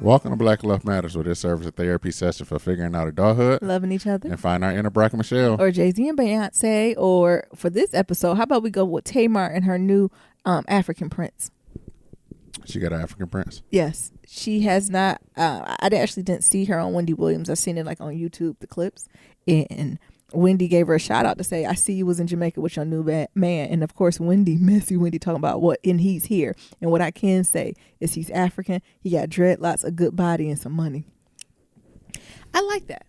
Welcome to Black Love Matters, where this serves as a therapy session for figuring out adulthood, loving each other, and find our inner Brack and Michelle. or Jay-Z and Beyonce, or for this episode, how about we go with Tamar and her new African prince? She got an African prince? Yes. She has not, I actually didn't see her on Wendy Williams. I've seen it like on YouTube, the clips, and Wendy gave her a shout out to say, I see you was in Jamaica with your new man. And of course, messy Wendy talking about and he's here. And what I can say is he's African. He got dreadlocks, a good body, and some money. I like that.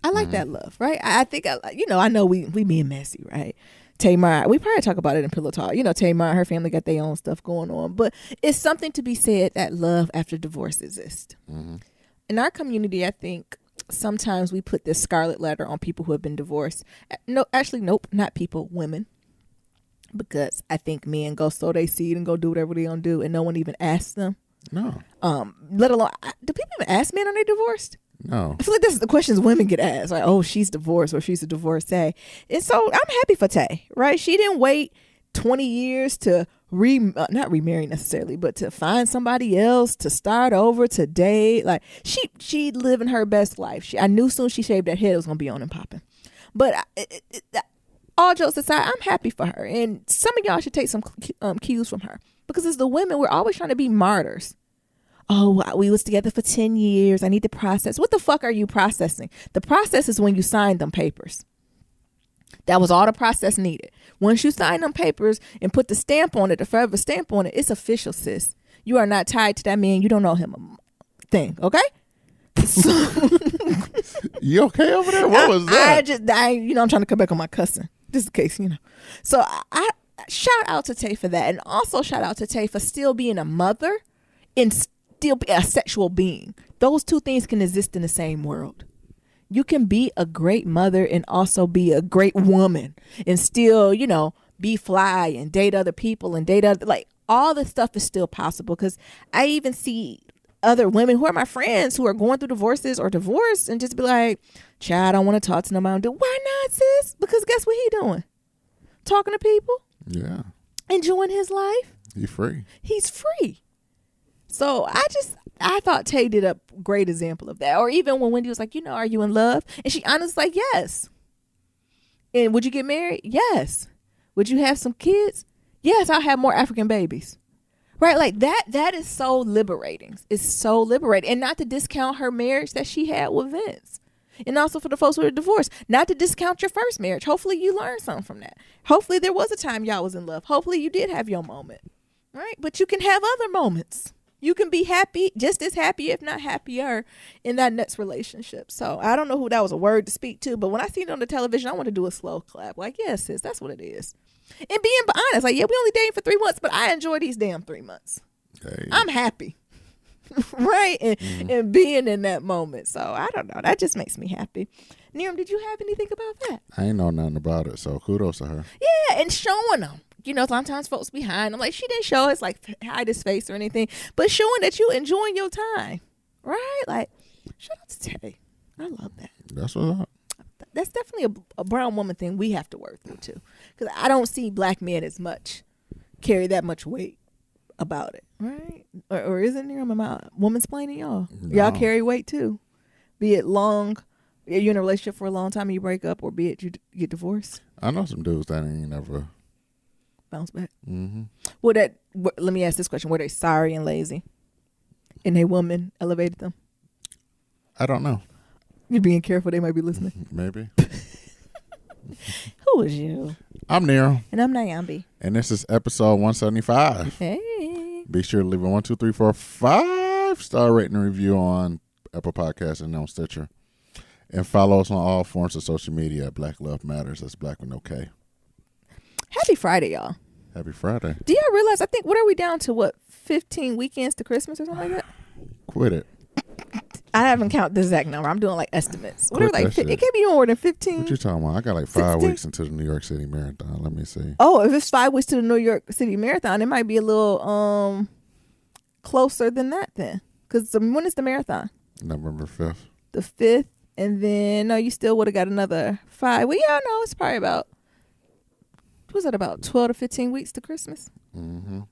I like that love, right? I think, I know we being messy, right? Tamar, we probably talk about it in Pillow Talk. Tamar and her family got their own stuff going on. But it's something to be said that love after divorce exists. Mm-hmm. In our community, I think sometimes we put this scarlet letter on people who have been divorced. No, actually, nope, not people, women. Because I think men go sow their seed and go do whatever they gonna do, and no one even asks them. No. Let alone, do people even ask men are they divorced? No. I feel like this is the questions women get asked. Like, oh, she's divorced or she's a divorcee. And so I'm happy for Tay, right? She didn't wait 20 years to not remarry necessarily, but to find somebody else, to start over, to date. Like she living her best life. I knew soon she shaved that head it was gonna be on and popping. But all jokes aside, I'm happy for her. And some of y'all should take some cues from her, because as the women, we're always trying to be martyrs. Oh, we was together for 10 years. I need to process. What the fuck are you processing? The process is when you signed them papers. That was all the process needed. Once you sign them papers and put the stamp on it, the forever stamp on it, it's official, sis. You are not tied to that man. You don't know him a thing, okay? So, you okay over there? What was that? I'm trying to come back on my cussing. Just in case, So I shout out to Tay for that. And also shout out to Tay for still being a mother and still be a sexual being. Those two things can exist in the same world. You can be a great mother and also be a great woman and still, be fly and date other people and date other, like all this stuff is still possible. Because I even see other women who are my friends who are going through divorces or divorced and just be like, child, I don't want to talk to nobody. Why not, sis? Because guess what he doing? Talking to people. Yeah. Enjoying his life. He's free. He's free. So I thought Tay did a great example of that. Or even when Wendy was like, are you in love? And she honestly like, yes. And would you get married? Yes. Would you have some kids? Yes, I'll have more African babies. Right? Like that is so liberating. It's so liberating. And not to discount her marriage that she had with Vince. And also for the folks who are divorced, not to discount your first marriage. Hopefully you learned something from that. Hopefully there was a time y'all was in love. Hopefully you did have your moment. Right? But you can have other moments. You can be happy, just as happy, if not happier, in that next relationship. So I don't know who that was a word to speak to, but when I seen it on the television, I want to do a slow clap. Like, yes, sis, that's what it is. And being honest, like, yeah, we only dating for 3 months, but I enjoy these damn 3 months. Hey. I'm happy, right? And being in that moment. So I don't know. That just makes me happy. Niram, did you have anything about that? I ain't know nothing about it, so kudos to her. Yeah, and showing them. Sometimes folks behind them, like, she didn't show us, like, hide his face or anything, but showing that you enjoying your time, right? Like, shout out to Tay. I love that. That's what's up. That's definitely a brown woman thing we have to work through, too. Because I don't see black men as much carry that much weight about it, right? Or isn't there? Am I woman's planning y'all? No. Y'all carry weight, too. Be it you're in a relationship for a long time and you break up, or be it you get divorced. I know some dudes that ain't never bounce back. Mm-hmm. Let me ask this question: were they sorry and lazy, and a woman elevated them? I don't know. You're being careful; they might be listening. Maybe. Who is you? I'm Nero, and I'm Nyambi, and this is episode 175. Hey! Be sure to leave a 1, 2, 3, 4, 5-star rating and review on Apple Podcasts and on Stitcher, and follow us on all forms of social media at Black Love Matters. That's Black with no K. Happy Friday, y'all. Happy Friday. Do y'all realize, what are we down to, 15 weekends to Christmas or something like that? Quit it. I haven't counted the exact number. I'm doing, estimates. Quit it can't be more than 15. What you talking about? I got 5 16? weeks into the New York City Marathon. Let me see. Oh, if it's 5 weeks to the New York City Marathon, it might be a little closer than that then. Because when is the marathon? November 5th. The 5th. And then, no, you still would have got another 5. Well, yeah, no, it's probably about 12 to 15 weeks to Christmas? Mm-hmm.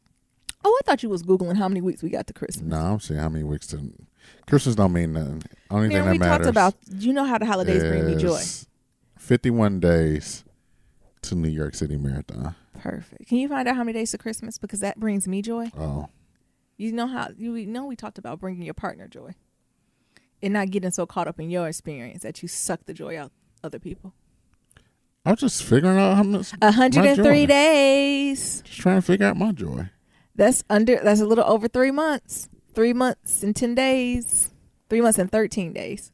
Oh, I thought you was Googling how many weeks we got to Christmas. No, I'm saying how many weeks to Christmas don't mean nothing. Only thing Man, that we matters talked about, you know how the holidays bring me joy. is 51 days to New York City Marathon. Perfect. Can you find out how many days to Christmas? Because that brings me joy. Oh, You know how, we talked about bringing your partner joy and not getting so caught up in your experience that you suck the joy out other people. I was just figuring out how much. 103 my joy. days. Just trying to figure out my joy. That's a little over 3 months. 3 months and 10 days. 3 months and 13 days.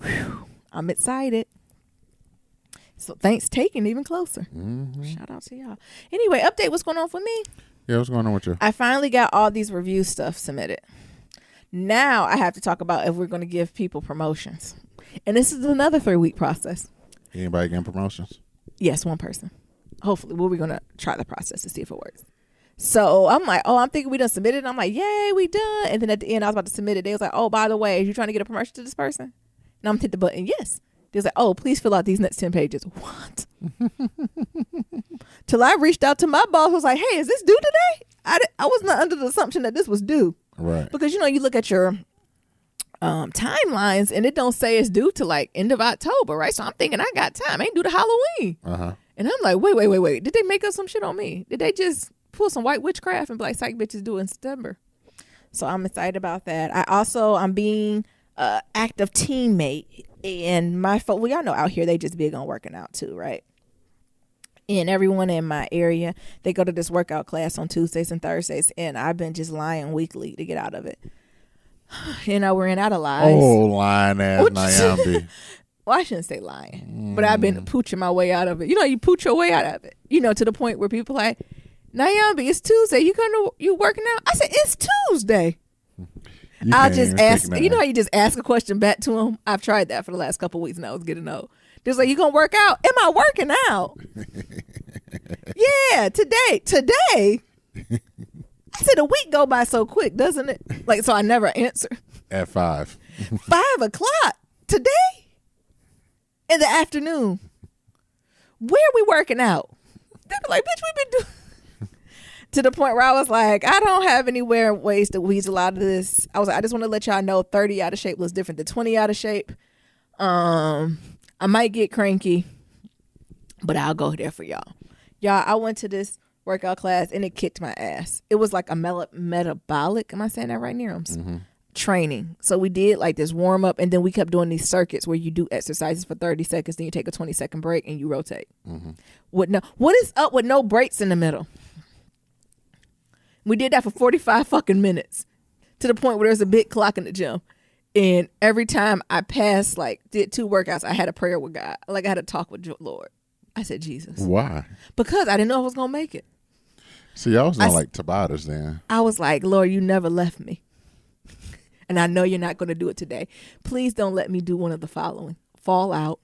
Whew. I'm excited. So thanks taking even closer. Mm-hmm. Shout out to y'all. Anyway, update what's going on for me. Yeah, what's going on with you? I finally got all these review stuff submitted. Now I have to talk about if we're going to give people promotions. And this is another 3-week process. Anybody getting promotions? Yes, one person. Hopefully. We're going to try the process to see if it works. So I'm like, I'm thinking we done submitted. I'm like, yay, we done. And then at the end, I was about to submit it. They was like, oh, by the way, are you trying to get a promotion to this person? And I'm hit the button. Yes. They was like, oh, please fill out these next 10 pages. What? Till I reached out to my boss. I was like, hey, is this due today? I was not under the assumption that this was due. Right. Because, you look at your timelines and it don't say it's due to like end of October, right? So I'm thinking I got time. I ain't due to Halloween. Uh-huh. And I'm like, wait. Did they make up some shit on me? Did they just pull some white witchcraft and be like, psych bitches do it in September? So I'm excited about that. I'm being active teammate, and my folks, well, y'all know out here they just big on working out too, right? And everyone in my area, they go to this workout class on Tuesdays and Thursdays, and I've been just lying weekly to get out of it. We're in out of lies. Oh, lying ass Nyambi. Well, I shouldn't say lying, but I've been pooching my way out of it. You pooch your way out of it. To the point where people like, Nyambi, it's Tuesday. You working out? I said, it's Tuesday. I'll just ask. You know how you just ask a question back to them? I've tried that for the last couple of weeks, and I was getting old. Just like, you gonna work out? Am I working out? Yeah, today. I said a week go by so quick, doesn't it? Like, so I never answer. At 5. 5 o'clock today in the afternoon. Where we working out? They be like, bitch, we've been doing. To the point where I was like, I don't have anywhere ways to weasel out of this. I was like, I just want to let y'all know 30 out of shape looks different than 20 out of shape. I might get cranky, but I'll go there for y'all. Y'all, I went to this workout class and it kicked my ass. It was like a metabolic, am I saying that right, Nerims? Mm-hmm. Training. So we did like this warm up, and then we kept doing these circuits where you do exercises for 30 seconds, then you take a 20-second break and you rotate. Mm-hmm. What is up with no breaks in the middle? We did that for 45 fucking minutes, to the point where there's a big clock in the gym. And every time I passed, did 2 workouts, I had a prayer with God. Like, I had a talk with Lord. I said, Jesus. Why? Because I didn't know I was going to make it. See, I was not like Tabatas then. I was like, Lord, you never left me. And I know you're not going to do it today. Please don't let me do one of the following: fall out,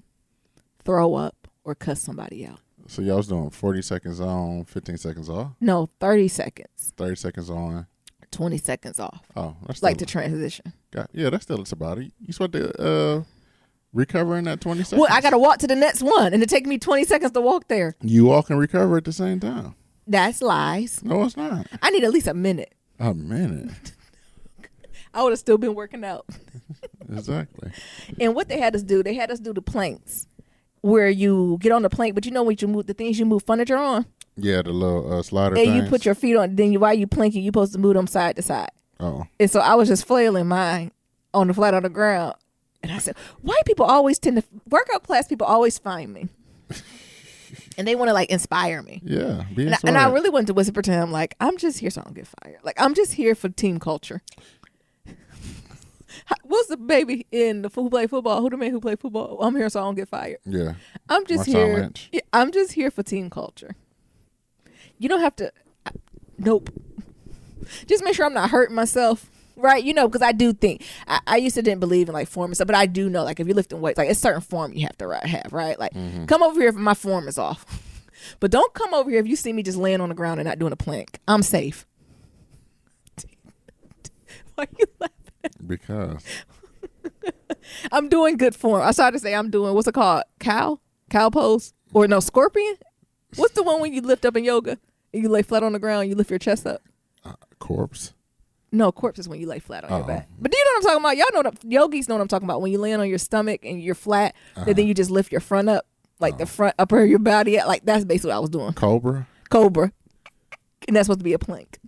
throw up, or cuss somebody out. So y'all was doing 40 seconds on, 15 seconds off? No, 30 seconds. 30 seconds on. 20 seconds off. Oh, that's like the transition. Yeah, that's still about it. You supposed to recover in that 20 seconds? Well, I got to walk to the next one, and it take me 20 seconds to walk there. You walk and recover at the same time. That's lies. No, it's not. I need at least a minute. A minute? I would have still been working out. Exactly. And what they had us do the planks, where you get on the plank, but when you move the things you move furniture on. Yeah, the little slider and things. You put your feet on. Then while you planking, you supposed to move them side to side. Oh. And so I was just flailing mine on the flat on the ground, and I said, "Why people always tend to workout class? People always find me, and they want to inspire me." Yeah, and I really wanted to whisper to him, like, "I'm just here so I don't get fired. Like, I'm just here for team culture." What's the baby in the who play football? Who the man who play football? I'm here so I don't get fired. Yeah, I'm just here. Yeah, I'm just here for team culture. You don't have to. Nope. Just make sure I'm not hurting myself, right? Because I do think I used to didn't believe in form and stuff, but I do know if you're lifting weights, it's certain form you have to have, right? Come over here if my form is off, but don't come over here if you see me just laying on the ground and not doing a plank. I'm safe. Why are you laughing? Because I'm doing good form. I started to say I'm doing, what's it called? Cow pose? Or no, scorpion? What's the one when you lift up in yoga and you lay flat on the ground and you lift your chest up? Corpse. No, corpse is when you lay flat on your back. But do you know what I'm talking about? Y'all know yogis know what I'm talking about. When you land on your stomach and you're flat, and then you just lift your front up, like the front upper of your body. Like that's basically what I was doing. Cobra. And that's supposed to be a plank.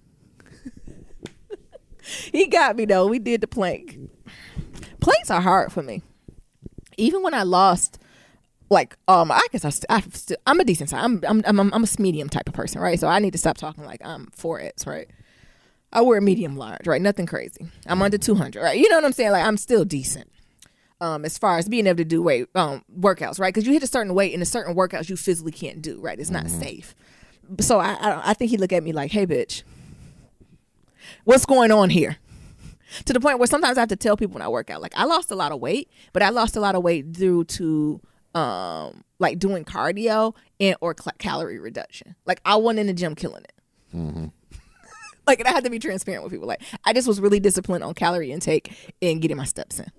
He got me though. We did the plank. Planks are hard for me. Even when I lost, like, I guess I'm a decent size. I'm a medium type of person, right? So I need to stop talking like I'm 4X, right? I wear medium large, right? Nothing crazy. I'm under 200, right? You know what I'm saying? Like I'm still decent. As far as being able to do workouts, right? Because you hit a certain weight and a certain workouts you physically can't do, right? It's not safe. So I think he looked at me like, hey, bitch, what's going on here? To the point where sometimes I have to tell people when I work out, like I lost a lot of weight, but I lost a lot of weight due to like doing cardio and or calorie reduction. Like I wasn't in the gym killing it. Mm-hmm. Like, and I had to be transparent with people. Like I just was really disciplined on calorie intake and getting my steps in.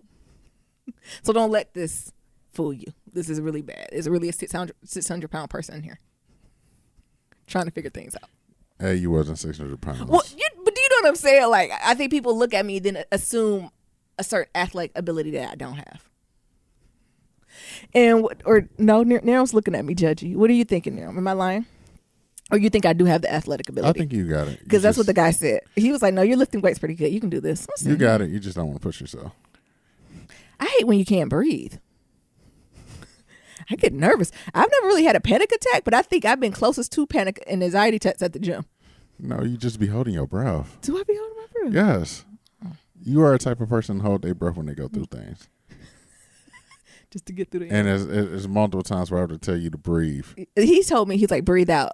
So don't let this fool you. This is really bad. It's really a 600-pound person in here trying to figure things out. Hey, you wasn't 600 pounds. Well, but do you know what I'm saying? Like, I think people look at me then assume a certain athletic ability that I don't have. And Nero's looking at me judgy. What are you thinking, Nero? Am I lying? Or you think I do have the athletic ability? I think you got it. Because that's what the guy said. He was like, no, your lifting weight's pretty good. You can do this. You got it. You just don't want to push yourself. I hate when you can't breathe. I get nervous. I've never really had a panic attack, but I think I've been closest to panic and anxiety attacks at the gym. No, you just be holding your breath. Do I be holding my breath? Yes. You are a type of person to hold their breath when they go through things. Just to get through the And it's multiple times where I have to tell you to breathe. He told me, he's like, breathe out.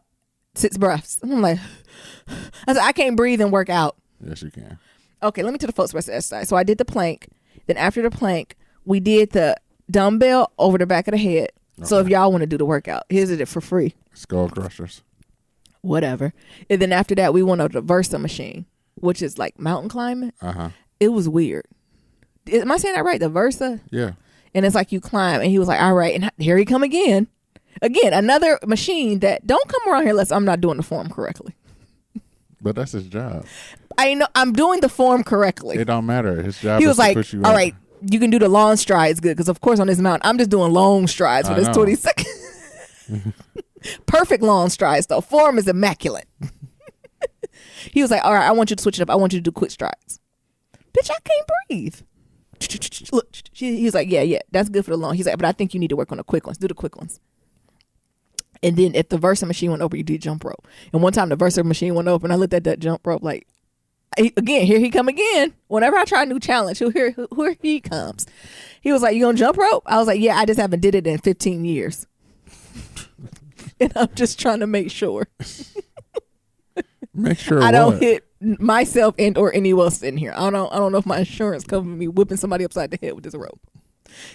6 breaths. I'm like, I said, I can't breathe and work out. Yes, you can. Okay, let me tell the folks about the exercise. So I did the plank. Then after the plank, we did the dumbbell over the back of the head. Okay. So if y'all want to do the workout, here's it for free. Skull crushers. Whatever. And then after that, we went over the Versa machine, which is like mountain climbing. Uh-huh. It was weird. Am I saying that right? The Versa? Yeah. And it's like you climb. And he was like, all right. And here he come again. Again, another machine that don't come around here unless I'm not doing the form correctly. But that's his job. I know I'm doing the form correctly. It don't matter. His job he is was to like, push you all up. right, you can do the long strides good. Because, of course, on this mountain, I'm just doing long strides for this 20 seconds. Perfect long strides, though. Form is immaculate. He was like, all right, I want you to switch it up. I want you to do quick strides. Bitch, I can't breathe. Look, he was like, yeah, that's good for the long. He's like, but I think you need to work on the quick ones. Do the quick ones. And then if the Versa machine went over, you do jump rope. And one time the Versa machine went over, and I looked at that jump rope like, again, here he come again. Whenever I try a new challenge, here he comes. He was like, you gonna jump rope? I was like, yeah, I just haven't did it in 15 years. And I'm just trying to make sure. Make sure I don't hit myself and or anyone else in here. I don't know if my insurance covers me whipping somebody upside the head with this rope.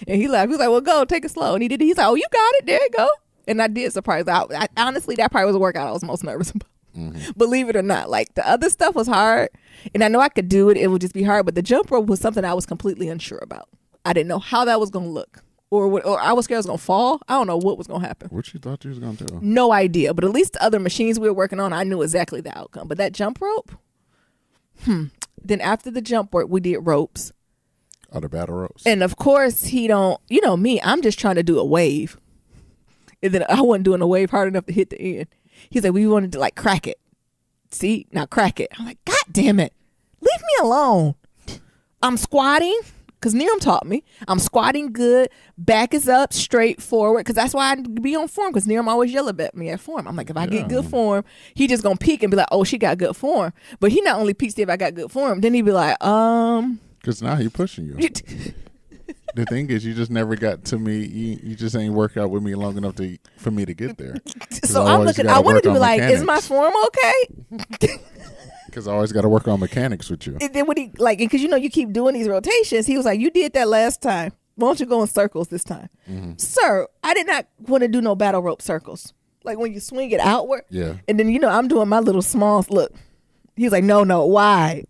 And he laughed. He was like, well, go, take it slow. And he did it. He's like, oh, you got it. There you go. And I did surprise. I honestly, that probably was a workout I was most nervous about. Mm-hmm. Believe it or not. Like the other stuff was hard. And I know I could do it. It would just be hard. But the jump rope was something I was completely unsure about. I didn't know how that was going to look. Or I was scared I was going to fall. I don't know what was going to happen. What you thought you was going to do? No idea. But at least the other machines we were working on, I knew exactly the outcome. But that jump rope, Then after the jump rope, we did ropes. Oh, the battle ropes. And of course, he don't, you know me, I'm just trying to do a wave. And then I wasn't doing a wave hard enough to hit the end. He's like, we wanted to like crack it. See, now crack it. I'm like, God damn it. Leave me alone. I'm squatting. Because Niram taught me. I'm squatting good. Back is up, straight forward. Because that's why I be on form. Because Niram always yell at me at form. I'm like, if I get good form, he just going to peek and be like, oh, she got good form. But he not only peeks if I got good form. Then he be like, Because now he pushing you. The thing is, you just never got to me. You just ain't work out with me long enough for me to get there. So I'm looking. I wanted to be like, is my form okay? Because I always got to work on mechanics with you. And then when he because you keep doing these rotations, he was like, you did that last time. Why don't you go in circles this time? Mm-hmm. Sir, I did not want to do no battle rope circles. Like when you swing it outward. Yeah. And then, I'm doing my little small look. He was like, no, why?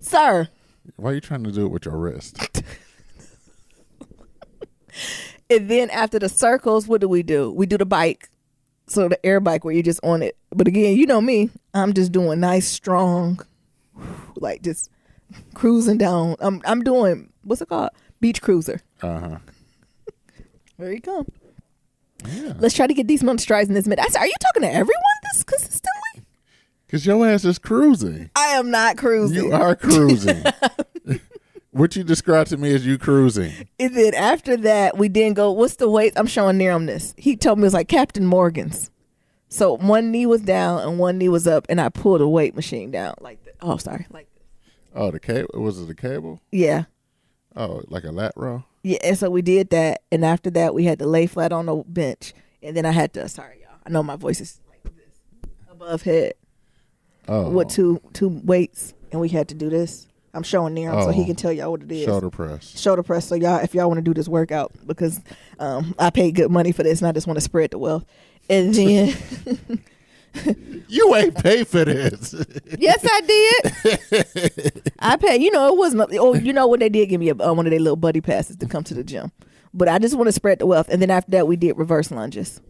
Sir. Why are you trying to do it with your wrist? And then after the circles, what do? We do the bike. So the air bike where you're just on it. But again, you know me, I'm just doing nice, strong. like just cruising down. I'm doing, what's it called? Beach cruiser. Uh-huh. There you go. Yeah. Let's try to get these months strides in this minute. I said, are you talking to everyone this consistently? Because your ass is cruising. I am not cruising. You are cruising. What you described to me as you cruising. And then after that, we didn't go, what's the weight? I'm showing Niram this. He told me it was like Captain Morgan's. So one knee was down and one knee was up, and I pulled a weight machine down like this. Oh, sorry. Like this. Oh, the cable? Was it the cable? Yeah. Oh, like a lat row? Yeah, and so we did that. And after that, we had to lay flat on the bench. And then I had to, sorry, y'all. I know my voice is like this, above head. Oh. With two weights. And we had to do this. I'm showing Niram so he Oh. can tell y'all what it is. Shoulder press. Shoulder press. So y'all, if y'all want to do this workout, because I paid good money for this and I just want to spread the wealth. And then You ain't pay for this. yes, I did. I paid. You know, it wasn't. Oh, you know what? They did give me one of their little buddy passes to come to the gym. But I just want to spread the wealth. And then after that, we did reverse lunges,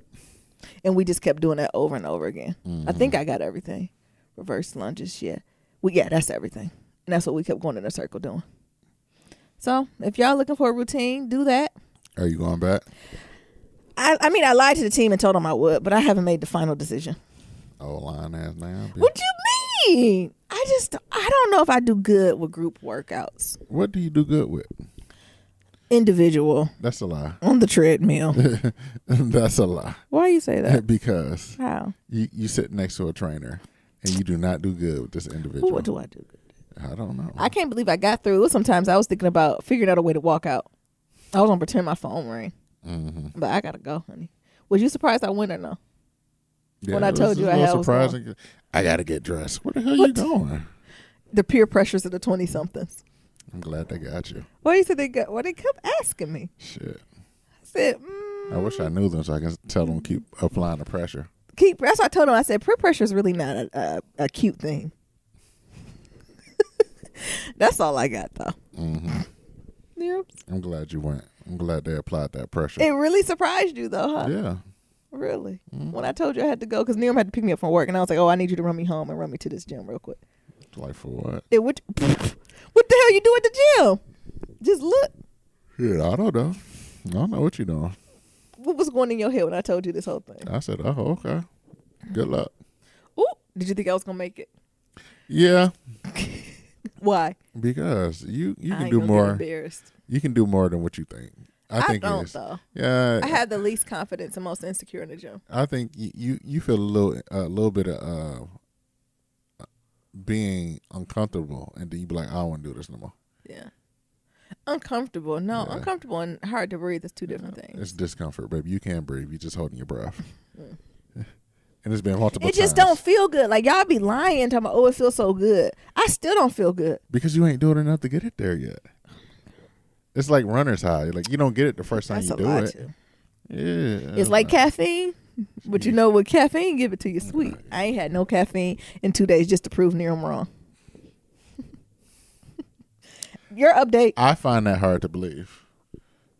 and we just kept doing that over and over again. I think I got everything. Reverse lunges. Yeah. That's everything. And that's what we kept going in a circle doing. So if y'all looking for a routine, do that. Are you going back? I mean, I lied to the team and told them I would, but I haven't made the final decision. Oh, lying ass now. What you mean? I don't know if I do good with group workouts. What do you do good with? Individual. That's a lie. On the treadmill. That's a lie. Why you say that? Because How? you sit next to a trainer and you do not do good with this individual. What do I do good? I don't know. I can't believe I got through it. Sometimes I was thinking about figuring out a way to walk out. I was gonna pretend my phone rang. Mm-hmm. But I gotta go, honey. Was you surprised I went or no? Yeah, when I this told is you a I little was surprising. I gotta get dressed. Where the hell What? you going? The peer pressures of the 20-somethings. I'm glad they got you. Why you said they got? Why they kept asking me? Shit. I said, I wish I knew them so I can tell them keep applying the pressure. That's what I told him. I said peer pressure is really not a cute thing. That's all I got though. Mm-hmm. Yeah. I'm glad you went. I'm glad they applied that pressure. It really surprised you though, huh? Yeah. Really? Mm-hmm. When I told you I had to go, because Niram had to pick me up from work, and I was like, "Oh, I need you to run me home and run me to this gym real quick." Like for what? What the hell you do at the gym? Just look. Yeah, I don't know. I don't know what you're doing. What was going in your head when I told you this whole thing? I said, oh, okay. Good luck. Ooh, did you think I was gonna make it? Yeah, Why? because you I can ain't do gonna get more. embarrassed. You can do more than what you think. I think don't it's, though. yeah. I have the least confidence and most insecure in the gym. I think you feel a little bit of being uncomfortable, and then you be like, I don't want to do this no more. Yeah. Uncomfortable. No, Yeah. uncomfortable and hard to breathe is two different things. It's discomfort, baby. You can't breathe. You just holding your breath. And it's been multiple It times. just don't feel good. Like y'all be lying, talking about, oh, it feels so good. I still don't feel good. Because you ain't doing enough to get it there yet. It's like runner's high. Like you don't get it the first time That's you a do lie it. too. Yeah. It's like caffeine, but you know with caffeine, give it to you sweet. I ain't had no caffeine in 2 days just to prove Niram wrong. Your update. I find that hard to believe.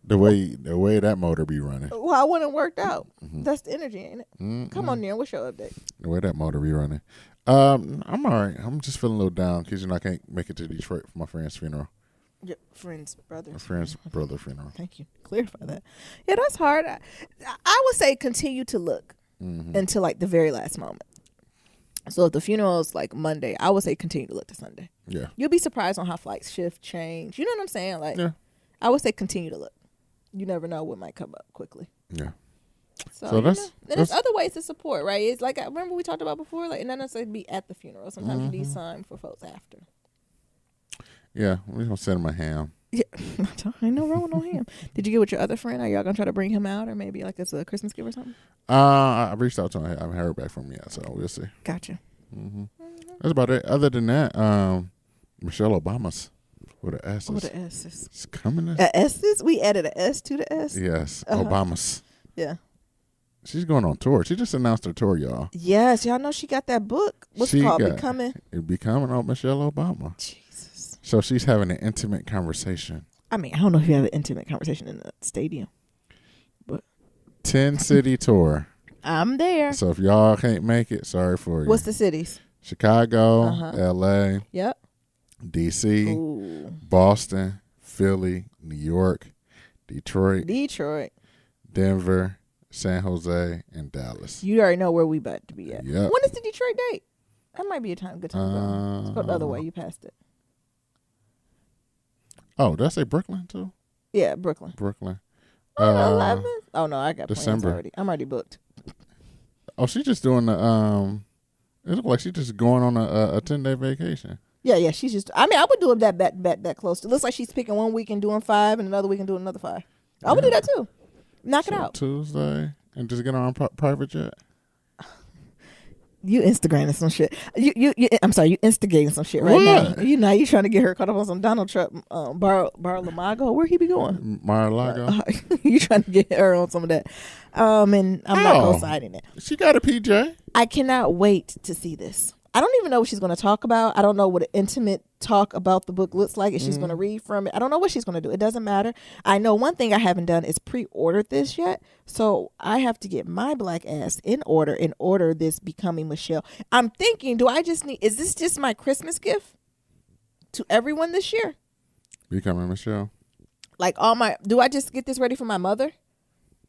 The way that motor be running. Well, I wouldn't worked out. That's the energy, ain't it? Come on, Niram. What's your update? The way that motor be running. I'm all right. I'm just feeling a little down because I can't make it to Detroit for my friend's funeral. Your friend's brother. My friend's brother funeral. Thank you. Clarify that. Yeah, that's hard. I would say continue to look until like the very last moment. So if the funeral is like Monday, I would say continue to look to Sunday. Yeah. You'll be surprised on how flights shift, change. You know what I'm saying? Like, Yeah. I would say continue to look. You never know what might come up quickly. Yeah. So, So that's- and there's other ways to support, right? It's like I remember we talked about before, like, and not necessarily be at the funeral. Sometimes you need time for folks after. Yeah. We're gonna send him a ham. Yeah, ain't no wrong with no him. Did you get with your other friend? Are y'all gonna try to bring him out, or maybe like as a Christmas gift or something? I reached out to him. I haven't heard back from him yet, so we'll see. Gotcha. That's about it. Other than that, Michelle Obama's with an S. What the S's? It's coming. S's? We added an S to the S. Yes, Uh-huh. Obama's. Yeah. She's going on tour. She just announced her tour, y'all. Yes, y'all know she got that book. What's it She called? got- Becoming. It becoming on Michelle Obama. Jesus. So she's having an intimate conversation. I mean, I don't know if you have an intimate conversation in the stadium, but 10-city tour. I'm there. So if y'all can't make it, sorry for you. What's the cities? Chicago, Uh-huh. L.A., Yep. D.C., Ooh. Boston, Philly, New York, Detroit, Denver, San Jose, and Dallas. You already know where we about to be at. Yep. When is the Detroit date? That might be a good time to go. Let's go the other way. You passed it. Oh, did I say Brooklyn too? Yeah, Brooklyn. Brooklyn. On the 11th? Oh, no, I got December. plans already. I'm already booked. Oh, she's just doing the it looks like she's just going on a 10-day vacation. Yeah, she's just, I mean, I would do it that close. It looks like she's picking one week and doing 5 and another week and doing another 5. I would do that too. Knock it out. Tuesday and just get on private jet. You Instagramming some shit. You I'm sorry, you instigating some shit right now. You know, you trying to get her caught up on some Donald Trump Bar-a-Lago. Where he be going? Mar-a-Lago. You trying to get her on some of that. And I'm not co-signing it. She got a PJ. I cannot wait to see this. I don't even know what she's going to talk about. I don't know what an intimate talk about the book looks like. If she's going to read from it, I don't know what she's going to do. It doesn't matter. I know one thing I haven't done is pre-ordered this yet. So I have to get my black ass in order this Becoming Michelle. I'm thinking, is this just my Christmas gift to everyone this year? Becoming Michelle. Like do I just get this ready for my mother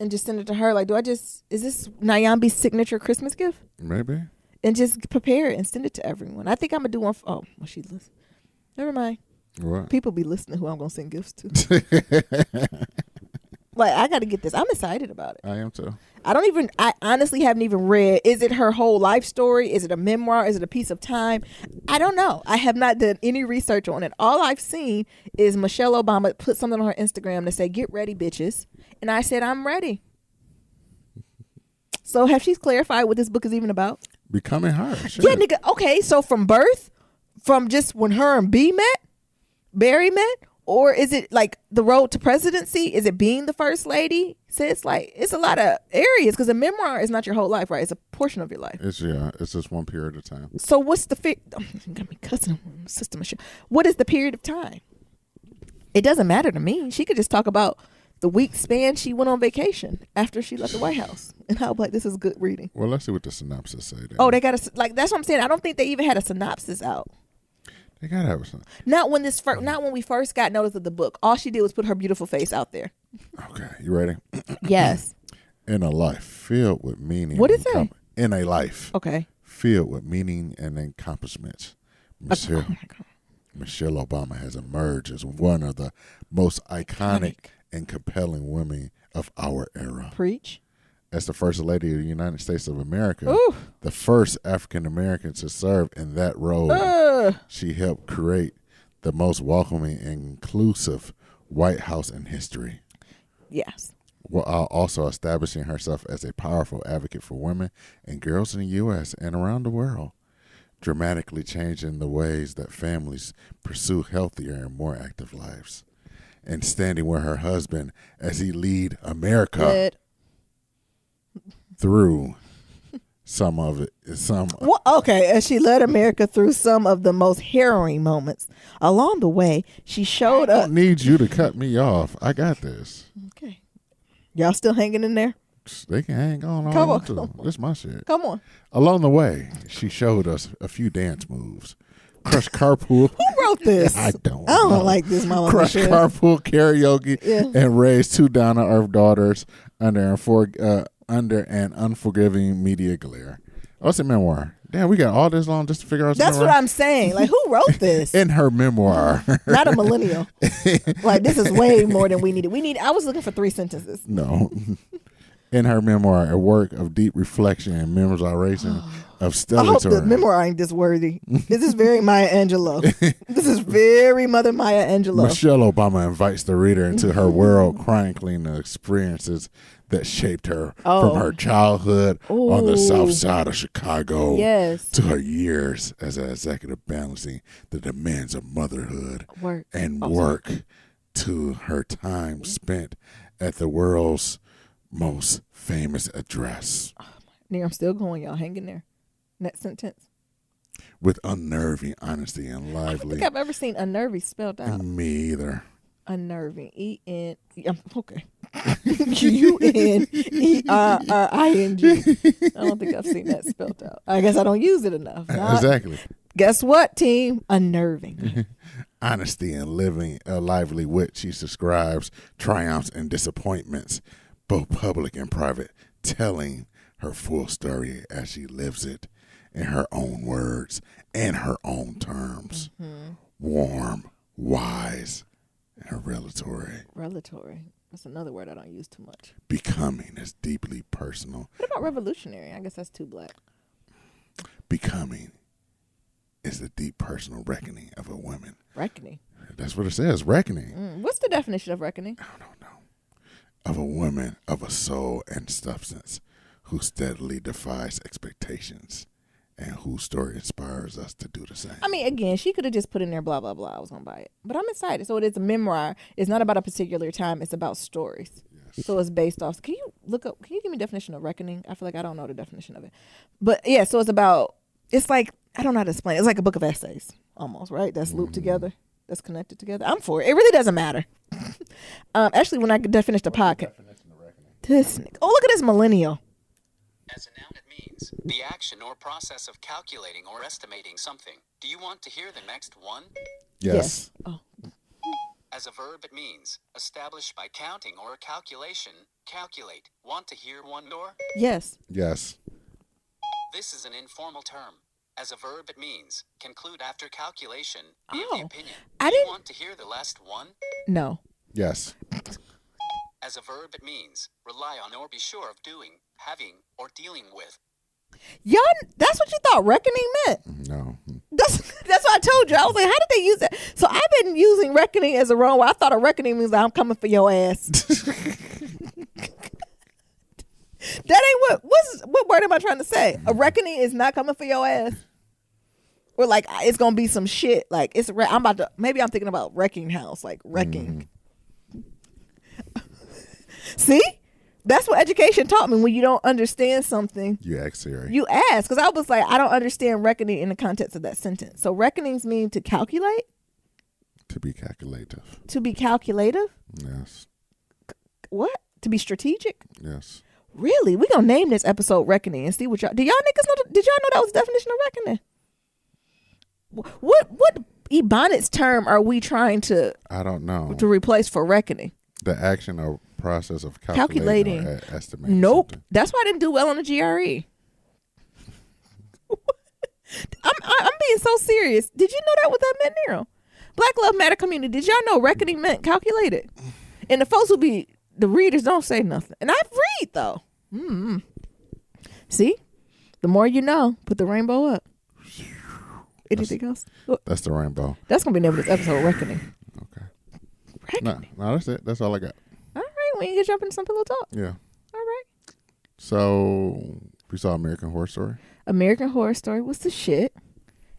and just send it to her? Like, is this Nyambi's signature Christmas gift? Maybe. And just prepare it and send it to everyone. I think I'm going to do one. She listens. Never mind. What? People be listening who I'm going to send gifts to. Like, I got to get this. I'm excited about it. I am too. I honestly haven't even read. Is it her whole life story? Is it a memoir? Is it a piece of time? I don't know. I have not done any research on it. All I've seen is Michelle Obama put something on her Instagram to say, "Get ready, bitches." And I said, I'm ready. So have she clarified what this book is even about? Becoming her. Shit. Yeah, nigga. Okay, so from birth, from just when her and Barry met, or is it like the road to presidency? Is it being the first lady? So it's like, it's a lot of areas because a memoir is not your whole life, right? It's a portion of your life. It's just one period of time. So what's the got me cussing Sister Michelle. What is the period of time? It doesn't matter to me. She could just talk about the week span she went on vacation after she left the White House. And how this is good reading. Well, let's see what the synopsis say then. Oh, they got that's what I'm saying. I don't think they even had a synopsis out. They gotta have something. Not when we first got notice of the book. All she did was put her beautiful face out there. Okay, you ready? Yes. In a life filled with meaning. What is it? In a life. Okay. Filled with meaning and accomplishments. Michelle Obama has emerged as one of the most iconic and compelling women of our era. Preach. As the First Lady of the United States of America, Ooh. the first African American to serve in that role, she helped create the most welcoming and inclusive White House in history. Yes. While also establishing herself as a powerful advocate for women and girls in the U.S. and around the world, dramatically changing the ways that families pursue healthier and more active lives, and standing with her husband as he lead America through some of it. As she led America through some of the most harrowing moments. Along the way, she showed up. I don't need you to cut me off. I got this. Okay. Y'all still hanging in there? They can hang on. Come on. This is my shit. Come on. Along the way, she showed us a few dance moves. Crush carpool. Who wrote this? I don't know. Like this, Mama. Crush carpool karaoke and raised 2 down-to-earth daughters under an unforgiving media glare. Oh, it's a memoir. Damn, we got all this long just to figure out. That's what I'm saying. Like, who wrote this? In her memoir. Not a millennial. Like, this is way more than we needed. I was looking for 3 sentences. No. In her memoir, a work of deep reflection and memorization of stellar. I hope the memoir ain't this worthy. This is very Maya Angelou. This is very Mother Maya Angelou. Michelle Obama invites the reader into her world, chronicling the experiences that shaped her from her childhood on the south side of Chicago to her years as an executive, balancing the demands of motherhood and work to her time spent at the world's most famous address. I'm still going, y'all. Hang in there. Next sentence. With unnerving honesty and lively. I don't think I've ever seen unnerving spelled out. Me either. Unnerving. E-N. Okay. U-N-E-R-R-I-N-G. I don't think I've seen that spelled out. I guess I don't use it enough. Exactly. Guess what, team? Unnerving. Honesty and living a lively wit, she describes triumphs and disappointments, both public and private, telling her full story as she lives it in her own words and her own terms. Mm-hmm. Warm, wise, and revelatory. Revelatory. That's another word I don't use too much. Becoming is deeply personal. What about revolutionary? I guess that's too black. Becoming is the deep personal reckoning of a woman. Reckoning. That's what it says, reckoning. What's the definition of reckoning? I don't know. Of a woman of a soul and substance who steadily defies expectations and whose story inspires us to do the same. I mean, again, she could have just put in there blah, blah, blah. I was going to buy it. But I'm excited. So it is a memoir. It's not about a particular time. It's about stories. Yes. So it's based off. Can you give me a definition of reckoning? I feel like I don't know the definition of it. But yeah, so it's like, I don't know how to explain it. It's like a book of essays almost, right? That's looped together. That's connected together. I'm for it. It really doesn't matter. Actually, when I finish the podcast. Look at this millennial. As a noun, it means the action or process of calculating or estimating something. Do you want to hear the next one? Yes. Oh. As a verb, it means established by counting or a calculation. Calculate. Want to hear one more? Yes. Yes. This is an informal term. As a verb, it means conclude after calculation. Give the opinion. Do you want to hear the last one? No. Yes. As a verb, it means rely on or be sure of doing, having, or dealing with. Y'all, that's what you thought reckoning meant? No. That's what I told you. I was like, how did they use that? So I've been using reckoning as a wrong word. I thought a reckoning means I'm coming for your ass. That ain't what word am I trying to say? A reckoning is not coming for your ass. Or like it's gonna be some shit. Like maybe I'm thinking about wrecking house, like wrecking. See? That's what education taught me. When you don't understand something, you ask Siri. You ask. Because I was like, I don't understand reckoning in the context of that sentence. So reckonings mean to calculate? To be calculative. To be calculative? Yes. What? To be strategic? Yes. Really? We're going to name this episode Reckoning and see what y'all... Did y'all know that was the definition of reckoning? What Ebonics term are we trying to... I don't know. To replace for reckoning? The action or process of calculating. Or estimating. Nope. Something. That's why I didn't do well on the GRE. I'm being so serious. Did you know that what that meant, Nero? Black Love Matter community. Did y'all know reckoning meant calculated? And the folks who be the readers don't say nothing. And I read though. Mm-hmm. See, the more you know. Put the rainbow up. Anything else? That's the rainbow. That's gonna be the name of this episode. Reckoning. Okay. Reckoning. No, that's it. That's all I got. All right, we can jump into some pillow talk. Yeah. All right. So we saw American Horror Story. American Horror Story was the shit,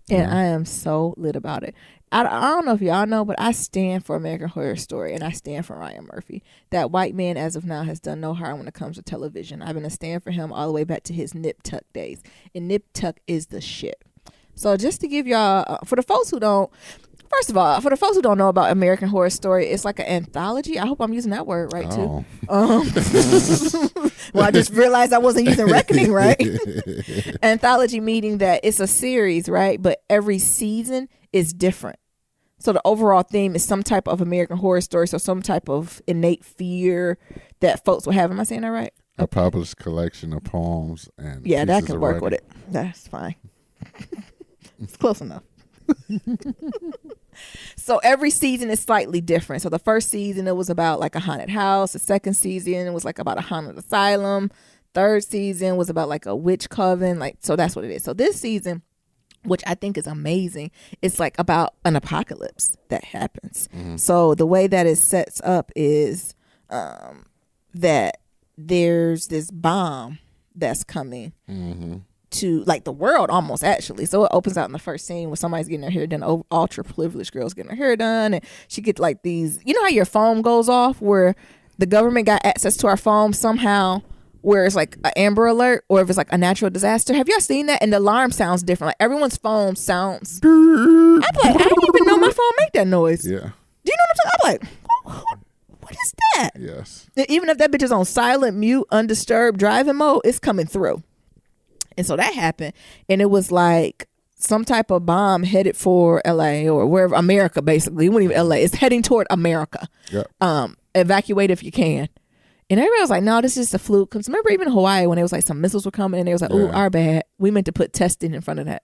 and I am so lit about it. I don't know if y'all know, but I stand for American Horror Story, and I stand for Ryan Murphy. That white man, as of now, has done no harm when it comes to television. I've been a stand for him all the way back to his Nip Tuck days, and Nip Tuck is the shit. So just to give y'all, for the folks who don't know about American Horror Story, it's like an anthology. I hope I'm using that word right too. Well, I just realized I wasn't using reckoning right. Anthology meaning that it's a series, right? But every season is different. So the overall theme is some type of American Horror Story. So some type of innate fear that folks will have. Am I saying that right? A published collection of poems and that can work with it. That's fine. It's close enough. So every season is slightly different. So the first season it was about like a haunted house. The second season it was like about a haunted asylum. Third season was about like a witch coven. Like, so that's what it is. So this season, which I think is amazing, it's like about an apocalypse that happens. Mm-hmm. So the way that it sets up is that there's this bomb that's coming. Mm-hmm. To like the world almost actually. So it opens out in the first scene when somebody's getting their hair done, ultra privileged girls getting her hair done, and she gets like these, you know how your phone goes off where the government got access to our phone somehow where it's like an Amber Alert, or if it's like a natural disaster. Have y'all seen that? And the alarm sounds different. Like everyone's phone sounds. I'm like, I didn't even know my phone make that noise. Yeah. Do you know what I'm talking? I'm like, what is that? Yes. Even if that bitch is on silent, mute, undisturbed driving mode, it's coming through. And so that happened. And it was like some type of bomb headed for LA or wherever, America, basically. It wasn't even LA. It's heading toward America. Yep. Evacuate if you can. And everybody was like, no, this is just a fluke. Because remember even Hawaii when it was like some missiles were coming and they was like, oh, our bad. We meant to put testing in front of that.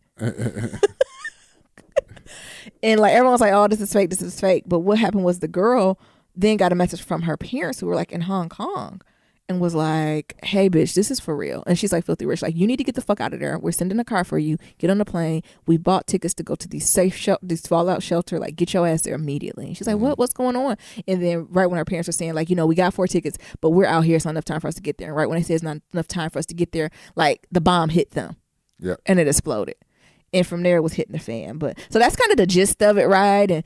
And like everyone was like, oh, this is fake, this is fake. But what happened was the girl then got a message from her parents who were like in Hong Kong and was like, hey, bitch, this is for real. And she's like filthy rich. Like, you need to get the fuck out of there. We're sending a car for you. Get on the plane. We bought tickets to go to these these fallout shelter. Like, get your ass there immediately. And she's like, what's going on? And then right when her parents were saying like, you know, we got 4 tickets, but we're out here. It's not enough time for us to get there. And right when they said it's not enough time for us to get there, like the bomb hit them. Yeah. And it exploded. And from there it was hitting the fan. But so that's kind of the gist of it, right? And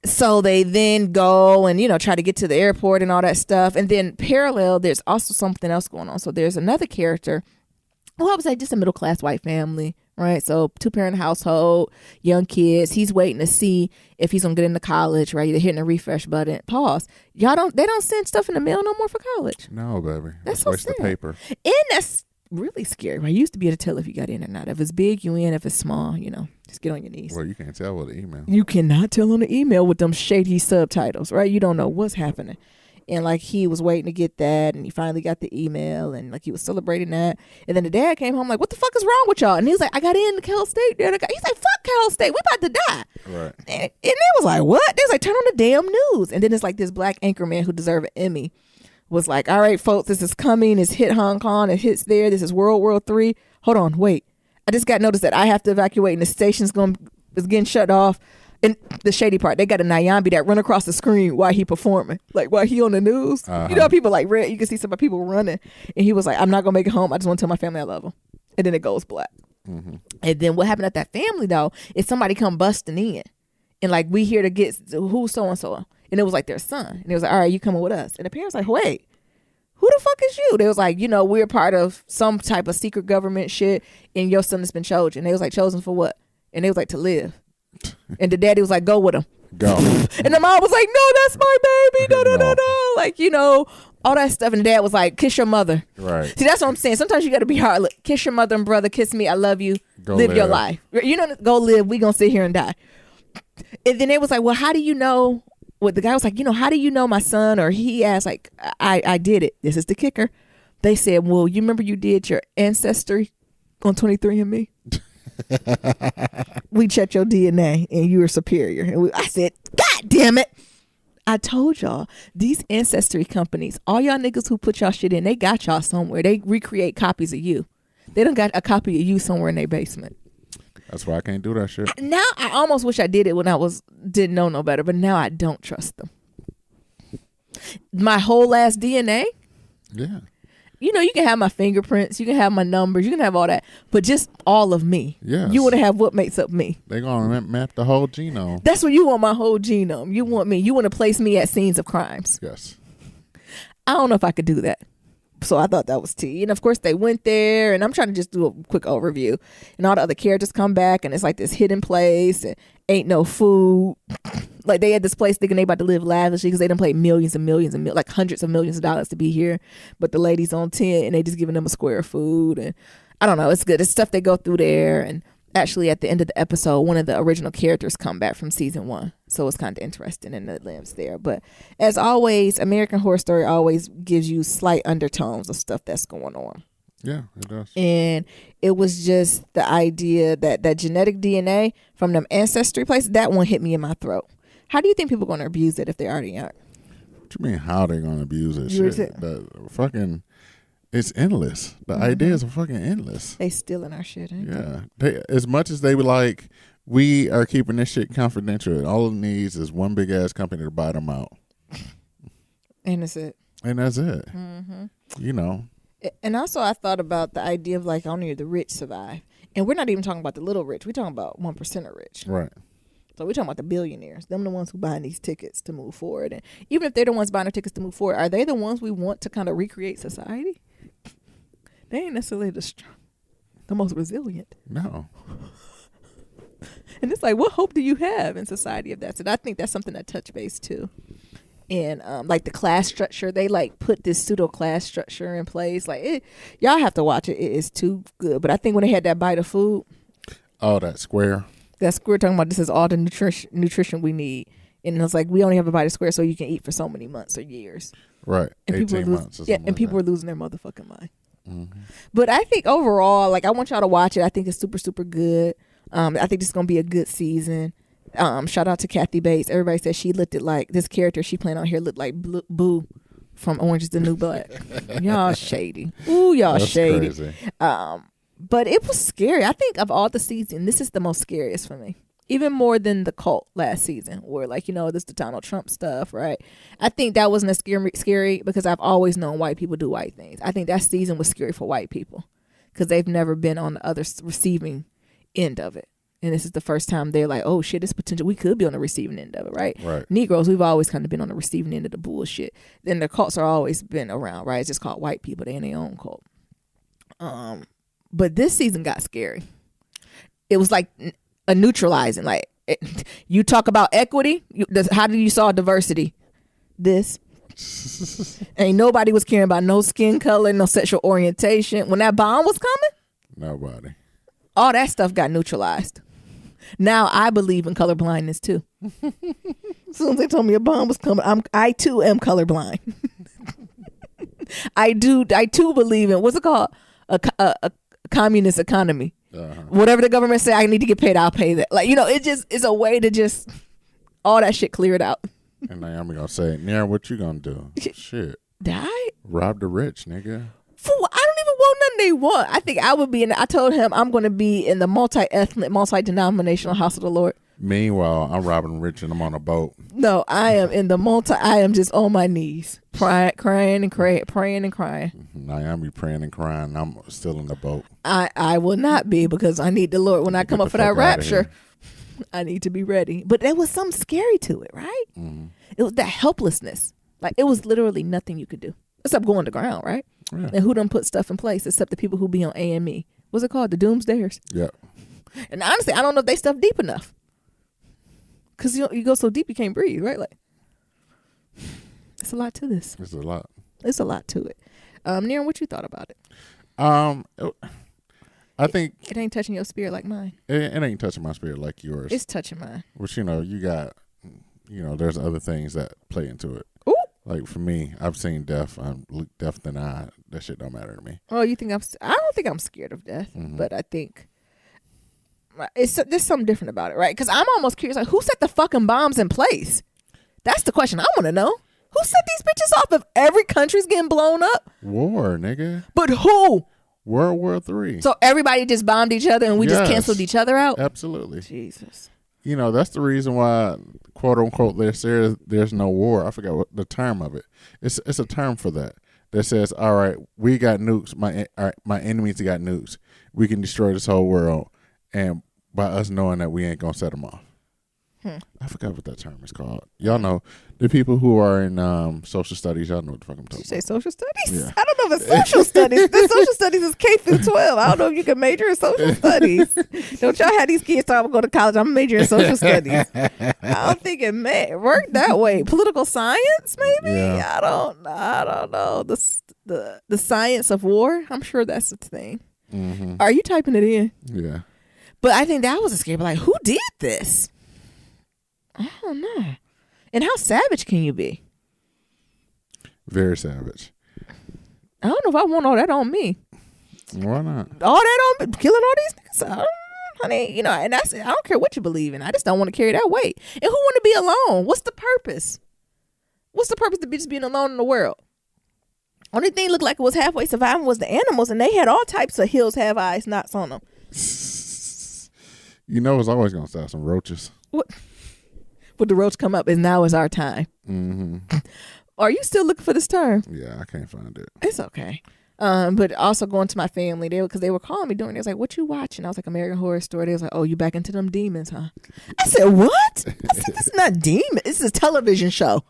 so they then go and, you know, try to get to the airport and all that stuff. And then parallel, there's also something else going on. So there's another character who I would say just a middle class white family, right? So 2-parent household, young kids. He's waiting to see if he's gonna get into college, right? They're hitting a refresh button. Pause. They don't send stuff in the mail no more for college. No, baby. That's so waste sad. of paper. And that's really scary. Right? You used to be able to tell if you got in or not. If it's big, you in. If it's small, you know, just get on your knees. Well, you can't tell with the email. You cannot tell on the email with them shady subtitles, right? You don't know what's happening. And like he was waiting to get that, and he finally got the email, and like he was celebrating that. And then the dad came home like, what the fuck is wrong with y'all? And he was like, I got into Cal State. He's like, fuck Cal State. We about to die. Right. And it was like, what? They was like, turn on the damn news. And then it's like this black anchor man who deserved an Emmy was like, all right, folks, this is coming. It's hit Hong Kong. It hits there. This is World War III. Hold on, wait. I just got notice that I have to evacuate and the station's is getting shut off. And the shady part, they got a Nyambi that run across the screen while he performing, like while he on the news. You know, people like red. You can see some people running, and he was like, "I'm not gonna make it home. I just want to tell my family I love them." And then it goes black. Mm-hmm. And then what happened at that family though is somebody come busting in, and like we here to get who's so and so, and it was like their son, and it was like, "All right, you coming with us?" And the parents like, "Wait, who the fuck is you?" They was like, "You know, we're part of some type of secret government shit, and your son has been chosen." They was like, "Chosen for what?" And they was like, "To live." And the daddy was like, go with him. Go. And the mom was like, no, that's my baby. No. Like, you know, all that stuff. And the dad was like, kiss your mother. Right. See, that's what I'm saying. Sometimes you got to be hard. Look, kiss your mother and brother. Kiss me. I love you. Go live your life. You know, go live. We going to sit here and die. And then it was like, well, how do you know? Well, the guy was like, you know, how do you know my son? Or he asked, like, I did it. This is the kicker. They said, well, you remember you did your ancestry on 23andMe? We checked your DNA and you were superior. And I said, God damn it. I told y'all, these ancestry companies, all y'all niggas who put y'all shit in, they got y'all somewhere. They recreate copies of you. They done got a copy of you somewhere in their basement. That's why I can't do that shit. Now I almost wish I did it when I didn't know no better, but now I don't trust them. My whole last DNA. Yeah. You know, you can have my fingerprints, you can have my numbers, you can have all that, but just all of me. Yes. You want to have what makes up me. They're going to map the whole genome. That's what you want, my whole genome. You want me. You want to place me at scenes of crimes. Yes. I don't know if I could do that. So I thought that was tea. And of course they went there, and I'm trying to just do a quick overview. And all the other characters come back, and it's like this hidden place, and ain't no food. Like they had this place thinking they about to live lavishly because they done played millions and millions and like hundreds of millions of dollars to be here. But the ladies on 10 and they just giving them a square of food. And I don't know. It's good. It's stuff they go through there. And actually at the end of the episode, one of the original characters come back from season 1. So it's kind of interesting in the limbs there. But as always, American Horror Story always gives you slight undertones of stuff that's going on. Yeah, it does. And it was just the idea that genetic DNA from them ancestry places, that one hit me in my throat. How do you think people are going to abuse it if they already aren't? What you mean how they going to abuse it? It's endless. The ideas are fucking endless. They stealing our shit, ain't they? As much as they were like, we are keeping this shit confidential. All it needs is one big ass company to buy them out. And that's it. Mm-hmm. You know. And also I thought about the idea of like only the rich survive. And we're not even talking about the little rich. We're talking about 1% of rich. Right. So we're talking about the billionaires. Them the ones who buying these tickets to move forward. And even if they're the ones buying the tickets to move forward, are they the ones we want to kind of recreate society? They ain't necessarily the most resilient. No. And it's like, what hope do you have in society if that's it? I think that's something that touch base too. And like the class structure, they like put this pseudo class structure in place. Like y'all have to watch it. It is too good. But I think when they had that bite of food, Oh, that square. That square talking about this is all the nutrition we need. And it's like, we only have a body square so you can eat for so many months or years. Right. And 18 months. People are losing their motherfucking mind. Mm-hmm. But I think overall, like, I want y'all to watch it. I think it's super, super good. I think this is going to be a good season. Shout out to Kathy Bates. Everybody says she looked at like this character she playing on here looked like Boo from Orange is the New Black. Y'all shady. Ooh, y'all That's shady. Crazy. But it was scary. I think of all the seasons, this is the most scariest for me. Even more than the cult last season, where like, this the Donald Trump stuff, right? I think that wasn't as scary because I've always known white people do white things. I think that season was scary for white people because they've never been on the other receiving end of it. And this is the first time they're like, oh shit, this potential, we could be on the receiving end of it, right? Negroes, we've always kind of been on the receiving end of the bullshit. Then the cults are always been around, right? It's just called white people. They in their own cult. But this season got scary. It was like a neutralizing, like you talk about equity. How do you saw diversity? This ain't nobody was caring about no skin color, no sexual orientation. When that bomb was coming, nobody. All that stuff got neutralized. Now I believe in colorblindness too. As soon as they told me a bomb was coming, I too am colorblind. I too believe in what's it called, a communist economy. Whatever the government say I need to get paid, I'll pay that. Like, it's a way to just all that shit clear it out. And Naomi gonna say, Nira, what you gonna do? Shit. Die? Rob the rich, nigga. Fool, I don't even want nothing they want. I think I would be I told him I'm gonna be in the multi-ethnic, multi-denominational house of the Lord. Meanwhile, I'm robbing rich and I'm on a boat. No, I am in the I am just on my knees, praying and crying. Naomi praying and crying. I'm still in the boat. I will not be because I need the Lord. When I come up for that rapture, I need to be ready. But there was something scary to it, right? Mm-hmm. It was that helplessness. Like, it was literally nothing you could do except go on the ground, right? Yeah. And who done put stuff in place except the people who be on AME? What's it called? The Doomsdayers? Yeah. And honestly, I don't know if they stuff deep enough. Because you go so deep you can't breathe, right? Like, it's a lot to this. It's a lot. It's a lot to it. Niran, what you thought about it? I think it ain't touching your spirit like mine. It ain't touching my spirit like yours. It's touching mine. Which, you got, there's other things that play into it. Ooh. Like for me, I've seen death. I'm deaf than I. That shit don't matter to me. Oh, you think I don't think I'm scared of death, but I think there's something different about it, right? Because I'm almost curious, like, who set the fucking bombs in place? That's the question I want to know. Who set these bitches off if every country's getting blown up? War, nigga. But who? World War III. So everybody just bombed each other and we just canceled each other out? Absolutely. Jesus. That's the reason why, quote unquote, there's no war. I forgot what the term of it. It's a term for that says, all right, we got nukes. My enemies got nukes. We can destroy this whole world, and by us knowing that we ain't gonna set them off. I forgot what that term is called. Y'all know, the people who are in social studies, y'all know what the fuck I'm talking about. You say social studies? Yeah. I don't know if it's social studies. The social studies is K through 12. I don't know if you can major in social studies. Don't y'all have these kids talking about going to college? I'm majoring in social studies. I don't think it may work that way. Political science, maybe? Yeah. I don't know. The science of war, I'm sure that's the thing. Mm-hmm. Are you typing it in? Yeah. But I think that was a scare. Like, who did this? I don't know. And how savage can you be? Very savage. I don't know if I want all that on me. Why not? All that on me, killing all these niggas. Honey, and that's it. I don't care what you believe in. I just don't want to carry that weight. And who want to be alone? What's the purpose? What's the purpose of just being alone in the world? Only thing looked like it was halfway surviving was the animals, and they had all types of hills have eyes knots on them. It's always gonna start some roaches. What? Would the roach come up? And now is our time. Mm-hmm. Are you still looking for this term? Yeah, I can't find it. It's okay. But also going to my family, because they were calling me during. They was like, "What you watching?" I was like, "American Horror Story." They was like, "Oh, you back into them demons, huh?" I said, "What?" I said, "This is not demon. This is a television show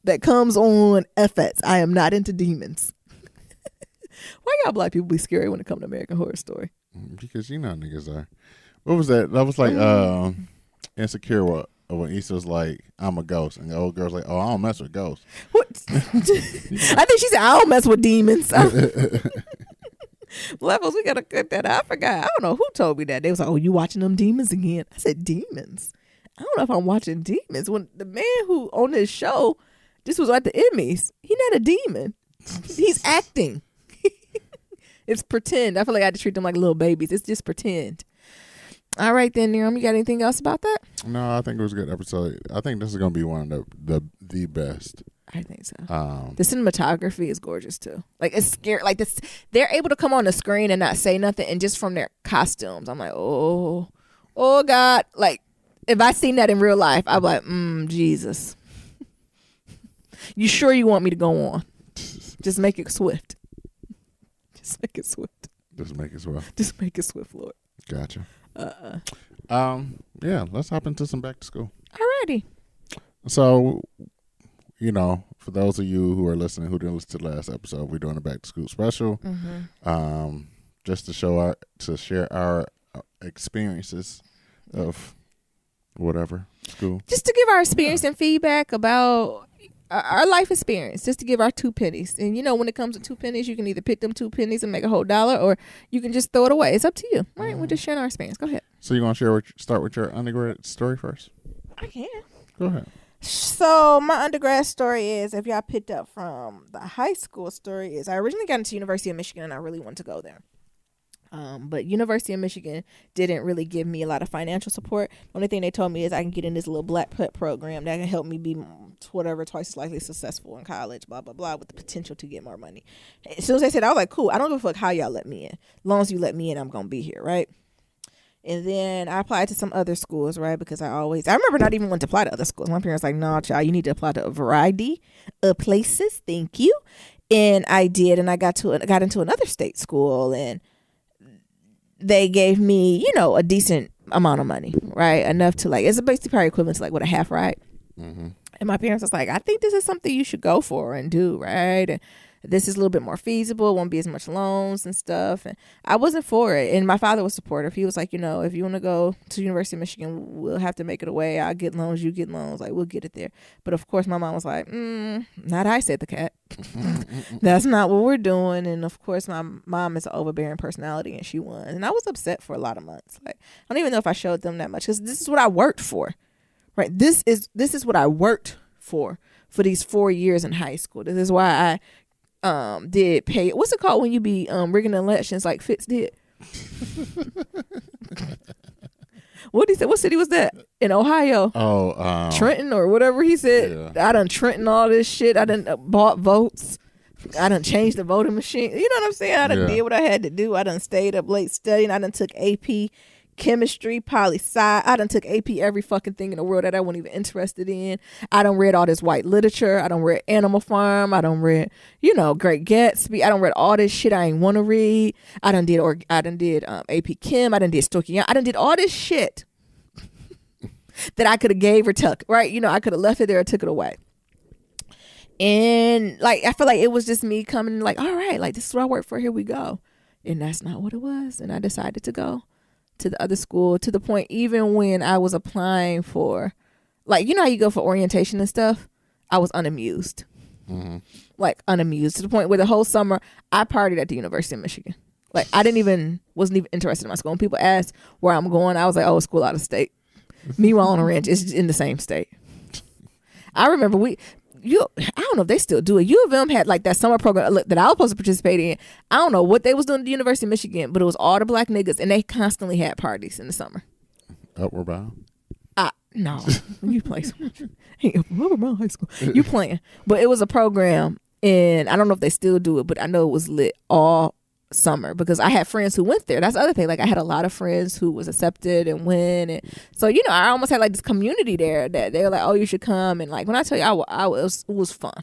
that comes on FX. I am not into demons." Why y'all black people be scary when it comes to American Horror Story? Because niggas are. What was that? That was like Insecure. What? When Issa was like, "I'm a ghost," and the old girl's like, "Oh, I don't mess with ghosts." What? I think she said, "I don't mess with demons." Levels, we gotta cut that out. I forgot. I don't know who told me that. They was like, "Oh, you watching them demons again?" I said, "Demons? I don't know if I'm watching demons." When the man who on this show, this was at the Emmys, he not a demon. He's acting. It's pretend. I feel like I had to treat them like little babies. It's just pretend. All right then, Niram, you got anything else about that? No, I think it was a good episode. I think this is gonna be one of the best. I think so. The cinematography is gorgeous too. Like it's scary. Like this, they're able to come on the screen and not say nothing, and just from their costumes, I'm like, oh God. Like if I seen that in real life, I'm like, Jesus. You sure you want me to go on? Just make it swift. Just make it swift. Just make it swift. Just make it swift, Lord. Gotcha. Yeah, let's hop into some back to school. Alrighty. So, for those of you who are listening who didn't listen to the last episode, we're doing a back to school special. Mm-hmm. Just to share our experiences of whatever school. Just to give our experience and feedback about our life experience, just to give our 2 pennies. And when it comes to 2 pennies, you can either pick them 2 pennies and make a whole $1, or you can just throw it away. It's up to you. Right? We're just sharing our experience. Go ahead. So you want to start with your undergrad story first? I can. Go ahead. So my undergrad story is, if y'all picked up from the high school story, is I originally got into University of Michigan and I really wanted to go there. But University of Michigan didn't really give me a lot of financial support. The only thing they told me is I can get in this little black pet program that can help me be twice as likely successful in college, blah, blah, blah, with the potential to get more money. As soon as they said, I was like, cool, I don't give a fuck how y'all let me in. As long as you let me in, I'm going to be here, right? And then I applied to some other schools, right? Because I remember not even wanting to apply to other schools. My parents were like, no, child, you need to apply to a variety of places. Thank you. And I did. And I got into another state school, and they gave me, a decent amount of money, right? Enough to it's basically probably equivalent to a half ride. Mm-hmm. And my parents was like, I think this is something you should go for and do, right? And this is a little bit more feasible. Won't be as much loans and stuff. And I wasn't for it. And my father was supportive. He was like, if you want to go to University of Michigan, we'll have to make it a way. I'll get loans. You get loans. We'll get it there. But of course, my mom was like, not I, said the cat. That's not what we're doing. And of course, my mom is an overbearing personality, and she won. And I was upset for a lot of months. I don't even know if I showed them that much, because this is what I worked for, right? This is what I worked for these 4 years in high school. This is why I did pay. What's it called when you be rigging elections like Fitz did? What did he say? What city was that? In Ohio? Oh, Trenton or whatever he said. Yeah. I done Trenton all this shit. I done bought votes. I done changed the voting machine. You know what I'm saying? I done did what I had to do. I done stayed up late studying. I done took AP chemistry, poli-sci. I done took AP every fucking thing in the world that I wasn't even interested in. I done read all this white literature. I done read Animal Farm. I done read, Great Gatsby. I done read all this shit I ain't want to read. I done did AP Chem. I done did Stoking. I done did all this shit that I could have gave or took, right? I could have left it there or took it away. And I feel like it was just me coming all right, this is what I work for. Here we go. And that's not what it was. And I decided to go to the other school, to the point even when I was applying for, how you go for orientation and stuff, I was unamused. Mm-hmm. Unamused, to the point where the whole summer I partied at the University of Michigan. I wasn't even interested in my school. When people asked where I'm going, I was like, oh, school out of state. Meanwhile, on a ranch, it's in the same state. I remember I don't know if they still do it. U of M had that summer program that I was supposed to participate in. I don't know what they was doing at the University of Michigan, but it was all the black niggas, and they constantly had parties in the summer. Upward Bound? No. You play so much. Hey, Upward Bound High School. You playing. But it was a program, and I don't know if they still do it, but I know it was lit all summer because I had friends who went there. That's the other thing. I had a lot of friends who was accepted and went, and so I almost had this community there that they were like, oh, you should come. And when I tell you, it was fun,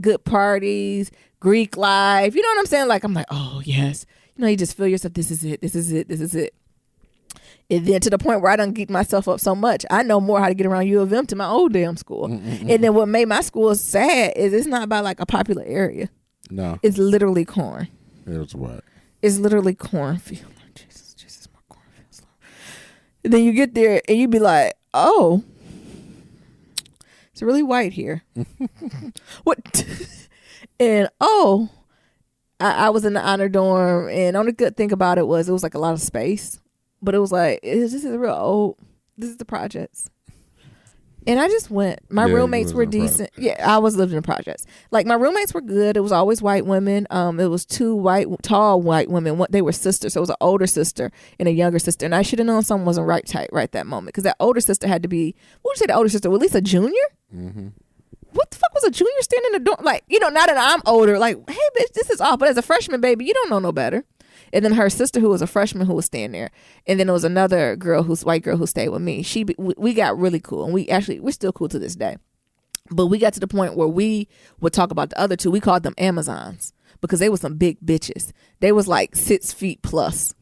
good parties, Greek life. You know what I'm saying? I'm like, oh yes, you just feel yourself. This is it. This is it. This is it. And then to the point where I done geek myself up so much, I know more how to get around U of M to my old damn school. Mm-mm. And then what made my school sad is it's not by a popular area. No, it's literally corn. It was what? It's literally cornfield. Jesus, my cornfields. And then you get there and you be like, oh, it's really white here. What? And I was in the honor dorm, and the only good thing about it was like a lot of space, but it was like this is real old. This is the projects. And I just went. My roommates were decent. Yeah, I was living in projects. Like, my roommates were good. It was always white women. It was two tall white women. They were sisters. So it was an older sister and a younger sister. And I should have known something wasn't right at that moment, because that older sister had to be, what would you say the older sister? Well, at least a junior? Mm-hmm. What the fuck was a junior standing in the door? Like, now that I'm older, like, hey, bitch, this is off. But as a freshman, baby, you don't know no better. And then her sister, who was a freshman, who was staying there. And then there was another white girl who stayed with me. We got really cool. And we're still cool to this day. But we got to the point where we would talk about the other two. We called them Amazons, because they were some big bitches. They was like 6 feet plus.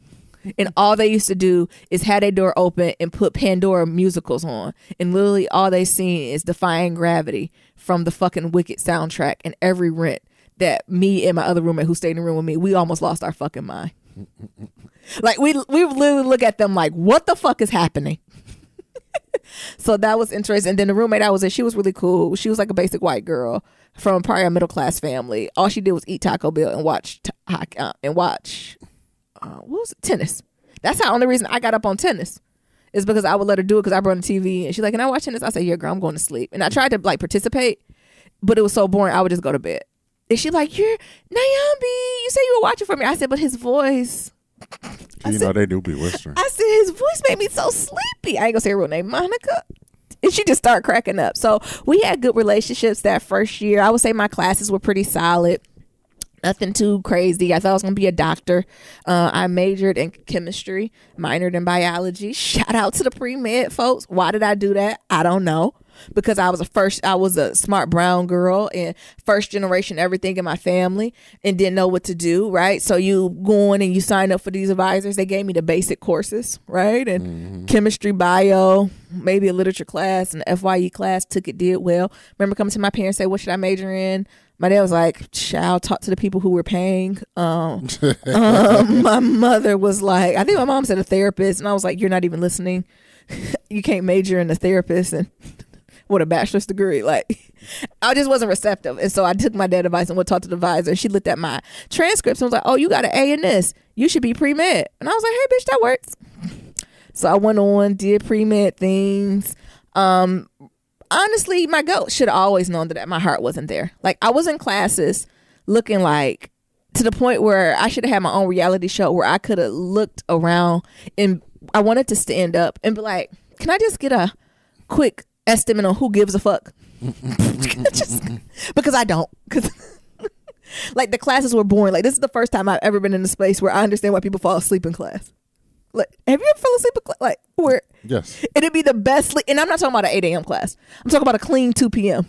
And all they used to do is have their door open and put Pandora musicals on. And literally all they seen is Defying Gravity from the fucking Wicked soundtrack, and every rent that me and my other roommate who stayed in the room with me, we almost lost our fucking mind. Like, we literally look at them like, what the fuck is happening? So that was interesting. And then the roommate I was in, she was really cool. She was like a basic white girl from probably a middle class family. All she did was eat Taco Bell and watch what was it? Tennis. That's the only reason I got up on tennis, is because I would let her do it, because I brought on the TV, and she's like, can I watch tennis? I said, yeah, girl, I'm going to sleep. And I tried to like participate, but it was so boring, I would just go to bed. And she like, you're Nyambi, you said you were watching for me. I said, but his voice. They do be whispering. I said, his voice made me so sleepy. I ain't gonna say her real name, Monica. And she just started cracking up. So we had good relationships that first year. I would say my classes were pretty solid. Nothing too crazy. I thought I was going to be a doctor. I majored in chemistry, minored in biology. Shout out to the pre-med folks. Why did I do that? I don't know. Because I was a smart brown girl and first generation everything in my family, and didn't know what to do, right? So you go in and you sign up for these advisors. They gave me the basic courses, right? And chemistry, bio, maybe a literature class, and FYE class. Took it, did well. Remember coming to my parents, say, what should I major in? My dad was like, child, talk to the people who were paying. My mother was like, I think my mom said a therapist, and I was like, you're not even listening. You can't major in a therapist and with a bachelor's degree. Like, I just wasn't receptive. And so I took my dad's advice and went talk to the advisor. She looked at my transcripts and was like, oh, you got an A in this. You should be pre-med. And I was like, hey, bitch, that works. So I went on, did pre-med things. Honestly, my goal should have always known that my heart wasn't there. Like, I was in classes looking like, to the point where I should have had my own reality show where I could have looked around, and I wanted to stand up and be like, can I just get a quick estimate on who gives a fuck? Because I don't. Because like, the classes were boring. Like, this is the first time I've ever been in a space where I understand why people fall asleep in class. Like, have you ever fell asleep in class? Like, where? Yes. It'd be the best sleep. And I'm not talking about an 8 a.m. class. I'm talking about a clean 2 p.m.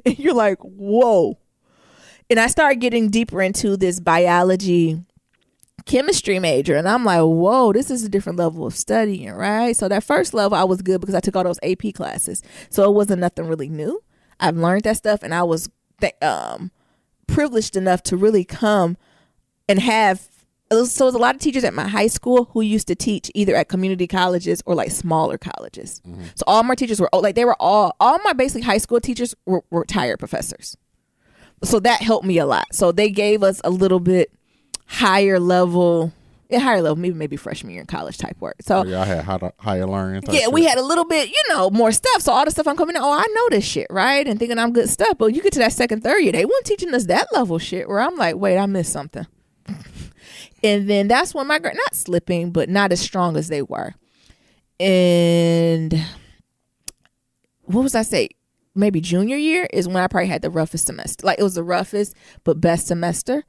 And you're like, whoa. And I started getting deeper into this biology chemistry major, and I'm like, whoa, this is a different level of studying, right? So that first level I was good because I took all those AP classes, so it wasn't nothing really new. I've learned that stuff, and I was privileged enough to really come and have. So there's a lot of teachers at my high school who used to teach either at community colleges or like smaller colleges. Mm-hmm. So all my teachers were like, they were all my basically high school teachers were retired professors. So that helped me a lot. So they gave us a little bit higher level, maybe freshman year in college type work. So I had higher learning. We had a little bit, more stuff. So all the stuff I'm coming in, I know this shit, right? And thinking I'm good stuff. But you get to that second, third year, they weren't teaching us that level shit where I'm like, wait, I missed something. And then that's when not slipping, but not as strong as they were. And what was I say? Maybe junior year is when I probably had the roughest semester. Like, it was the roughest, but best semester.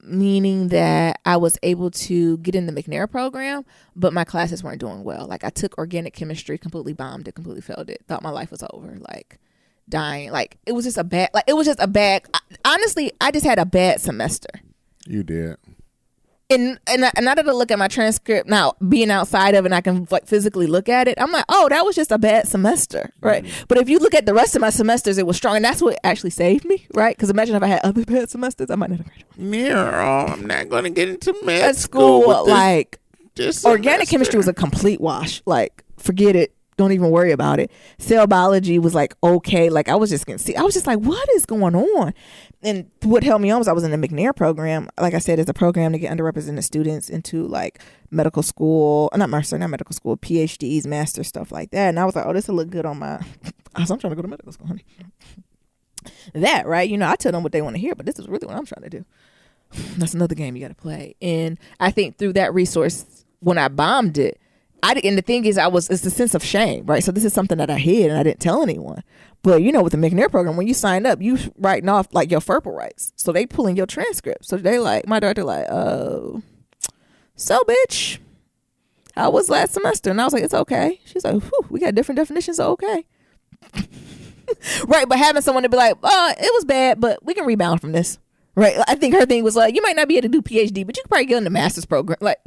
Meaning that I was able to get in the McNair program, but my classes weren't doing well. Like, I took organic chemistry, completely bombed it, completely failed it. Thought my life was over. Like, dying. Like, it was just a bad, honestly, I just had a bad semester. You did. And now that I look at my transcript now, being outside of it, and I can like physically look at it, I'm like, oh, that was just a bad semester, right? Mm-hmm. But if you look at the rest of my semesters, it was strong, and that's what actually saved me, right? Because imagine if I had other bad semesters, I might not have graduated. I'm not going to get into med school. Like, organic chemistry was a complete wash. Like, forget it. don't even worry about it. Cell biology was like, okay. Like I was just like, what is going on? And what helped me on was I was in the McNair program. Like I said, it's a program to get underrepresented students into like medical school, not medical school, PhDs, master stuff like that. And I was like, oh, this will look good on my, I'm trying to go to medical school, honey. That, right? You know, I tell them what they want to hear, but this is really what I'm trying to do. That's another game you got to play. And I think through that resource, when I bombed it, and the thing is, it's the sense of shame, right? So this is something that I hid and I didn't tell anyone. But, you know, with the McNair program, when you sign up, you writing off like your FERPA rights. So they pulling your transcript. So they like, my director like, oh, so bitch, how was last semester? And I was like, it's okay. She's like, whew, we got different definitions of okay. Right, but having someone to be like, it was bad, but we can rebound from this. Right, I think her thing was like, you might not be able to do PhD, but you could probably get in the master's program. Like,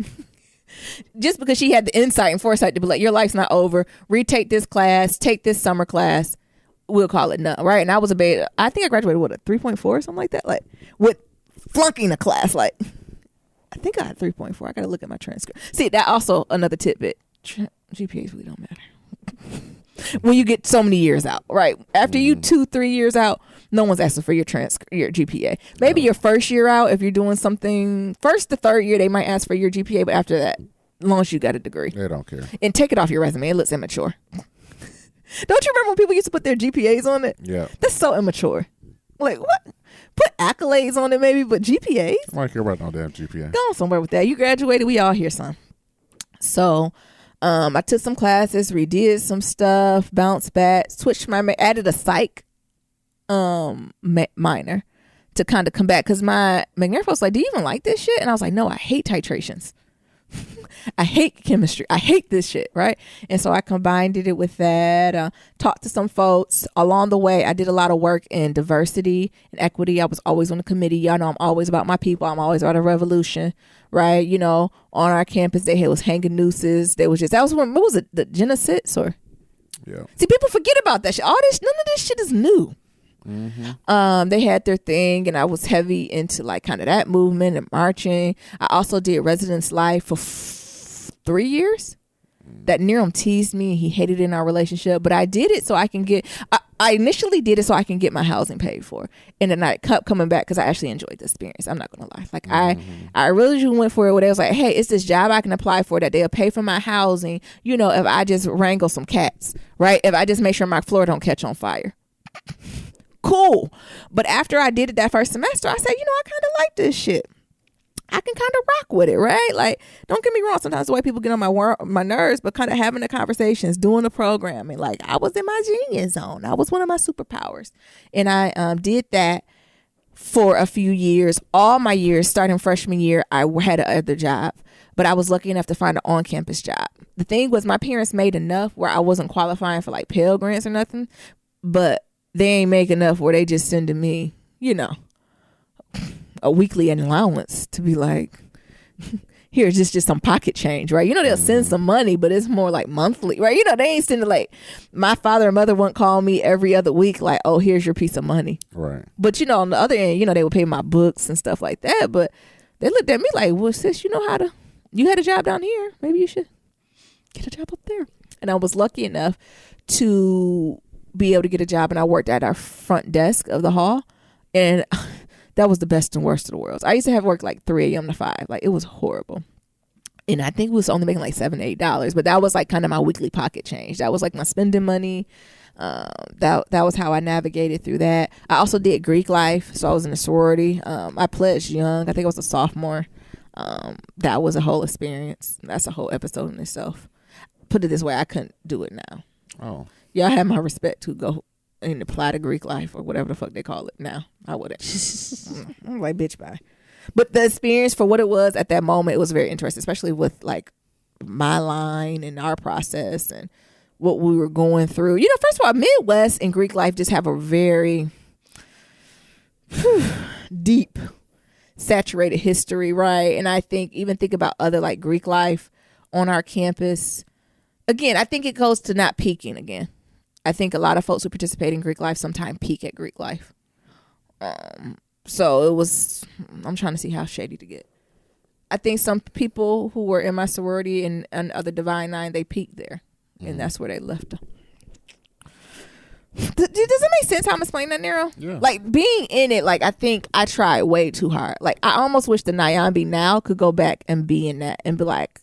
just because she had the insight and foresight to be like, your life's not over. Retake this class, take this summer class. We'll call it done. Right, and I was I think I graduated with a 3.4 or something like that. Like, with flunking a class. Like, I think I had 3.4. I got to look at my transcript. See, that also another tidbit. GPAs really don't matter. When you get so many years out, right? After you 2-3 years out, no one's asking for your GPA. Maybe your first year out, if you're doing something, first to third year, they might ask for your GPA, but after that, as long as you got a degree. They don't care. And take it off your resume. It looks immature. Don't you remember when people used to put their GPAs on it? Yeah. That's so immature. Like, what? Put accolades on it maybe, but GPAs? I don't care about no damn GPA. Go on somewhere with that. You graduated, we all here, son. So... I took some classes, redid some stuff, bounced back, switched added a psych minor to kind of come back. Because my McNair folks like, do you even like this shit? And I was like, no, I hate titrations. I hate chemistry. I hate this shit, right? And so I combined it with that, talked to some folks. Along the way, I did a lot of work in diversity and equity. I was always on the committee. Y'all know I'm always about my people. I'm always about a revolution, right? You know, on our campus, they was hanging nooses. What was it, the genocides or? Yeah. See, people forget about that shit. None of this shit is new. Mm-hmm. They had their thing, and I was heavy into like kind of that movement and marching. I also did residence life for 3 years. That Niram teased me. He hated it in our relationship, but I did it so I can get. I initially did it so I can get my housing paid for, and then I kept coming back because I actually enjoyed the experience. I'm not gonna lie. Like I really went for it. Where they was like, hey, it's this job I can apply for that they'll pay for my housing. You know, if I just wrangle some cats, right? If I just make sure my floor don't catch on fire. Cool. But after I did it that first semester, I said, you know, I kind of like this shit. I can kind of rock with it, right? Like, don't get me wrong. Sometimes the way people get on my nerves, but kind of having the conversations, doing the programming, like I was in my genius zone. That was one of my superpowers. And I did that for a few years. All my years, starting freshman year, I had another job. But I was lucky enough to find an on-campus job. The thing was, my parents made enough where I wasn't qualifying for like Pell Grants or nothing. But they ain't make enough where they just sending me, you know, a weekly allowance to be like, here's just some pocket change, right? You know, they'll send some money, but it's more like monthly, right? You know, they ain't sending like, my father and mother wouldn't call me every other week like, oh, here's your piece of money. Right. But, you know, on the other end, you know, they would pay my books and stuff like that. But they looked at me like, well, sis, you had a job down here. Maybe you should get a job up there. And I was lucky enough to be able to get a job, and I worked at our front desk of the hall, and that was the best and worst of the worlds. I used to have work like 3 a.m. to 5. Like, it was horrible. And I think it was only making like $7-8, but that was like kind of my weekly pocket change. That was like my spending money. That was how I navigated through that. I also did Greek life, so I was in a sorority. I pledged young. I think I was a sophomore. That was a whole experience. That's a whole episode in itself. Put it this way, I couldn't do it now. Oh. Y'all have my respect to go and apply to Greek life or whatever the fuck they call it now. I wouldn't. I'm like, bitch, bye. But the experience for what it was at that moment, it was very interesting, especially with like my line and our process and what we were going through. You know, first of all, Midwest and Greek life just have a very deep, saturated history, right? And I think about other like Greek life on our campus. Again, I think it goes to not peaking again. I think a lot of folks who participate in Greek life sometimes peak at Greek life. So it was, I'm trying to see how shady to get. I think some people who were in my sorority and other Divine Nine, they peaked there. and that's where they left them. Does it make sense how I'm explaining that, Nero? Yeah. Like, being in it, like, I think I tried way too hard. Like, I almost wish the Nyambi now could go back and be in that and be like,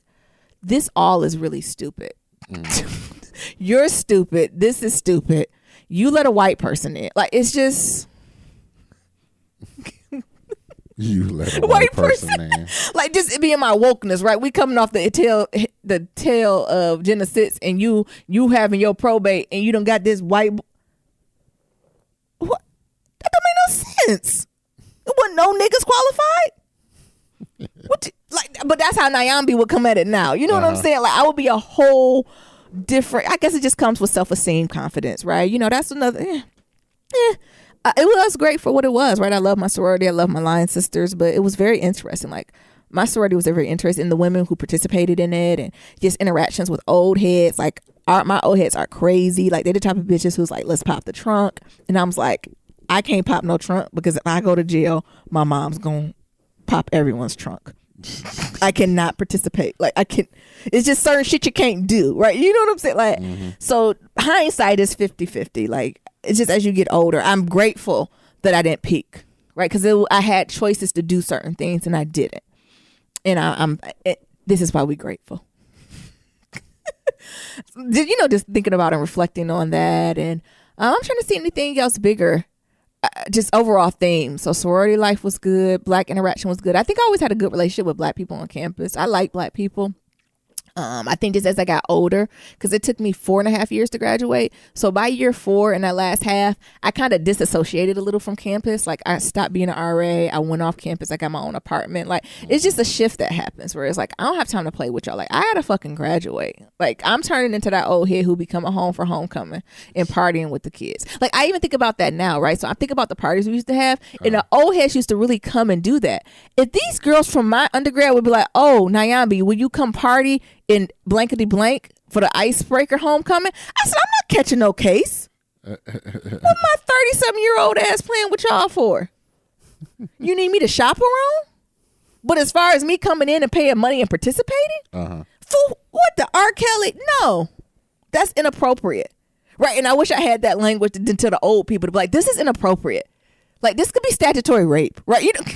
this all is really stupid. You're stupid. This is stupid. You let a white person in. Like, it's just... You let a white person in. Like, just being my wokeness, right? We coming off the tail of Genesis, and you having your probate, and you done got this white... What? That don't make no sense. There wasn't no niggas qualified. But that's how Nyambi would come at it now. You know what I'm saying? Like, I would be a whole different... I guess it just comes with self-esteem, confidence, right? You know, that's another... it was great for what it was, right? I love my sorority. I love my Lion sisters, but it was very interesting. Like, my sorority was very interesting in the women who participated in it, and just interactions with old heads. Like, my old heads are crazy. Like, they're the type of bitches who's like, let's pop the trunk. And I was like, I can't pop no trunk, because if I go to jail, my mom's gonna pop everyone's trunk. I cannot participate. Like, it's just certain shit you can't do, right? You know what I'm saying? Like, so hindsight is 50-50. Like, it's just as you get older, I'm grateful that I didn't peak, right? Because I had choices to do certain things and I didn't. And this is why we're grateful. You know, just thinking about and reflecting on that. And I'm trying to see anything else bigger. Just overall theme. So sorority life was good. Black interaction was good. I think I always had a good relationship with black people on campus. I like black people. I think just as I got older, because it took me 4.5 years to graduate. So by year 4 in that last half, I kind of disassociated a little from campus. Like, I stopped being an RA. I went off campus. I got my own apartment. Like, it's just a shift that happens where it's like, I don't have time to play with y'all. Like, I gotta fucking graduate. Like, I'm turning into that old head who become a home for homecoming and partying with the kids. Like, I even think about that now, right? So I think about the parties we used to have, and the old heads used to really come and do that. If these girls from my undergrad would be like, oh, Nyambi, will you come party in blankety blank for the icebreaker homecoming? I said, I'm not catching no case. What my 37-year-old ass playing with y'all for? You need me to chaperone? But as far as me coming in and paying money and participating, for what, the R. Kelly? No, that's inappropriate, right? And I wish I had that language to the old people to be like, this is inappropriate. Like, this could be statutory rape, right? You know, do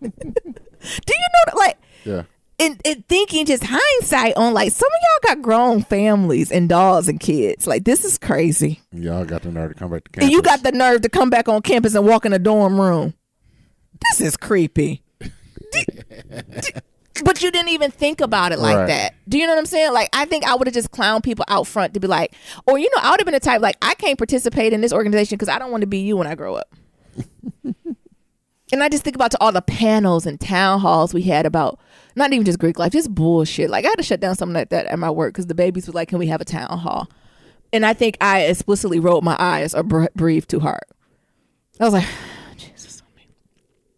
you know that? Like, yeah. And thinking just hindsight on, like, some of y'all got grown families and dogs and kids. Like, this is crazy. Y'all got the nerve to come back to campus. And you got the nerve to come back on campus and walk in a dorm room. This is creepy. But you didn't even think about it like that. Do you know what I'm saying? Like, I think I would have just clowned people out front to be like, or, you know, I would have been the type, like, I can't participate in this organization because I don't want to be you when I grow up. And I just think about all the panels and town halls we had about not even just Greek life, just bullshit. Like, I had to shut down something like that at my work because the babies were like, can we have a town hall? And I think I explicitly rolled my eyes or breathed too hard. I was like, Jesus.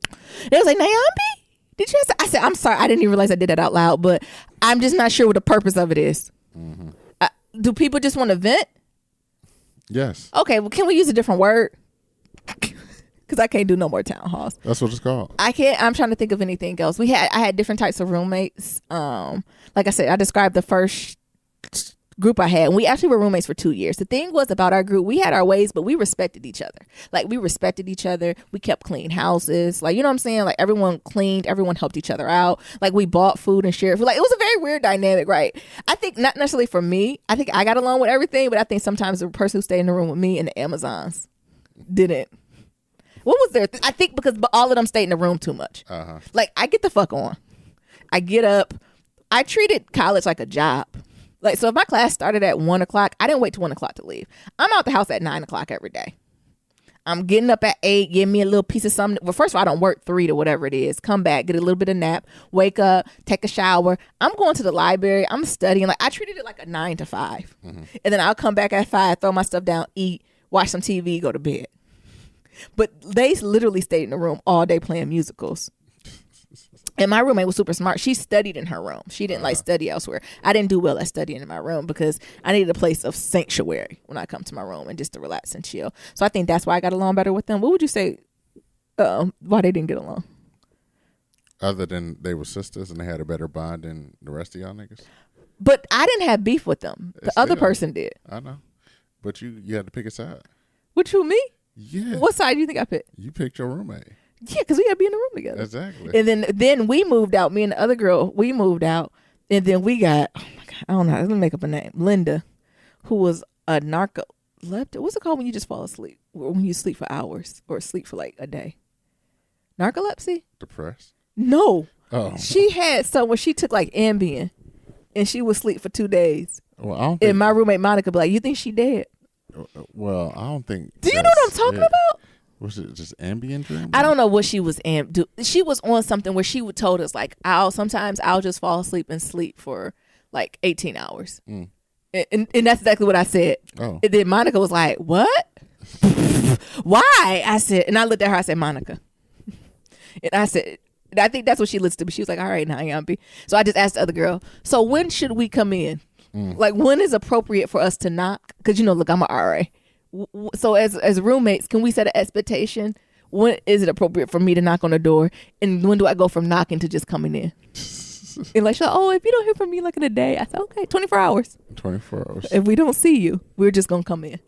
And it was like, Nyambi, did you? I said, I'm sorry. I didn't even realize I did that out loud, but I'm just not sure what the purpose of it is. Do people just want to vent? Yes. Okay, well, can we use a different word? Because I can't do no more town halls. That's what it's called. I can't. I'm trying to think of anything else. I had different types of roommates. Like I said, I described the first group I had, and we actually were roommates for 2 years. The thing was about our group, we had our ways, but we respected each other. Like, we respected each other. We kept clean houses. Like, you know what I'm saying? Like, everyone cleaned. Everyone helped each other out. Like, we bought food and shared food. Like, it was a very weird dynamic, right? I think not necessarily for me. I think I got along with everything, but I think sometimes the person who stayed in the room with me and the Amazons didn't. What was there? I think because all of them stayed in the room too much. Like, I get the fuck on. I get up. I treated college like a job. Like, so if my class started at 1 o'clock, I didn't wait till 1 o'clock to leave. I'm out the house at 9 o'clock every day. I'm getting up at 8, give me a little piece of something. Well, first of all, I don't work 3 to whatever it is. Come back, get a little bit of nap, wake up, take a shower. I'm going to the library. I'm studying. Like, I treated it like a 9 to 5. And then I'll come back at 5, throw my stuff down, eat, watch some TV, go to bed. But they literally stayed in the room all day playing musicals. And my roommate was super smart. She studied in her room. She didn't like study elsewhere. I didn't do well at studying in my room because I needed a place of sanctuary when I come to my room and just to relax and chill. So I think that's why I got along better with them. What would you say why they didn't get along? Other than they were sisters and they had a better bond than the rest of y'all niggas? But I didn't have beef with them. The other person did. I know. But you had to pick a side. Which you, me? Yeah. What side do you think I picked? You picked your roommate. Yeah, because we had to be in the room together. Exactly. And then we moved out. Me and the other girl, we moved out. And then we got, oh my God, I don't know. Let me make up a name. Linda, who was a narcoleptic. What's it called when you just fall asleep? When you sleep for hours or sleep for like a day? Narcolepsy? Depressed? No. Oh. She had some where she took like Ambien and she would sleep for 2 days. Well, I don't think. And my roommate Monica be like, you think she dead? Well, I don't think. Do you know what I'm talking about? Was it just Ambien dream? I don't know what she was she was on something where she would told us like sometimes I'll just fall asleep and sleep for like 18 hours. And that's exactly what I said. Oh. And then Monica was like, what? Why? I said, and I looked at her, I said, Monica. And I said, I think that's what she listened to, but she was like, all right, now, Yampi. So I just asked the other girl, so when should we come in? Like, when is appropriate for us to knock? Because, look, I'm an RA. So as roommates, can we set an expectation? When is it appropriate for me to knock on the door? And when do I go from knocking to just coming in? And like, if you don't hear from me like in a day, I said, okay, 24 hours. 24 hours. If we don't see you, we're just going to come in.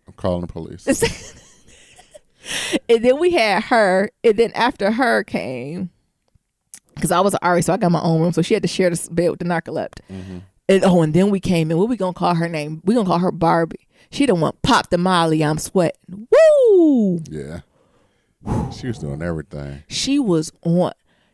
I'm calling the police. And then we had her. And then after her came, because I was an RA, so I got my own room. So she had to share the bed with the narcoleptic. And then we came in. What we going to call her name? We going to call her Barbie. She the one popped the Molly. I'm sweating. Woo! Yeah. She was doing everything. She was on.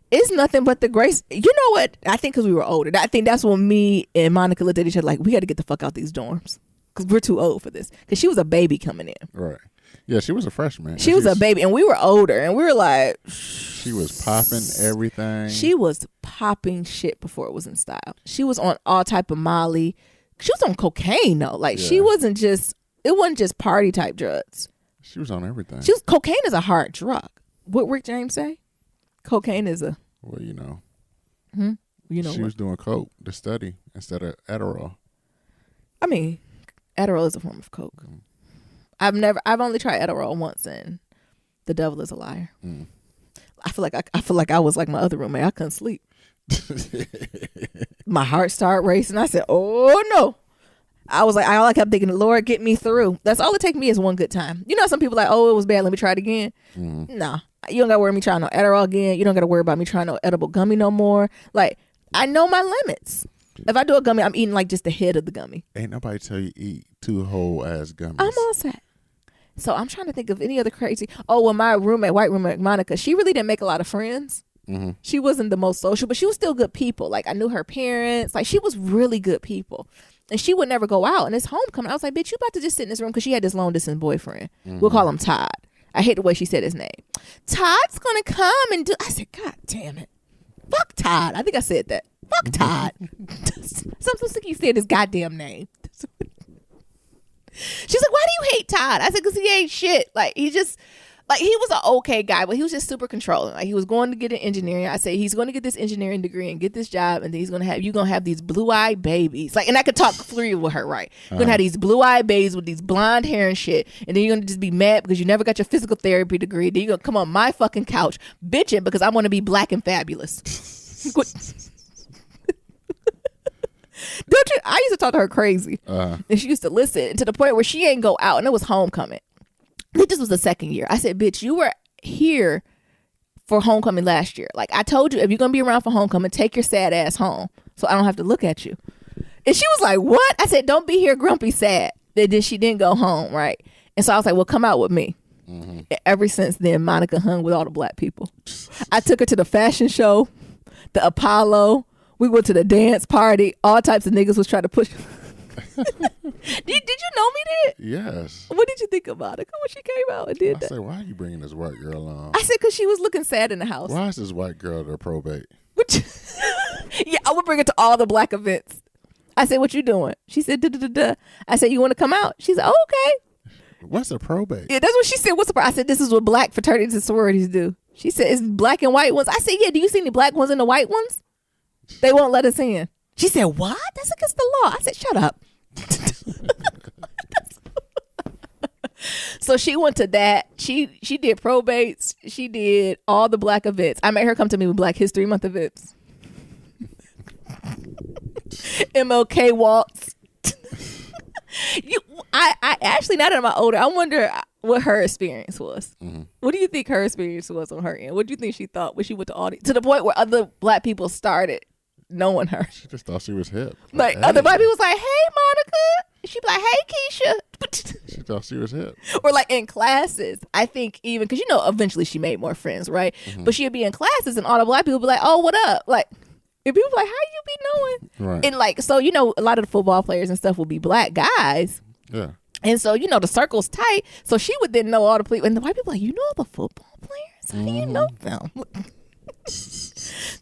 It's nothing but the grace. You know what? I think because we were older. I think that's when me and Monica looked at each other like, we got to get the fuck out these dorms. Because we're too old for this. Because she was a baby coming in. Right. Yeah, she was a freshman. She was a baby. And we were older. And we were like. She was popping everything. She was popping shit before it was in style. She was on all type of Molly. She was on cocaine though. Like she wasn't just. It wasn't just party type drugs. She was on everything. Cocaine is a hard drug. What Rick James say? Cocaine is a. Well, you know. She was doing coke to study instead of Adderall. I mean, Adderall is a form of coke. I've only tried Adderall once, and the devil is a liar. I feel like I was like my other roommate. I couldn't sleep. My heart started racing. I said, "Oh no!" I was like, all I kept thinking, Lord, get me through. That's all it take me is one good time. Some people like, oh, it was bad. Let me try it again. Nah, you don't got to worry about me trying no Adderall again. You don't got to worry about me trying no edible gummy no more. Like, I know my limits. If I do a gummy, I'm eating like just the head of the gummy. Ain't nobody tell you eat 2 whole ass gummies. I'm all set. So I'm trying to think of any other crazy. Oh, well, my white roommate, Monica, she really didn't make a lot of friends. She wasn't the most social, but she was still good people. Like, I knew her parents. Like, she was really good people. And she would never go out. And it's homecoming. I was like, bitch, you about to just sit in this room? Because she had this long distance boyfriend. We'll call him Todd. I hate the way she said his name. Todd's going to come and do. I said, God damn it. Fuck Todd. I think I said that. Fuck Todd. Something sick you said his goddamn name. She's like, why do you hate Todd? I said, because he ain't shit. Like, he just, like, he was an okay guy, but he was just super controlling. Like, he was going to get an engineering. I said, he's going to get this engineering degree and get this job, and then you're going to have these blue-eyed babies. Like, and I could talk free with her, right? You're going to have these blue-eyed babies with these blonde hair and shit, and then you're going to just be mad because you never got your physical therapy degree. Then you're going to come on my fucking couch bitching because I want to be black and fabulous. Don't you? I used to talk to her crazy, and she used to listen to the point where she ain't go out, and it was homecoming. This was the second year. I said, "Bitch, you were here for homecoming last year. Like I told you, if you're gonna be around for homecoming, take your sad ass home, so I don't have to look at you." And she was like, "What?" I said, "Don't be here grumpy sad." And then she didn't go home, right? And so I was like, "Well, come out with me." And ever since then, Monica hung with all the black people. I took her to the fashion show, the Apollo. We went to the dance party. All types of niggas was trying to push. Did you know me then? Yes. What did you think of Monica when she came out and did that? I said, why are you bringing this white girl on? I said, because she was looking sad in the house. Why is this white girl to probate? Yeah, I would bring her to all the black events. I said, what you doing? She said, da-da-da-da. I said, you want to come out? She said, oh, okay. What's a probate? Yeah, that's what she said. What's the I said, this is what black fraternities and sororities do. She said, it's black and white ones. I said, yeah, do you see any black ones and the white ones? They won't let us in. She said, what? That's against the law. I said, shut up. So she went to that. She did probates. She did all the black events. I made her come to me with Black History Month events. MLK waltz. I actually, now that I'm older, I wonder what her experience was. Mm-hmm. What do you think her experience was on her end? What do you think she thought when she went to audience, to the point where other black people started knowing her? She just thought she was hip. Like hey. Other black people was like, "Hey, Monica." She'd be like, "Hey, Keisha." She thought she was hip. Or like in classes, I think even because eventually she made more friends, right? Mm-hmm. But she'd be in classes and all the black people would be like, "Oh, what up?" Like. And people like, how you be knowing? Right. And like, so, a lot of the football players and stuff will be black guys. Yeah. And so, the circle's tight. So she would then know all the people. And the white people like, all the football players? How do you know them?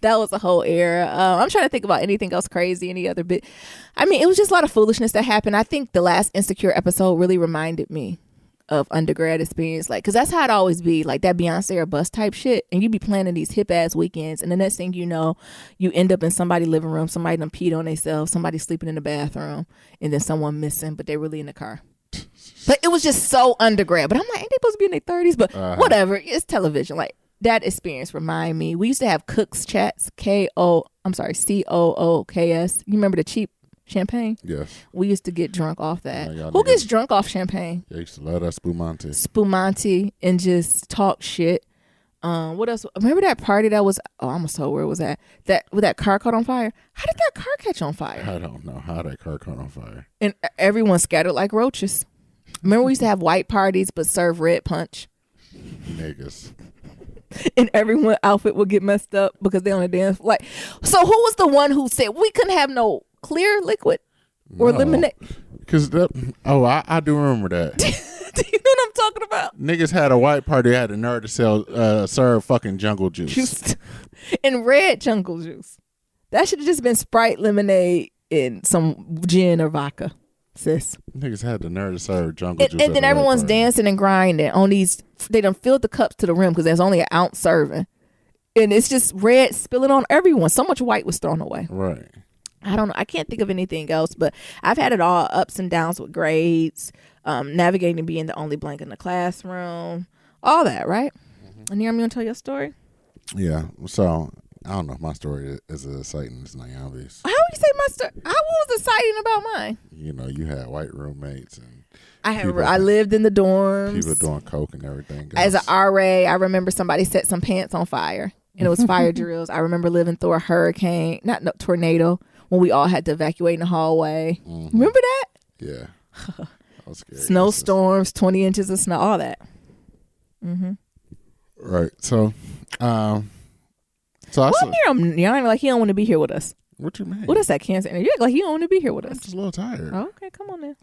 That was a whole era. I'm trying to think about anything else crazy, any other bit. I mean, it was just a lot of foolishness that happened. I think the last Insecure episode really reminded me of undergrad experience, like, because that's how it always be, like that Beyonce or Bus type shit, and you be planning these hip ass weekends, and the next thing you know, you end up in somebody's living room, somebody done peed on themselves, somebody sleeping in the bathroom, and then someone missing, but they're really in the car. But it was just so undergrad. But I'm like, ain't they supposed to be in their 30s? But whatever, it's television. Like that experience remind me. We used to have Cooks Chats, COOKS. You remember the cheap champagne? Yes. We used to get drunk off that. Who gets drunk off champagne? They used to love that Spumante. Spumante and just talk shit. What else? Remember that party that was, I almost told where it was at. With that car caught on fire? How did that car catch on fire? I don't know how that car caught on fire. And everyone scattered like roaches. Remember we used to have white parties but serve red punch? Niggas. And everyone's outfit would get messed up because they on the dance. Like, so who was the one who said we couldn't have no clear liquid or lemonade? Because I do remember that. Do you know what I'm talking about? Niggas had a white party, had the nerve to serve fucking jungle juice. And red jungle juice. That should have just been Sprite, lemonade, and some gin or vodka, sis. Niggas had the nerve to serve jungle juice. And then everyone's dancing and grinding on these. They done filled the cups to the rim because there's only an ounce serving. And it's just red spilling on everyone. So much white was thrown away. Right. I don't know. I can't think of anything else, but I've had it all, ups and downs with grades, navigating being the only blank in the classroom, all that, right? Mm-hmm. And you want me to tell your story? Yeah. So I don't know if my story is as exciting as Nayavi's. How would you say my story? What was exciting about mine? You had white roommates and I lived in the dorms. People doing coke and everything. As an RA, I remember somebody set some pants on fire, and it was fire drills. I remember living through a hurricane, tornado, when we all had to evacuate in the hallway. Mm-hmm. Remember that? Yeah. That was scary. Snowstorms, 20 inches of snow, all that. Mm-hmm. Right. So, I y'all like he don't want to be here with us. What you mean? What is that cancer? You act like he don't want to be here with us. I'm just a little tired. Oh, okay, come on then.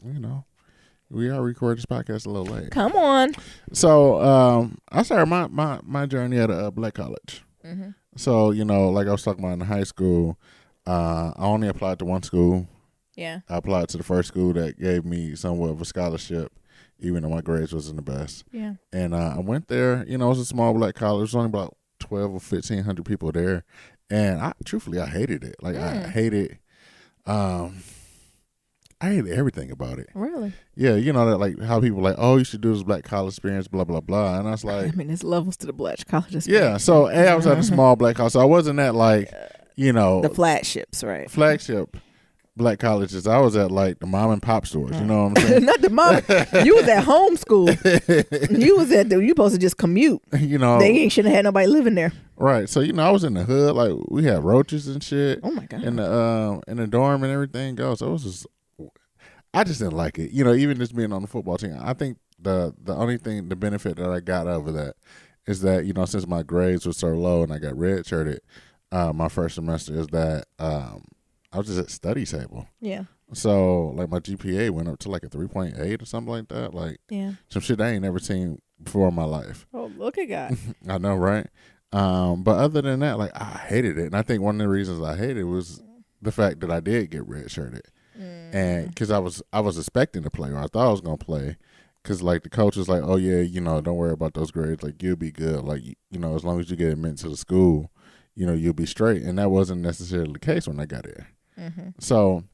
We are recording this podcast a little late. Come on. So, I started my journey at a black college. Mm-hmm. So, like I was talking about in high school, I only applied to one school. Yeah. I applied to the first school that gave me somewhat of a scholarship, even though my grades wasn't the best. Yeah. And I went there. It was a small black college. There was only about 12 or 1,500 people there. And I hated it. Like, I hated everything about it. Really? Yeah, that like how people like, oh, you should do this black college experience, blah, blah, blah. And I was like, there's levels to the black college experience. Yeah, so I was at a small black college. So I wasn't at like, the flagships, right? Flagship black colleges. I was at like the mom and pop stores. You know what I'm saying? Not the mom. You was at home school. You was at you supposed to just commute. They shouldn't have had nobody living there. Right. So I was in the hood. Like we had roaches and shit. Oh my god. In the dorm and everything goes. So it was just. I just didn't like it. Even just being on the football team. I think the only thing, the benefit that I got over that is that since my grades were so low and I got redshirted my first semester, is that I was just at study table. Yeah. So like my GPA went up to like a 3.8 or something like that. Like some shit I ain't never seen before in my life. Oh, look at God. I know, right? But other than that, like I hated it, and I think one of the reasons I hated it was the fact that I did get redshirted, and because I was expecting to play, or I thought I was gonna play, because like the coach was like, oh yeah, don't worry about those grades, like you'll be good, like as long as you get admitted to the school, you'll be straight, and that wasn't necessarily the case when I got there. Mm-hmm. So,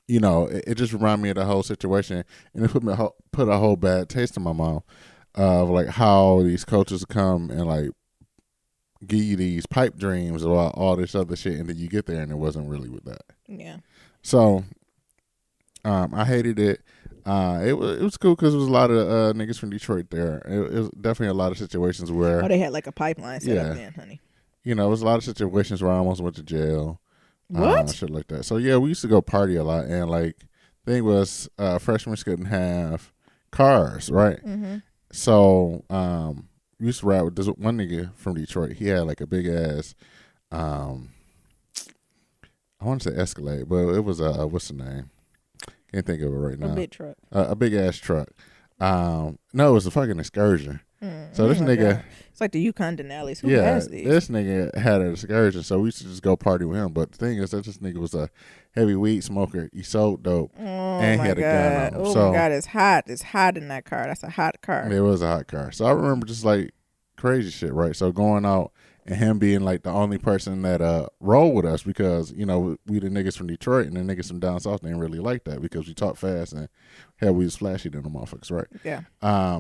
it just reminded me of the whole situation, and it put a whole bad taste in my mouth of like how these coaches come and like give you these pipe dreams about all this other shit, and then you get there and it wasn't really with that. Yeah. So, I hated it. It was cool because there was a lot of niggas from Detroit there. It was definitely a lot of situations where they had like a pipeline set up then, honey. You know, it was a lot of situations where I almost went to jail. What? Shit like that. So yeah, we used to go party a lot, and like thing was, freshmen couldn't have cars, right? Mm-hmm. So we used to ride with this one nigga from Detroit. He had like a big ass, I want to say Escalade, but it was what's the name? Can't think of it right now. A big truck. A big ass truck. No, it was a fucking Excursion. So this nigga, it's like the Yukon Denali's. Who has these? This nigga had an Excursion, so we used to just go party with him. But the thing is that this nigga was a heavy weed smoker. He sold dope, and he had a gun on him. Oh my God, it's hot. It's hot in that car. That's a hot car. It was a hot car. So I remember just like crazy shit, right? So going out and him being like the only person that rolled with us because, you know, we the niggas from Detroit and the niggas from down south didn't really like that because we talk fast and hell, we was flashy than the motherfuckers, right? Yeah.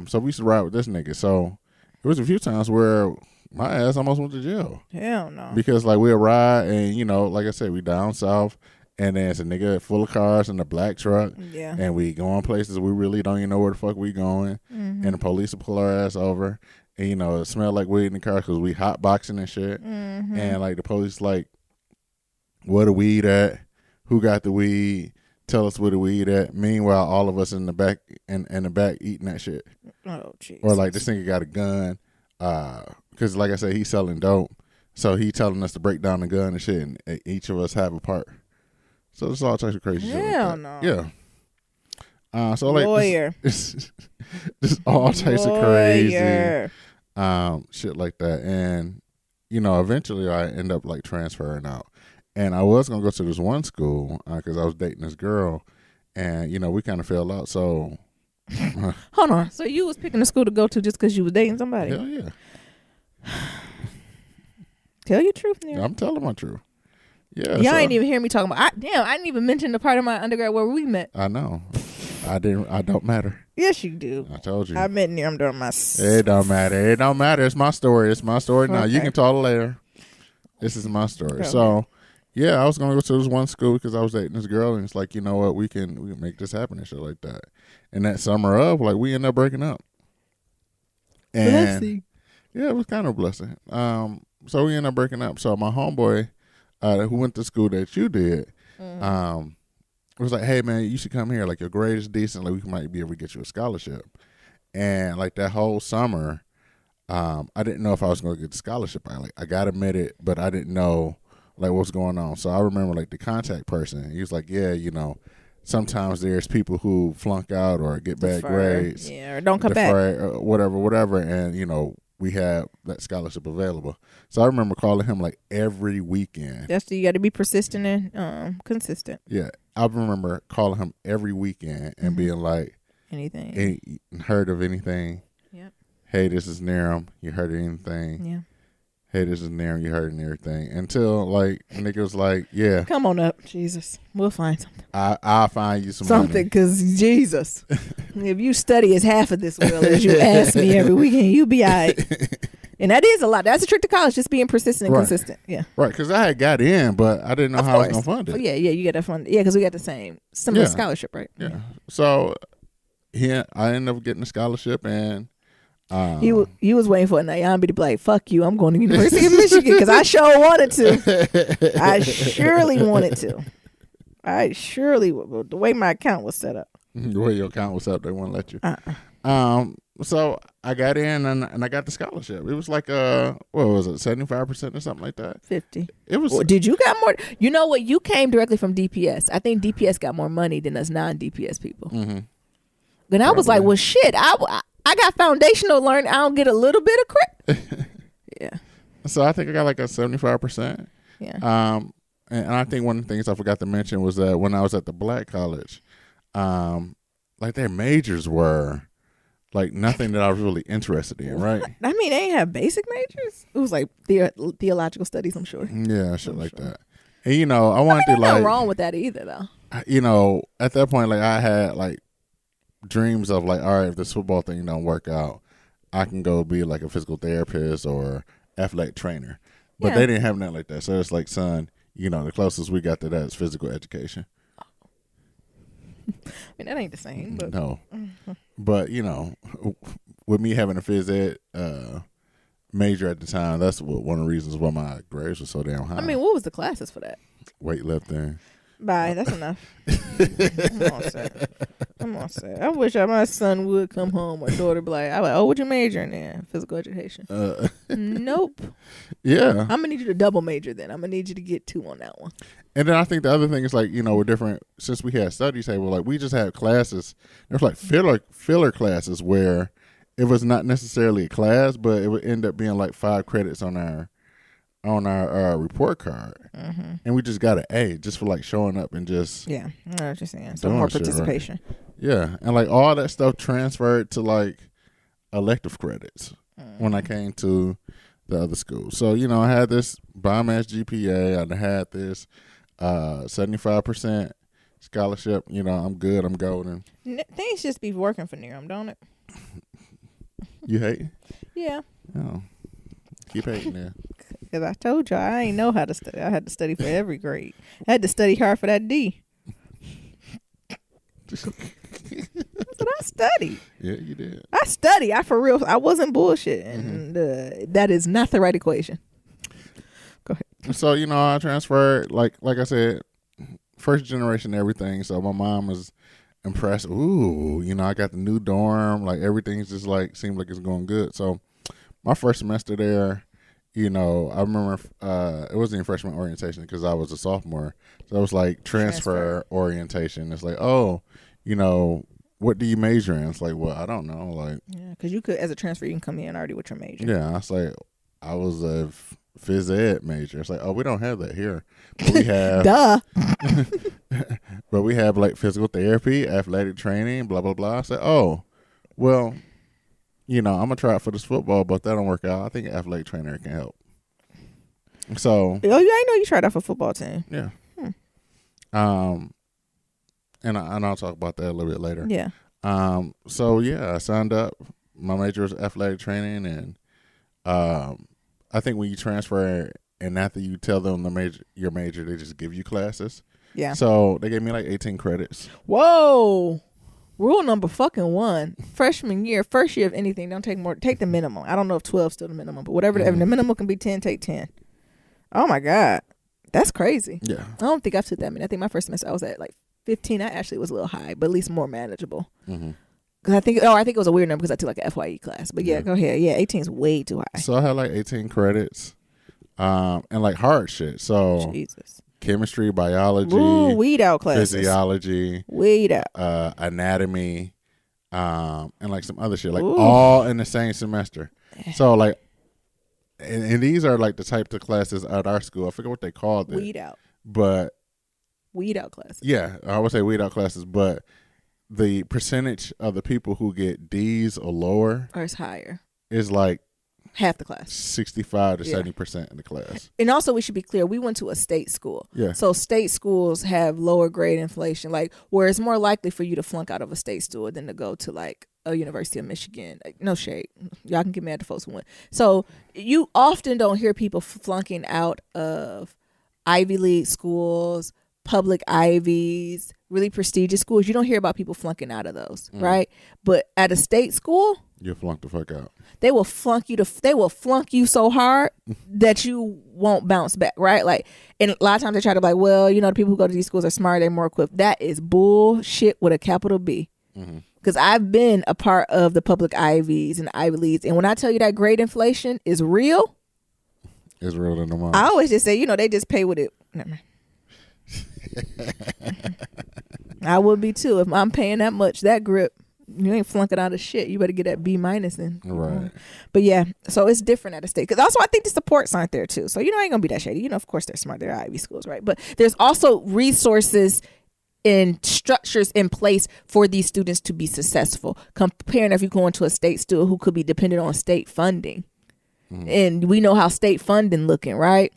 So we used to ride with this nigga. So there was a few times where my ass almost went to jail. Hell no. Because like we'll ride and, you know, like I said, we down south and then it's a nigga full of cars in a black truck. Yeah. And we going places we really don't even know where the fuck we going. And the police will pull our ass over. And, you know, it smelled like weed in the car because we hot boxing and shit. And, like, the police, like, where the weed at? Who got the weed? Tell us where the weed at. Meanwhile, all of us in the back in the back eating that shit. Oh, jeez. Or, like, this nigga got a gun. Because, like I said, he's selling dope. So he telling us to break down the gun and shit. And each of us have a part. So it's all types of crazy shit. Hell no. Yeah. So, like, lawyer. Just all types of crazy shit like that. And, you know, eventually I end up like transferring out. And I was going to go to this one school because I was dating this girl. And, you know, we kind of fell out. So. Hold on. So you was picking a school to go to just because you was dating somebody? Hell yeah. Tell your truth, Neil. I'm telling my truth. Yeah. Y'all ain't even hear me talking about. I didn't even mention the part of my undergrad where we met. I know. I don't matter. Yes, you do. I told you. I met Neil. I'm doing my. It don't matter. It don't matter. It's my story. It's my story now. Okay. You can talk later. This is my story. Okay. So, yeah, I was gonna go to this one school because I was dating this girl, and it's like, you know what, we can make this happen and shit like that. And that summer of, like, we ended up breaking up. And blessing. Yeah, it was kind of a blessing. So we ended up breaking up. So my homeboy, who went to school that you did, was like, hey man, you should come here. Like, your grade is decent. Like, we might be able to get you a scholarship. And like that whole summer, I didn't know if I was going to get the scholarship. I got admitted, but I didn't know like what's going on. So I remember like the contact person. He was like, yeah, you know, sometimes there's people who flunk out or get bad grades, or don't come back, or whatever. And you know, we have that scholarship available. So I remember calling him like every weekend. You got to be persistent and consistent. Yeah, I remember calling him every weekend and being like, anything, heard of anything? Yep. Hey, this is Narum. You heard of anything? Yeah. Hey, this is Narum. You heard of everything? Until like nigga was like, yeah, come on up, Jesus. We'll find something. I'll find you something because Jesus, if you study as half of this will as you ask me every weekend, you'll be all right. And that is a lot. That's a trick to college, just being persistent and consistent. Yeah. Right, because I had got in, but I didn't know how I was going to fund it. Oh, yeah, you got to fund it. Yeah, because we got the similar scholarship, right? Yeah. So I ended up getting a scholarship, and he was waiting for Nyambi to be like, fuck you, I'm going to University of Michigan, because I sure wanted to. I surely wanted to. The way my account was set up. The way your account was set up, they wouldn't let you. So I got in and I got the scholarship. It was like what was it, 75% or something like that? 50. It was. Well, did you got more? You know what? You came directly from DPS. I think DPS got more money than us non-DPS people. Mm-hmm. And I was like, well, shit. I got foundational learning. I don't get a little bit of credit. Yeah. So I think I got like a 75%. Yeah. And I think one of the things I forgot to mention was that when I was at the black college, like their majors were like nothing that I was really interested in, right? I mean, they ain't have basic majors. It was like theological studies, I'm sure. Yeah, shit like that. And you know, I wanted to like. Nothing wrong with that either, though. You know, at that point, like I had like dreams of like, all right, if this football thing don't work out, I can go be like a physical therapist or athletic trainer. But they didn't have nothing like that. So it's like, son, the closest we got to that is physical education. I mean, that ain't the same. But. No. But, with me having a phys ed major at the time, that's one of the reasons why my grades were so damn high. I mean, what was the classes for that? Weightlifting. Bye. That's enough. I'm all set. I wish my son would come home or daughter be like, oh, what'd you major in? Physical education. Nope. Yeah. I'm going to need you to double major then. I'm going to need you to get 2 on that one. And then I think the other thing is like, we're different. Since we had study table, like we just had classes. There's like filler classes where it was not necessarily a class, but it would end up being like 5 credits on our report card, and we just got an A just for like showing up and just I know what you're saying. So more participation. Right? Yeah, and like all that stuff transferred to like elective credits when I came to the other school. So I had this bomb ass GPA. I had this 75% scholarship. I'm good. I'm golden. Things just be working for Neram, don't it? You hate? Yeah. Oh, keep hating there. Because I told you I ain't know how to study. I had to study for every grade. I had to study hard for that D. That's what I studied. Yeah, you did. I studied. For real. I wasn't bullshit. And that is not the right equation. Go ahead. So, I transferred, like I said, first generation everything. So my mom was impressed. Ooh, I got the new dorm. Like everything's just like, seemed like it's going good. So my first semester there, I remember it wasn't even freshman orientation because I was a sophomore. So it was like transfer orientation. It's like, oh, what do you major in? It's like, well, I don't know. Like, yeah, because you could, as a transfer, you can come in already with your major. Yeah, I was like, I was a phys ed major. It's like, oh, we don't have that here. But we have, duh. But we have like physical therapy, athletic training, blah, blah, blah. I said, oh, well, I'm going to try it for this football, but if that don't work out, I think an athletic trainer can help. So. Oh, yeah, I know you tried out for football team. Yeah. And I'll talk about that a little bit later. Yeah. So, yeah, I signed up. My major was athletic training, and I think when you transfer and after you tell them your major, they just give you classes. Yeah. So they gave me like 18 credits. Whoa. Rule number fucking 1. Freshman year, first year of anything, don't take more. Take the minimum. I don't know if 12 is still the minimum, but whatever. The minimum can be 10, take 10. Oh, my God. That's crazy. Yeah. I don't think I took that many. I think my first semester I was at like 15. I actually was a little high, but at least more manageable. Because I think it was a weird number because I took like an FYE class. But yeah, go ahead. Yeah, 18 is way too high. So I had like 18 credits and like hard shit. So Jesus. Chemistry, biology, weed out classes, physiology, weed out, anatomy, and like some other shit, like all in the same semester. So like, and these are like the types of classes at our school. I forget what they called it. Weed out. But weed out classes. Yeah, I would say weed out classes, but the percentage of the people who get D's or lower is higher. Is like half the class, 65 to 70% in the class. And also, we should be clear: we went to a state school. Yeah. So state schools have lower grade inflation, like where it's more likely for you to flunk out of a state school than to go to like a University of Michigan. No shade, y'all can get mad at the folks who went. So you often don't hear people flunking out of Ivy League schools, public Ivies, really prestigious schools. You don't hear about people flunking out of those, right? But at a state school, you'll flunk the fuck out. They will flunk you so hard that you won't bounce back, right? Like, and a lot of times they try to be like, well, the people who go to these schools are smarter, they're more equipped. That is bullshit with a capital B. Because I've been a part of the public Ivies and Ivy Leagues, and when I tell you that grade inflation is real, it's real in the mind. I always just say, they just pay with it. Never mind. I would be too if I'm paying that much. That grip, you ain't flunking out of shit. You better get that B- in. Right. But yeah, so it's different at a state. Because also I think the supports aren't there too. So I ain't gonna be that shady. Of course they're smart. They're Ivy schools, right? But there's also resources and structures in place for these students to be successful. Comparing if you go into a state school who could be dependent on state funding, and we know how state funding looking, right?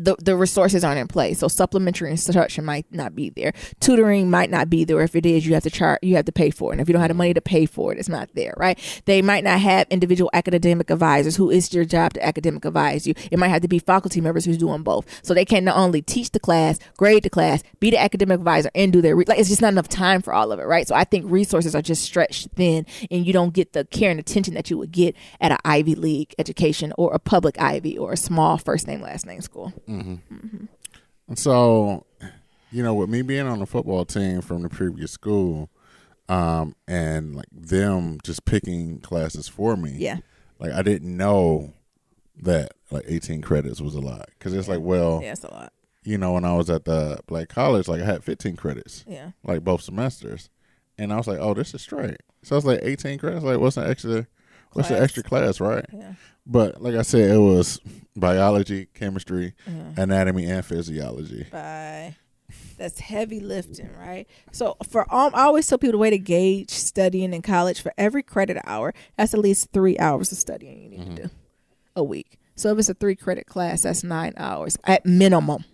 the resources aren't in place. So supplementary instruction might not be there. Tutoring might not be there. If it is, you have to pay for it. And if you don't have the money to pay for it, it's not there, right? They might not have individual academic advisors who is your job to academic advise you. It might have to be faculty members who's doing both. So they can not only teach the class, grade the class, be the academic advisor, and do their it's just not enough time for all of it, right? So I think resources are just stretched thin, and you don't get the care and attention that you would get at an Ivy League education or a public Ivy or a small first name last name school. And so, with me being on the football team from the previous school, and like them just picking classes for me, like I didn't know that like 18 credits was a lot, because it's like, well, it's a lot. When I was at the Black College, like I had 15 credits, like both semesters, and I was like, oh, this is straight. So it's like 18 credits. Like, what's the extra class, right? Yeah. But like I said, it was biology, chemistry, anatomy, and physiology. That's heavy lifting, right? So I always tell people the way to gauge studying in college, for every credit hour, that's at least 3 hours of studying you need to do a week. So if it's a 3 credit class, that's 9 hours at minimum.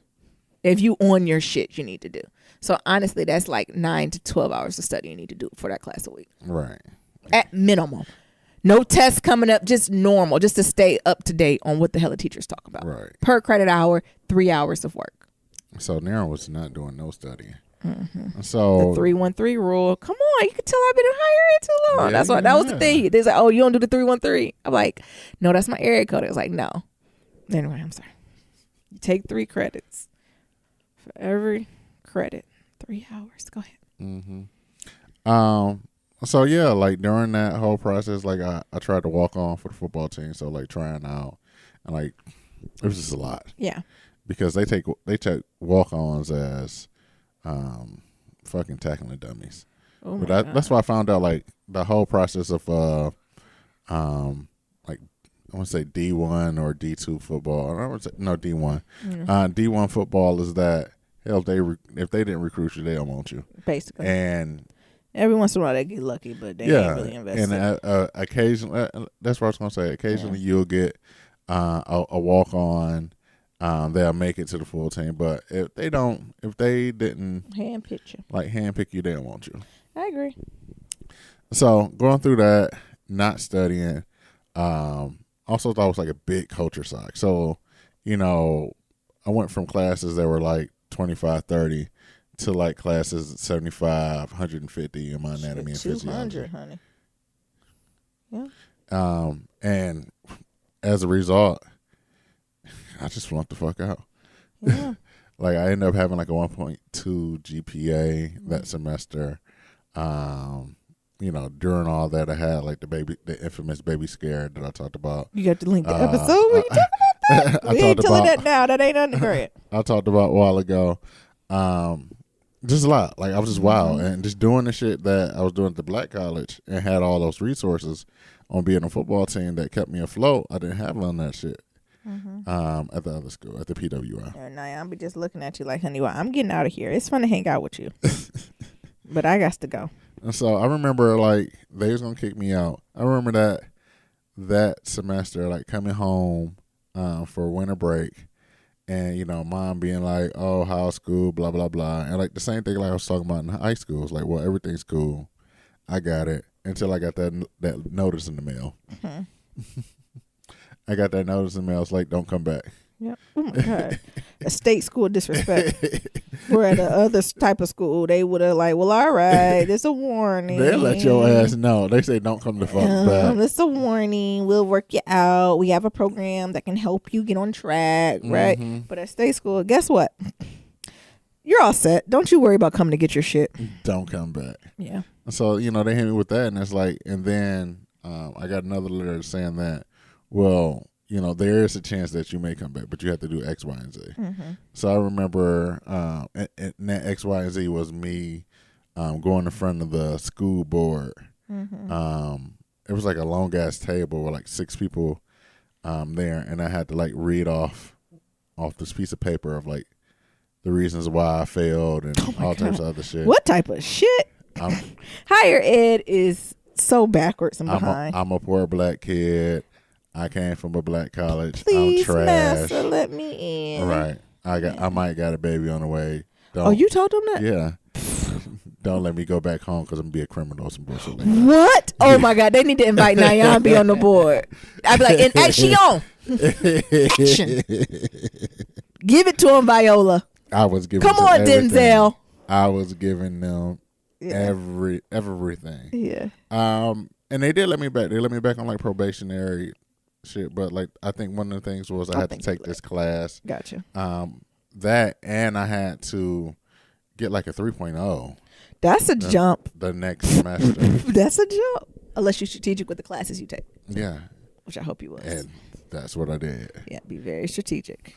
If you on your shit, you need to do. So honestly, that's like 9 to 12 hours of study you need to do for that class a week. Right. At minimum. No tests coming up, just normal, just to stay up to date on what the hell the teachers talk about. Right. Per credit hour, 3 hours of work. So Nara was not doing no studying. So the 313 rule. Come on, you can tell I've been in higher ed too long. That was the thing. They like, oh, you don't do the 313. I'm like, no, that's my area code. It was like, no. Anyway, I'm sorry. You take 3 credits for every credit. 3 hours. Go ahead. So yeah, like during that whole process, like I tried to walk on for the football team. So like trying out, and like it was just a lot. Yeah. Because they take walk-ons as fucking tackling dummies. Oh, but that's why I found out like the whole process of like I want to say D1 or D2 football. I would say no D1. D1 football is that hell if they didn't recruit you, they don't want you basically. And every once in a while they get lucky, but they ain't really invested. And occasionally, that's what I was gonna say. Occasionally you'll get a walk on. They'll make it to the full team, but if they didn't handpick you, they don't want you. I agree. So going through that, not studying, also thought it was like a big culture shock. So, I went from classes that were like 25, 30 to like classes at 75, 150 in my anatomy and physiology. 200, honey. Yeah. And as a result, I just flunked the fuck out. Yeah. Like I ended up having like a 1.2 GPA that semester. During all that I had like the infamous baby scare that I talked about. You got to link the episode when you talk about that. We ain't telling that now. That ain't undergrad. I talked about a while ago. Just a lot. Like I was just wild and just doing the shit that I was doing at the Black College and had all those resources on being a football team that kept me afloat. I didn't have none of that shit. At the other school, at the PWI. Yeah, nah, I'll be just looking at you like, honey, well, I'm getting out of here. It's fun to hang out with you. But I got to go. And so I remember like they was gonna kick me out. I remember that semester, like coming home for winter break, and mom being like, "Oh, how's school?" Blah blah blah, and like the same thing like I was talking about in high school. It's like, well, everything's cool. I got it until I got that notice in the mail. I got that notice in the mail. It's like, don't come back. Yep. Oh my God. A state school disrespect. We're at the other type of school. They would have like, well, all right, there's a warning. They'll let your ass know. They say don't come to fuck back. It's a warning. We'll work you out. We have a program that can help you get on track, right? But at state school, guess what? You're all set. Don't you worry about coming to get your shit. Don't come back. Yeah. So, they hit me with that, and it's like, and then I got another letter saying that, well, there is a chance that you may come back, but you have to do X, Y, and Z. So I remember and that X, Y, and Z was me going in front of the school board. It was like a long ass table with like 6 people there, and I had to like read off this piece of paper of like the reasons why I failed and all types of other shit. What type of shit? Higher ed is so backwards and behind. I'm a poor black kid. I came from a black college. Please, I'm trash. Massa, let me in. Right. I might got a baby on the way. Oh, you told them that? Yeah. Don't let me go back home because I'm going to be a criminal or some bullshit like that. What? Oh, my God. They need to invite Nayan be on the board. I'd be like, in action. Action. Give it to him, Viola. I was giving Come on, everything. Denzel. I was giving them everything. Yeah. And they did let me back. They let me back on like probationary shit. But like, I think one of the things was I had to take this class. Gotcha. That and I had to get like a 3.0. That's a jump. The next semester. That's a jump. Unless you're strategic with the classes you take. Yeah. Which I hope you was. And that's what I did. Yeah, be very strategic.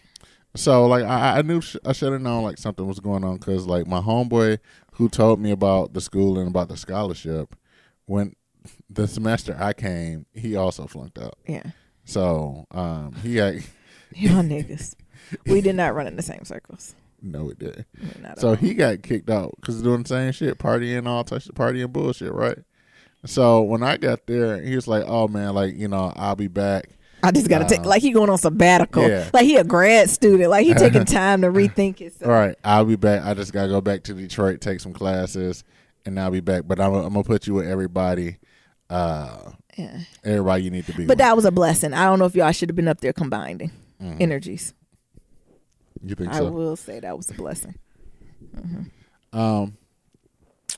So like I knew I should have known like something was going on because like my homeboy who told me about the school and about the scholarship, when the semester I came, he also flunked out. Yeah. So he got y'all niggas. We did not run in the same circles. No, it didn't. So he got kicked out because doing the same shit, partying, all types of partying bullshit, right? So when I got there, he was like, "Oh man, like I'll be back." I just got to take, like he going on sabbatical. Yeah. Like he a grad student. Like he taking time to rethink himself. All right, I'll be back. I just got to go back to Detroit, take some classes, and I'll be back. But I'm going to put you with everybody. Everybody you need to be with. That was a blessing. I don't know if y'all should have been up there combining energies. You think so? I will say that was a blessing. Mm-hmm.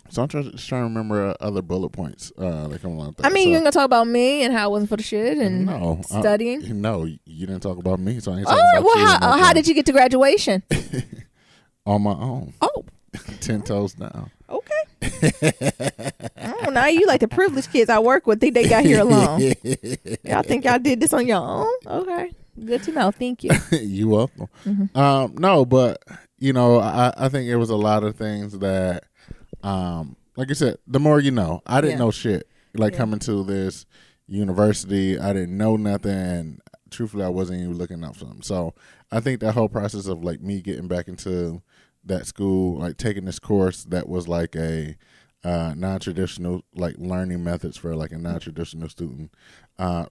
So I'm trying to remember other bullet points that come along with that. I mean, you're going to talk about me and how I wasn't for the shit and studying? No, you didn't talk about me, so I ain't talking about you. Well, how did you get to graduation? On my own. Oh. 10 toes down. Okay. Oh, now you like the privileged kids I work with think they got here alone. Y'all think y'all did this on your own? Okay. Good to know. Thank you. You're welcome. Mm-hmm. No, but, I think it was a lot of things that, like I said, the more you know. I didn't know shit. Like coming to this university, I didn't know nothing. And truthfully, I wasn't even looking up for them. So I think that whole process of like me getting back into that school, like taking this course that was like a non-traditional, like learning methods for like a non-traditional student,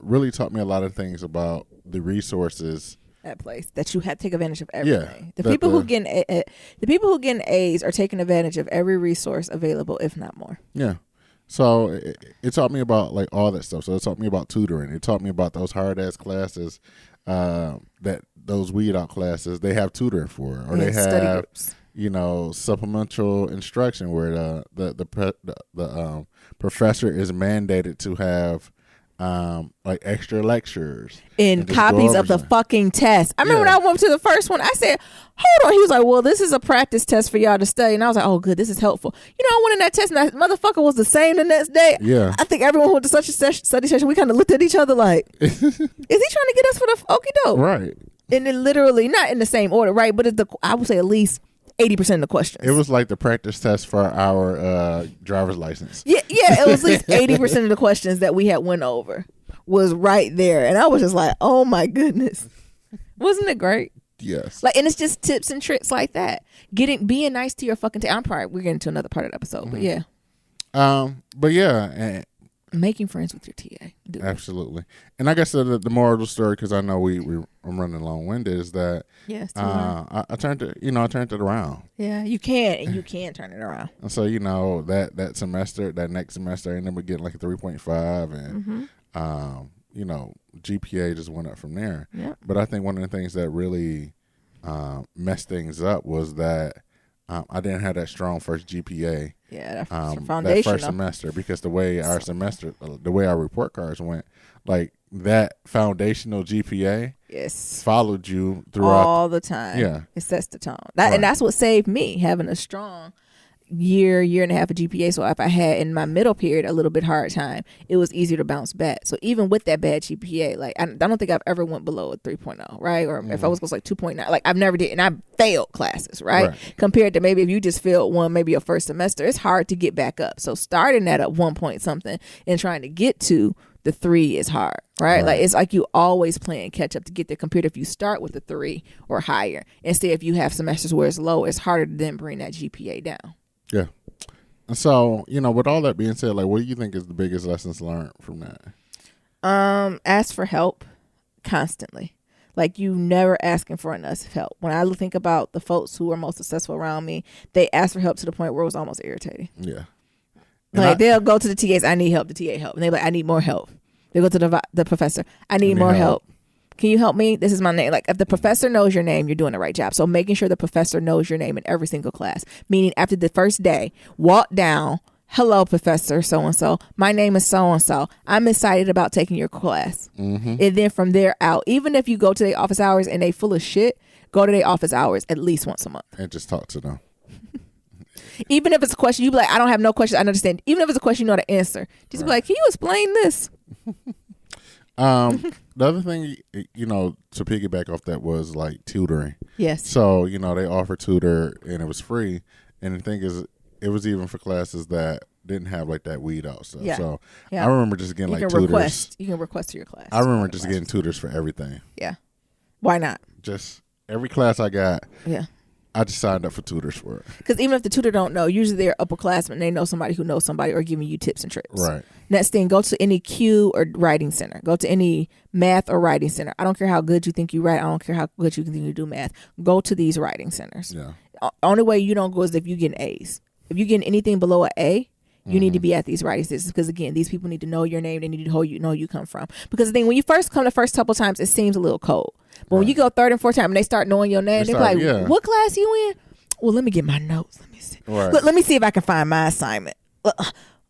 really taught me a lot of things about the resources that place that you have to take advantage of everything. The people who getting A's are taking advantage of every resource available, if not more. Yeah. So it taught me about like all that stuff. So it taught me about tutoring. It taught me about those hard ass classes, that those weed out classes they have tutoring for, or they have study groups. Supplemental instruction where the professor is mandated to have like extra lectures and copies of the fucking test. I remember when I went to the first one, I said, hold on. He was like, well, this is a practice test for y'all to study. And I was like, oh, good. This is helpful. I went in that test and that motherfucker was the same the next day. Yeah. I think everyone went to such a study session. We kind of looked at each other like, is he trying to get us for the okie doke? Right. And then literally, not in the same order, right? But I would say at least 80% of the questions. It was like the practice test for our driver's license. Yeah, it was at least 80% of the questions that we had went over was right there. And I was just like, oh my goodness. Wasn't it great? Yes. Like, and it's just tips and tricks like that. Being nice to your fucking we're getting to another part of the episode, but yeah. But yeah. And making friends with your TA. Absolutely. And like I said, the moral of the story, because I know I'm running long-winded, is that I turned it around. Yeah, you can turn it around. And so that semester, that next semester, I ended up getting like a 3.5, and GPA just went up from there. Yeah. But I think one of the things that really messed things up was that I didn't have that strong first GPA. Yeah, that first semester, because the way our report cards went, like that foundational GPA followed you throughout all the time. Yeah, it sets the tone. And that's what saved me, having a strong year and a half of GPA. So if I had in my middle period a little bit hard time, it was easier to bounce back. So even with that bad GPA, like I don't think I've ever went below a 3.0, right? Or if I was like 2.9, like I've never did, and I failed classes, right? Compared to maybe if you just failed one, maybe your first semester, it's hard to get back up. So starting at 1 point something and trying to get to the 3 is hard, right? Like it's like you always playing catch up to get there, compared to if you start with a 3 or higher. Instead, if you have semesters where it's low, it's harder to then bring that GPA down. Yeah. And so, with all that being said, like, what do you think is the biggest lessons learned from that? Ask for help. constantly. Like, you never asking for enough help. When I think about the folks who are most successful around me, they ask for help to the point where it was almost irritating. Yeah. Like, they'll go to the TAs, I need help, the TA help. And they're like, I need more help. They go to the professor, I need more help. Can you help me? This is my name. Like, if the professor knows your name, you're doing the right job. So making sure the professor knows your name in every single class. Meaning after the first day, walk down, hello, Professor so-and-so. My name is so-and-so. I'm excited about taking your class. And then from there out, even if you go to their office hours and they full of shit, go to their office hours at least once a month. And just talk to them. Even if it's a question, you be like, I don't have no questions. I understand. Even if it's a question you know the answer. Just be like, can you explain this? The other thing, to piggyback off that was like tutoring. Yes. So, they offer tutor and it was free. And the thing is, it was even for classes that didn't have like that weed out stuff. Yeah. So I remember just getting tutors. You can request to your class. I remember just getting tutors for everything. Yeah. Why not? Just every class I got. Yeah. I just signed up for tutors for it. Because even if the tutor don't know, usually they're upperclassmen. They know somebody who knows somebody or giving you tips and tricks. Right. Next thing, go to any Q or writing center. Go to any math or writing center. I don't care how good you think you write. I don't care how good you think you do math. Go to these writing centers. Yeah. Only way you don't go is if you're getting A's. If you're getting anything below an A, you need to be at these writing centers because, again, these people need to know your name. They need to know you come from. Because the thing, when you first come the first couple times, it seems a little cold. But when you go third and fourth time and they start knowing your name, they're like, what class you in? Well, let me get my notes. Let me see. Right. Let me see if I can find my assignment.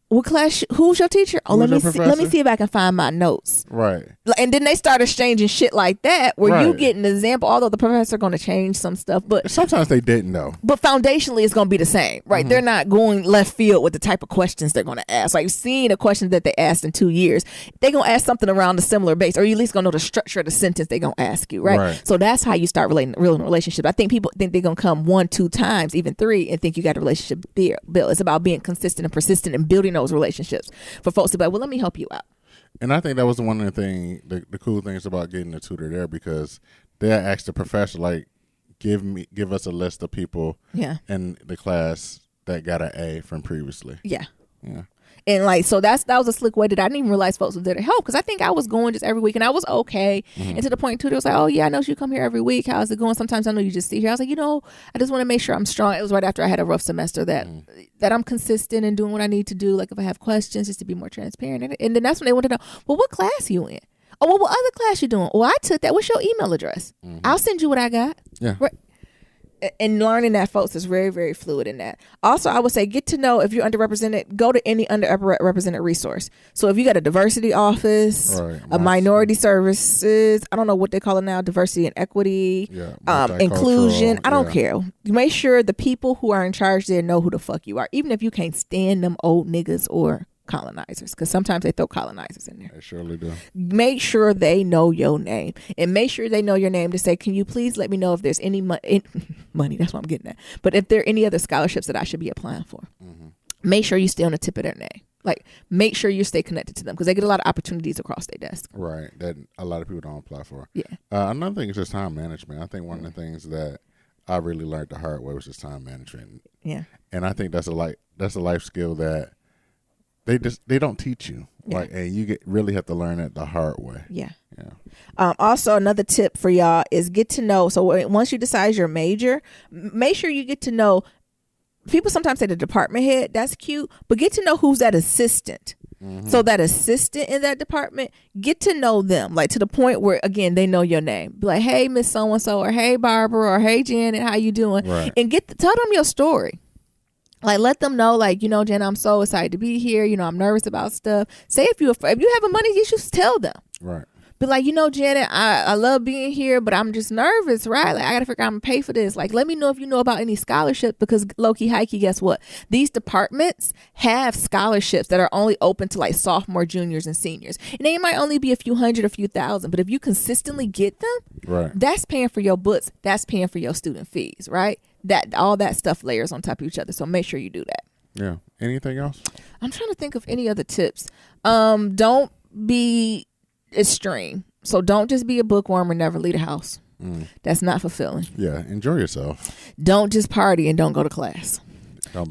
What class? Who's your teacher? Oh, let me see if I can find my notes. Right. And then they start exchanging shit like that, where you get an example. Although the professor going to change some stuff, but sometimes they didn't know. But foundationally, it's going to be the same, right? They're not going left field with the type of questions they're going to ask. Like, seeing a question that they asked in 2 years, they're going to ask something around a similar base, or you at least going to know the structure of the sentence they're going to ask you, right? So that's how you start building relationships. I think people think they're going to come 1, 2 times, even 3, and think you got a relationship built. It's about being consistent and persistent and building those relationships. For folks to be like, well, let me help you out. And I think that was one of the cool things about getting a tutor there, because they asked the professor, like, give us a list of people in the class that got an A from previously. Yeah. Yeah. And like, so that was a slick way that I didn't even realize folks was there to help, because I think I was going just every week and I was okay. And to the point too, they was like, oh yeah, I know you come here every week. How's it going? Sometimes I know you just see here. I was like, I just want to make sure I'm strong. It was right after I had a rough semester that I'm consistent and doing what I need to do. Like, if I have questions, just to be more transparent. And then that's when they wanted to know, well, what class you in? Oh, well, what other class you doing? Well, I took that. What's your email address? I'll send you what I got. Yeah. Right. And learning that, folks, is very, very fluid in that. Also, I would say, get to know if you're underrepresented, go to any underrepresented resource. So if you got a diversity office, a minority services, I don't know what they call it now, diversity and equity, inclusion, I don't care. Make sure the people who are in charge there know who the fuck you are, even if you can't stand them old niggas or colonizers, because sometimes they throw colonizers in there. They surely do. Make sure they know your name, and make sure they know your name to say, can you please let me know if there's any money, that's what I'm getting at, but if there are any other scholarships that I should be applying for. Make sure you stay on the tip of their name. Like, make sure you stay connected to them, because they get a lot of opportunities across their desk. Right, that a lot of people don't apply for. Yeah. Another thing is just time management. I think one of the things that I really learned the hard way was just time management. Yeah. And I think that's a life skill that they don't teach you, like, and you really have to learn it the hard way. Yeah. Also, another tip for y'all is get to know. So once you decide your major, make sure you get to know. People sometimes say the department head. That's cute, but get to know who's that assistant. So that assistant in that department, get to know them, like, to the point where, again, they know your name. Be like, hey, Miss So and So, or hey, Barbara, or hey, Janet, how you doing? Right. And tell them your story. Like, let them know, like, Jen, I'm so excited to be here. I'm nervous about stuff. Say if you have a money issue, tell them. Right. Be like, Janet, I love being here, but I'm just nervous, right? Like, I got to figure out I'm going to pay for this. Like, let me know if you know about any scholarship, because low-key, high-key, guess what? These departments have scholarships that are only open to, like, sophomore, juniors, and seniors. And they might only be a few hundred, a few thousand, but if you consistently get them, right, that's paying for your books. That's paying for your student fees, right? That all that stuff layers on top of each other. So make sure you do that. Yeah. Anything else? I'm trying to think of any other tips. Don't be extreme. So don't just be a bookworm and never leave the house. That's not fulfilling. Yeah. Enjoy yourself. Don't just party and don't go to class.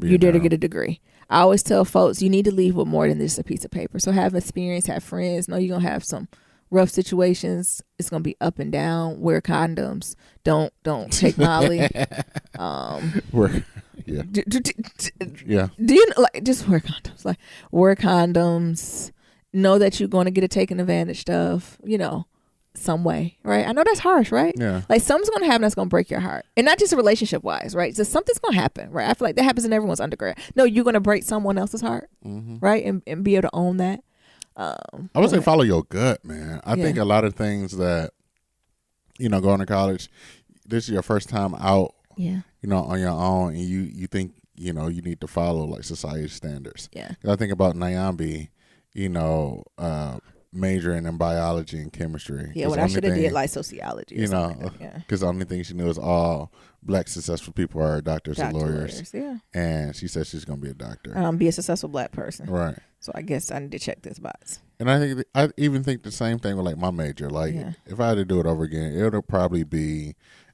You're there to get a degree. I always tell folks, you need to leave with more than just a piece of paper. So have experience, have friends. Know you're going to have some rough situations. It's gonna be up and down. Wear condoms. Don't take Molly. Yeah. Yeah. Do you like just wear condoms? Like wear condoms. Know that you're going to get taken advantage of. Some way, right? I know that's harsh, right? Yeah. Like something's going to happen that's going to break your heart, and not just relationship wise, right? So something's going to happen, right? I feel like that happens in everyone's undergrad. No, you're going to break someone else's heart, right? And be able to own that. I would say follow your gut, man. I think a lot of things that going to college, this is your first time out, on your own, and you think you need to follow like society standards. Yeah. I think about Nyambi, majoring in biology and chemistry. Yeah, I should have did like sociology. Because the only thing she knew is all black successful people are doctors and lawyers. Yeah. And she said she's going to be a doctor. Be a successful black person. Right. So I guess I need to check this box. And I even think the same thing with like my major. Like if I had to do it over again, it would probably be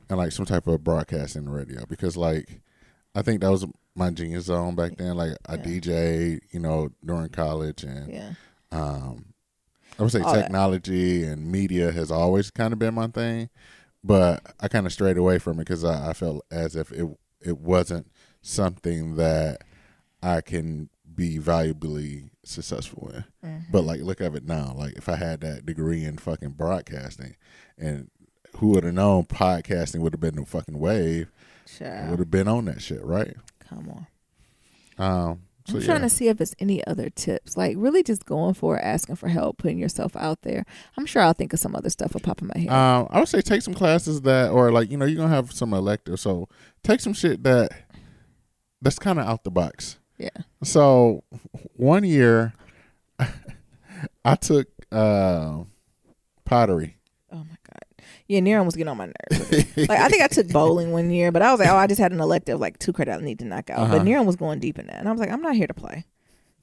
in like some type of broadcasting radio, because like I think that was my genius zone back then. Like I DJ'd, during college, and I would say technology and media has always kind of been my thing, but I kind of strayed away from it because I felt as if it wasn't something that I can be valuably successful in. But like, look at it now. Like if I had that degree in fucking broadcasting, and who would have known podcasting would have been the fucking wave? Sure. Would have been on that shit, right? Come on. I'm trying to see if there's any other tips. Like really just going for it, asking for help, putting yourself out there. I'm sure I'll think of some other stuff will pop in my head. I would say take some classes that, or like, you're going to have some electives. So take some shit that's kind of out the box. Yeah. So 1 year I took pottery. Oh my God. Yeah, Nero was getting on my nerves. Like I think I took bowling 1 year, but I was like, I just had an elective, like 2 credits I need to knock out. But Nero was going deep in that, and I was like, I'm not here to play.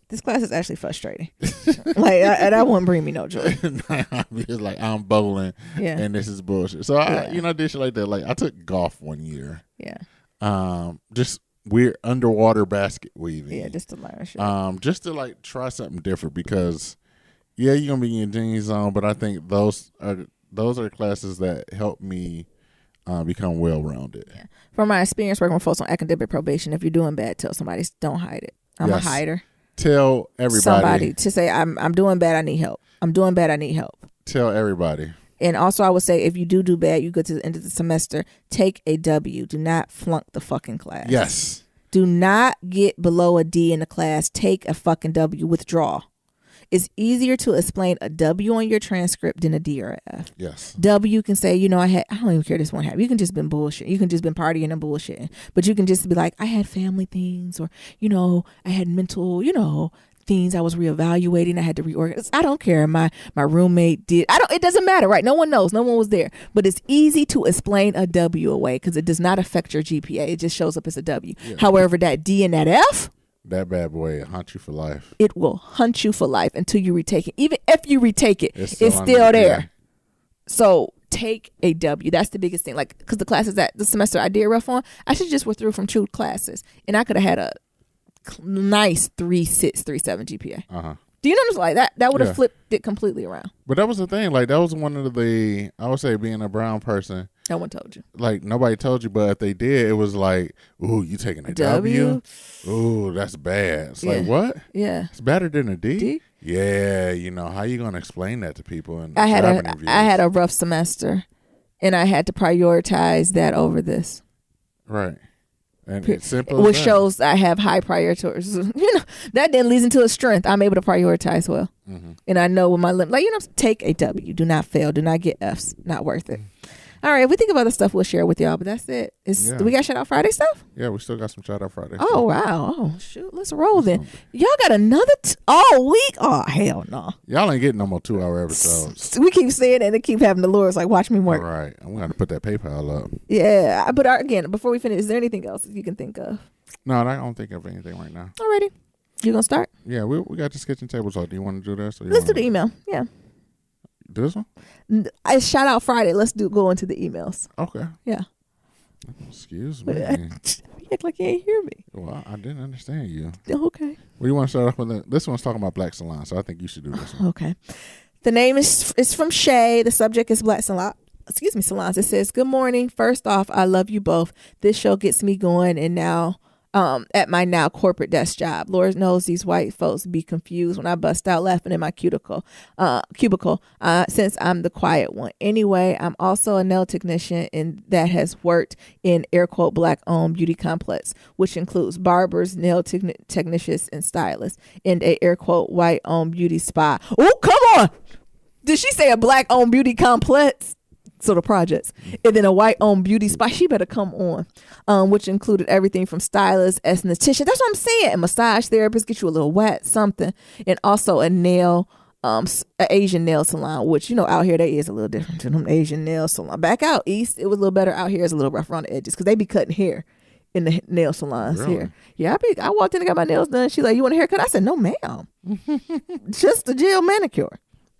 This class is actually frustrating. Like that wouldn't bring me no joy. It's like I'm bowling, and this is bullshit. So I did shit like that. Like I took golf 1 year. Yeah. Just weird underwater basket weaving. Yeah, just to learn shit. Just to like try something different, because you're gonna be in your genius zone, but I think those are classes that help me become well-rounded. Yeah. From my experience working with folks on academic probation, if you're doing bad, tell somebody. Don't hide it. I'm a hider. Tell everybody. Somebody to say, I'm doing bad, I need help. I'm doing bad, I need help. Tell everybody. And also I would say, if you do bad, you go to the end of the semester, take a W. Do not flunk the fucking class. Yes. Do not get below a D in the class. Take a fucking W. Withdraw. It's easier to explain a W on your transcript than a D or a F. Yes. W can say, I don't even care this one happened. You can just been bullshit. You can just been partying and bullshitting. But you can just be like, I had family things, or, I had mental, things I was reevaluating. I had to reorganize. I don't care. My roommate did. It doesn't matter, right? No one knows. No one was there. But it's easy to explain a W away because it does not affect your GPA. It just shows up as a W. Yeah. However, that D and that F, that bad boy will hunt you for life. It will hunt you for life until you retake it. Even if you retake it, it's still there. Yeah. So take a W. That's the biggest thing. Like, because the classes that the semester I did rough on, I should just withdraw from true classes, and I could have had a nice 3.6, 3.7 GPA. Do you notice like that? That would have flipped it completely around. But that was the thing. Like that was one of the, I would say, being a brown person. No one told you. Like nobody told you, but if they did, it was like, ooh, you taking a W? Ooh, that's bad. It's like, what? Yeah. It's better than a D? Yeah. How you gonna explain that to people? And I had a rough semester, and I had to prioritize that over this. Right. And it's simple. Which shows I have high prioritizers. That then leads into a strength. I'm able to prioritize well. Mm-hmm. And I know with my limit, take a W. Do not fail. Do not get Fs. Not worth it. All right. If we think of other stuff, we'll share with y'all. But that's it. Do we got Shout Out Friday stuff? Yeah, we still got some Shout Out Friday stuff. Oh, wow. Oh, shoot. Let's roll then. Y'all got another all week? Oh, hell no. Y'all ain't getting no more 2-hour episodes. We keep saying it and keep having the lures like, watch me work. All right. I'm going to put that PayPal up. Yeah. But again, before we finish, is there anything else you can think of? No, I don't think of anything right now. Alrighty. You going to start? Yeah, we got this kitchen table. So do you want to do this? Let's do the email. Yeah. This one? It's Shout Out Friday. Let's go into the emails. Okay. Yeah. Excuse me. You act like you ain't hear me. Well, I didn't understand you. Okay. Well, you want to start off with this one's talking about Black Salon, so I think you should do this one. Okay. The name is from Shay. The subject is Black salons. It says, good morning. First off, I love you both. This show gets me going, and now at my now corporate desk job. Lord knows these white folks be confused when I bust out laughing in my cubicle, since I'm the quiet one. Anyway, I'm also a nail technician that has worked in air quote Black owned beauty complex, which includes barbers, nail technicians, and stylists, and a air quote white owned beauty spa. Oh, come on! Did she say a Black owned beauty complex? So the projects, and then a white owned beauty spa. She better come on, which included everything from stylists, esthetician. That's what I'm saying. A massage therapist, get you a little wet, something, and also a nail, an Asian nail salon. Which out here they is a little different than them Asian nail salon. Back out east, it was a little better. Out here it's a little rough around the edges because they be cutting hair in the nail salons here. Yeah, I walked in and got my nails done. She's like, "You want a haircut?" I said, "No, ma'am, just a gel manicure."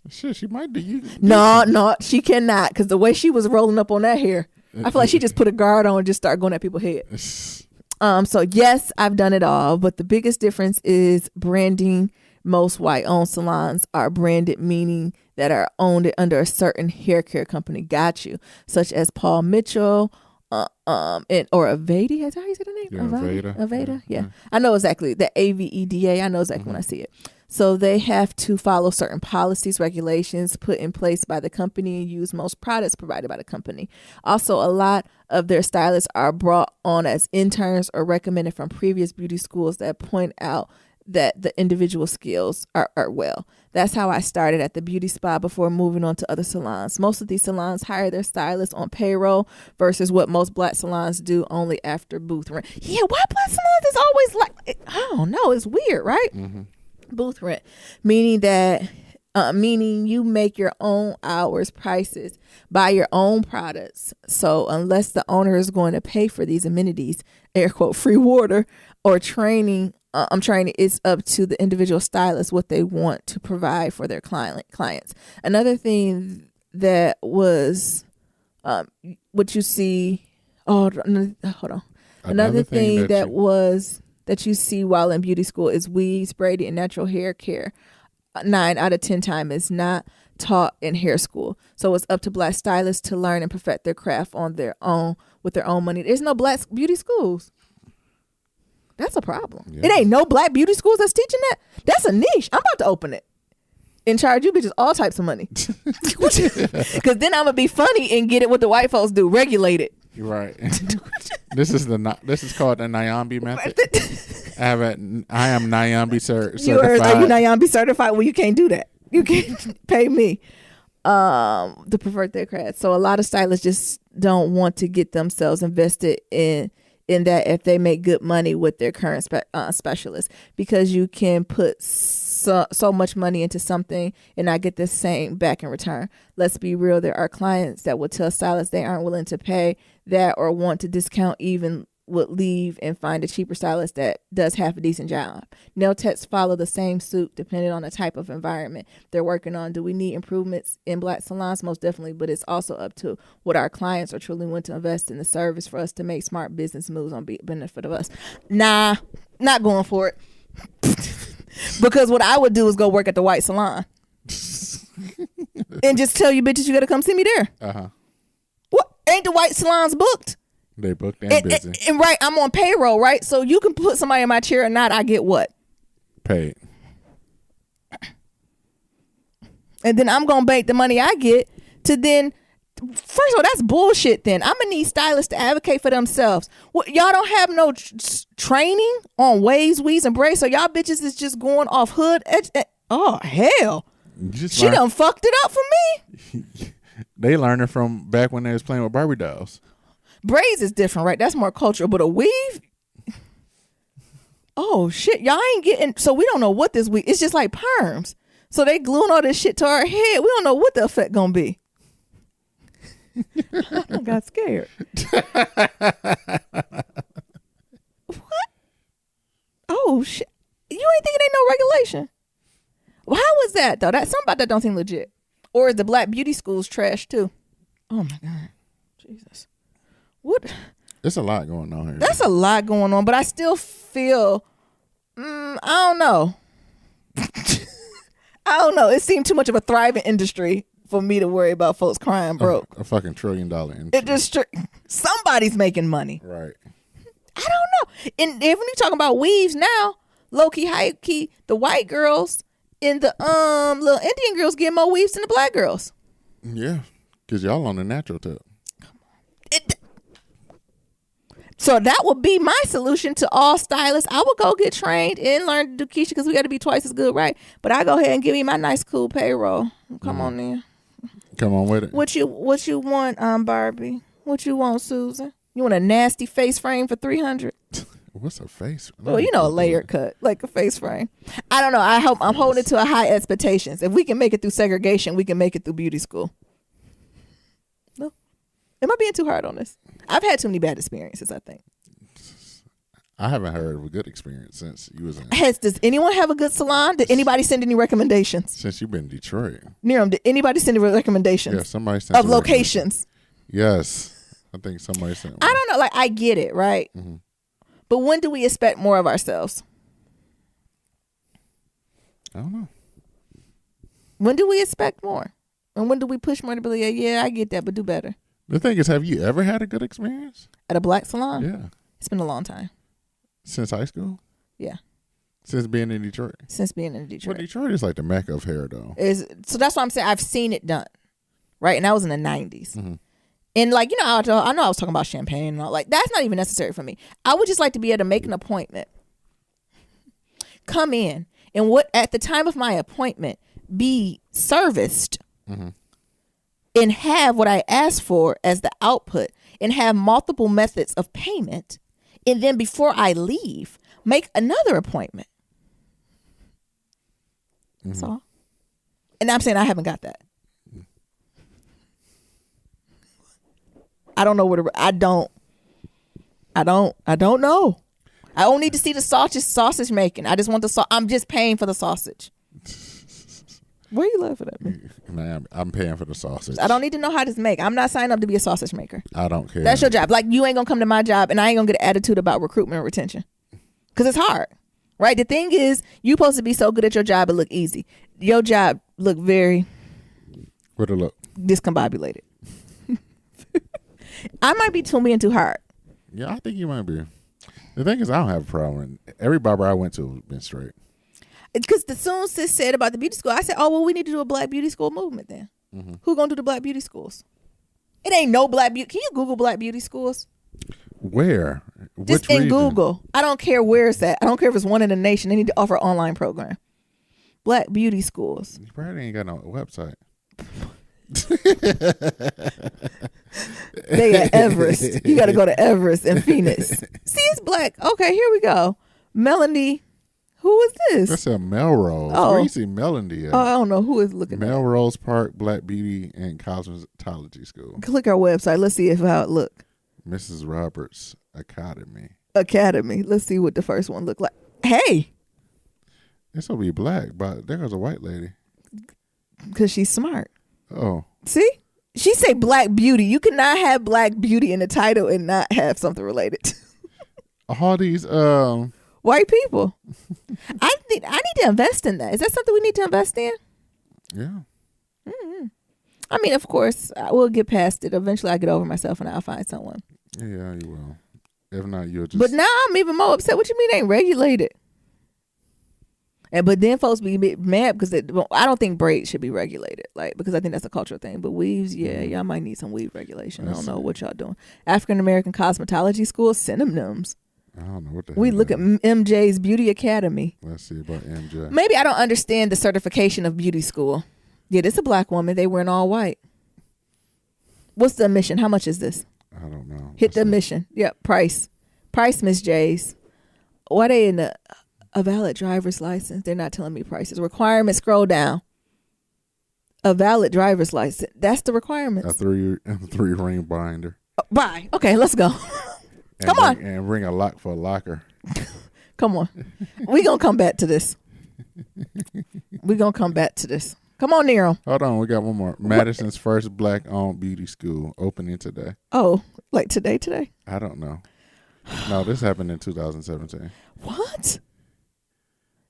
Shit, she might do you. No, she cannot, because the way she was rolling up on that hair, I feel like she just put a guard on and just started going at people's head. So yes, I've done it all, but the biggest difference is branding. Most white-owned salons are branded, meaning that are owned under a certain hair care company. Got you, such as Paul Mitchell, or Aveda. Is that how you say the name? Yeah, Aveda. Yeah, I know exactly the AVEDA. I know exactly when I see it. So they have to follow certain policies, regulations put in place by the company and use most products provided by the company. Also, a lot of their stylists are brought on as interns or recommended from previous beauty schools that point out that the individual skills are well. That's how I started at the beauty spa before moving on to other salons. Most of these salons hire their stylists on payroll versus what most Black salons do only after booth rent. Yeah, why Black salons is always like, I don't know, it's weird, right? Mm-hmm. Booth rent, meaning you make your own hours, prices, buy your own products. So unless the owner is going to pay for these amenities, air quote free water or training, it's up to the individual stylist what they want to provide for their clients. Another thing that was what you see. Oh, hold on. Another thing that you see while in beauty school is weaves, braiding, and natural hair care. 9 out of 10 times is not taught in hair school. So it's up to Black stylists to learn and perfect their craft on their own with their own money. There's no Black beauty schools. That's a problem. Yeah. It ain't no Black beauty schools that's teaching that. That's a niche. I'm about to open it and charge you bitches all types of money. Because then I'm going to be funny and get it what the white folks do. Regulate it. Right. This is called the Nyambi method. I am Nyambi certified. Are you Nyambi certified? Well, you can't do that. You can't pay me to pervert their craft. So a lot of stylists just don't want to get themselves invested in that if they make good money with their current specialist, because you can put so much money into something and not get the same back in return. Let's be real. There are clients that will tell stylists they aren't willing to pay that or want to discount, even would leave and find a cheaper stylist that does half a decent job. Nail techs follow the same suit depending on the type of environment they're working on. Do we need improvements in Black salons? Most definitely, but it's also up to what our clients are truly willing to invest in the service for us to make smart business moves on benefit of us. Nah, not going for it. Because what I would do is go work at the white salon and just tell you bitches you got to come see me there. Uh-huh. What? Ain't the white salons booked? They booked and busy. And right, I'm on payroll, right? So you can put somebody in my chair or not, I get what? Paid. And then I'm going to bank the money I get to then, first of all, that's bullshit then. I'm going to need stylists to advocate for themselves. What, y'all don't have no training on waves, weaves, and braids, so y'all bitches is just going off hood. Oh, hell. She done fucked it up for me. They learned it from back when they was playing with Barbie dolls. Braids is different, right? That's more cultural, but a weave? Oh, shit. Y'all ain't getting, so we don't know what this weave, it's just like perms. So they gluing all this shit to our head. We don't know what the effect gonna be. I got scared. What? Oh, shit. You ain't thinking ain't no regulation? Well, how was that, though? Something about that don't seem legit. Or is the Black beauty schools trash, too? Oh, my God. Jesus. What? There's a lot going on here. That's a lot going on, but I still feel, I don't know. I don't know. It seemed too much of a thriving industry for me to worry about folks crying broke. A fucking $1 trillion industry. It just somebody's making money. Right. I don't know. And if we're talking about weaves now, low key, high key, the white girls and the little Indian girls get more weaves than the black girls. Yeah, because y'all on the natural tip. So that would be my solution to all stylists. I would go get trained and learn to do Keisha because we got to be twice as good, right? But I go ahead and give me my nice, cool payroll. Come on, then. Come on with it. What you want, Barbie? What you want, Susan? You want a nasty face frame for $300? What's a face? Well, you know, a layered cut, like a face frame. I don't know. I'm holding it to a high expectations. If we can make it through segregation, we can make it through beauty school. No, am I being too hard on this? I've had too many bad experiences, I think. I haven't heard of a good experience since you was in. Does anyone have a good salon? Did anybody send any recommendations? Since you've been in Detroit. Niram, did anybody send any recommendations? Yeah, somebody sent of locations. Yes. I think somebody sent one. I don't know. Like, I get it, right? Mm-hmm. But when do we expect more of ourselves? I don't know. When do we expect more? And when do we push more to be like, yeah, I get that, but do better? The thing is, have you ever had a good experience? At a black salon? Yeah. It's been a long time. Since high school? Yeah. Since being in Detroit? Since being in Detroit. Well, Detroit is like the mecca of hair, though. So that's why I'm saying I've seen it done. Right? And that was in the 90s. Mm-hmm. And like, you know, I know I was talking about champagne and all. Like, that's not even necessary for me. I would just like to be able to make an appointment. Come in. And at the time of my appointment, be serviced. Mm-hmm. And have what I asked for as the output, and have multiple methods of payment, and then before I leave, make another appointment. Mm-hmm. That's all. And I'm saying I haven't got that. I don't know where I don't know. I don't need to see the sausage making. I just want the I'm just paying for the sausage. Why are you laughing at me? Man, I'm paying for the sausage. I don't need to know how this make. I'm not signing up to be a sausage maker. I don't care. That's your job. Like, you ain't gonna come to my job, and I ain't gonna get an attitude about recruitment and retention, because it's hard, right? The thing is, you supposed to be so good at your job it look easy. Your job look very. What'd it look? Discombobulated. I might be being too hard. Yeah, I think you might be. The thing is, I don't have a problem. Every barber I went to has been straight. Because the soon sis said about the beauty school, I said, oh, well, we need to do a black beauty school movement then. Mm-hmm. Who gonna do the black beauty schools? It ain't no black beauty. Can you Google black beauty schools? Where? Just in Google. I don't care where it's at. I don't care if it's one in the nation. They need to offer an online program. Black beauty schools. You probably ain't got no website. They at Everest. You got to go to Everest in Phoenix. See, it's black. Okay, here we go. Melanie. Who is this? That's a Melrose. Oh. Where you see Melanie at? Oh, I don't know who is looking at Melrose Park Black Beauty and Cosmetology School. Click our website. Let's see how it look. Mrs. Roberts Academy. Let's see what the first one looked like. Hey. This will be black, but there goes a white lady. Because she's smart. Oh. See? She say black beauty. You cannot have black beauty in the title and not have something related. All these white people. I need to invest in that. Is that something we need to invest in? Yeah. Mm-hmm. I mean, of course, I will get past it. Eventually, I get over myself and I'll find someone. Yeah, you will. If not, you'll just. But now I'm even more upset. What you mean ain't regulated? But then folks be mad because I don't think braids should be regulated, like, because I think that's a cultural thing. But weaves, yeah, y'all might need some weave regulation. I don't know what y'all doing. African American Cosmetology School, synonyms. I don't know what the we hell look at MJ's Beauty Academy. Let's see about MJ. Maybe I don't understand the certification of beauty school. Yeah, this is a black woman. They wearing all white. What's the admission? How much is this? I don't know. Hit the admission. Yep, price, Miss J's. Why they in a valid driver's license? They're not telling me prices. Requirements. Scroll down. A valid driver's license. That's the requirements. A three ring binder. Bye. Okay, let's go. Come on. And bring a lock for a locker. Come on. We're going to come back to this. Come on, Nero. Hold on. We got one more. Madison's first black-owned beauty school opening today. Oh, like today? I don't know. No, this happened in 2017. What?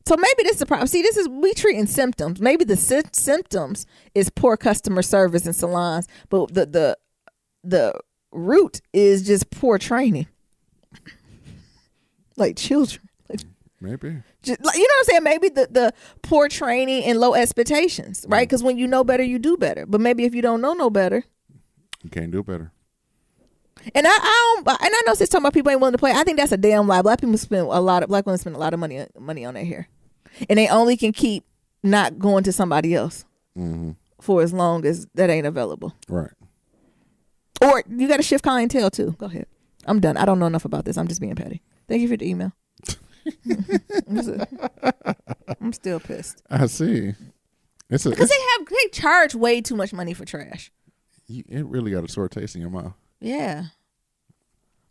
So maybe this is the problem. See, we treating symptoms. Maybe the symptoms is poor customer service in salons, but the root is just poor training. Like children. Maybe. Just, you know what I'm saying? Maybe the poor training and low expectations, right? Because when you know better, you do better. But maybe if you don't know no better, you can't do better. And I know since talking about people ain't willing to play, I think that's a damn lie. Black women spend a lot of money on their hair, and they only can keep not going to somebody else for as long as that ain't available. Right. Or you got to shift clientele too. Go ahead. I'm done. I don't know enough about this. I'm just being petty. Thank you for the email. I'm still pissed. I see. Because they charge way too much money for trash. It really got a sore taste in your mouth. Yeah.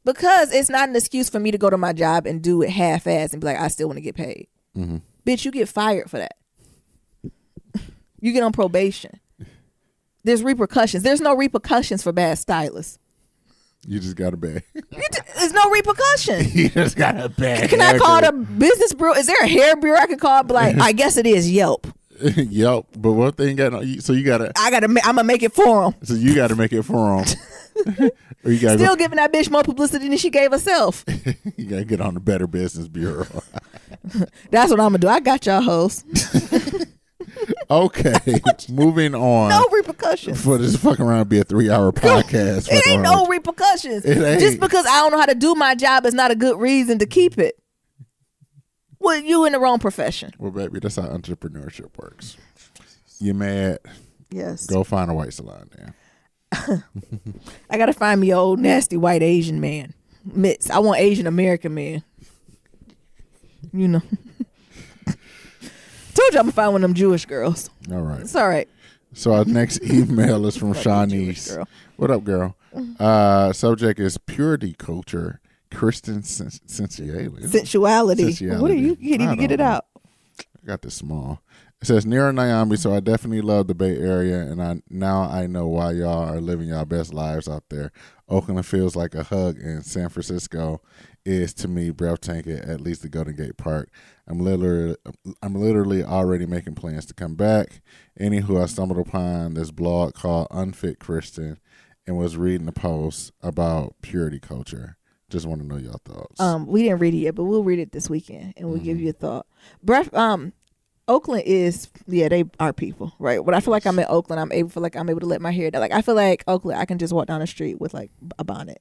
Because it's not an excuse for me to go to my job and do it half-assed and be like, I still want to get paid. Mm-hmm. Bitch, you get fired for that. You get on probation. There's repercussions. There's no repercussions for bad stylists. You just got to beg. There's no repercussion. You just got to beg. Can I call the business bureau? Is there a hair bureau I can call? But like, I guess it is Yelp. Yelp, but one thing so you gotta. I'm gonna make it for them. So you gotta make it for them. Or you gotta still giving that bitch more publicity than she gave herself. You gotta get on the Better Business Bureau. That's what I'm gonna do. I got y'all hoes. Okay, moving on. No repercussions for this fucking around be a 3-hour podcast. It ain't no repercussions. It ain't. Just because I don't know how to do my job is not a good reason to keep it. Well, you in the wrong profession. Well, baby, that's how entrepreneurship works. You mad? Yes. Go find a white salon then. I gotta find me an old nasty white Asian man. Mitts. I want Asian American man. You know. Told you I'm gonna find one of them Jewish girls. All right. It's all right. So our next email is from Shanice. What up, girl? Subject is purity culture. Christian sensuality. What are you? You need to get it out. I got this small. It says near Miami, so I definitely love the Bay Area, and I know why y'all are living y'all best lives out there. Oakland feels like a hug, and San Francisco is to me breathtaking. At least the Golden Gate Park. I'm literally already making plans to come back. Anywho, I stumbled upon this blog called Unfit Christian, and was reading the post about purity culture. Just want to know your thoughts. We didn't read it yet, but we'll read it this weekend and we'll give you a thought. Oakland is, they are people, right? When I feel like I'm in Oakland, I'm able to let my hair down. Like I feel like Oakland, I can just walk down the street with like a bonnet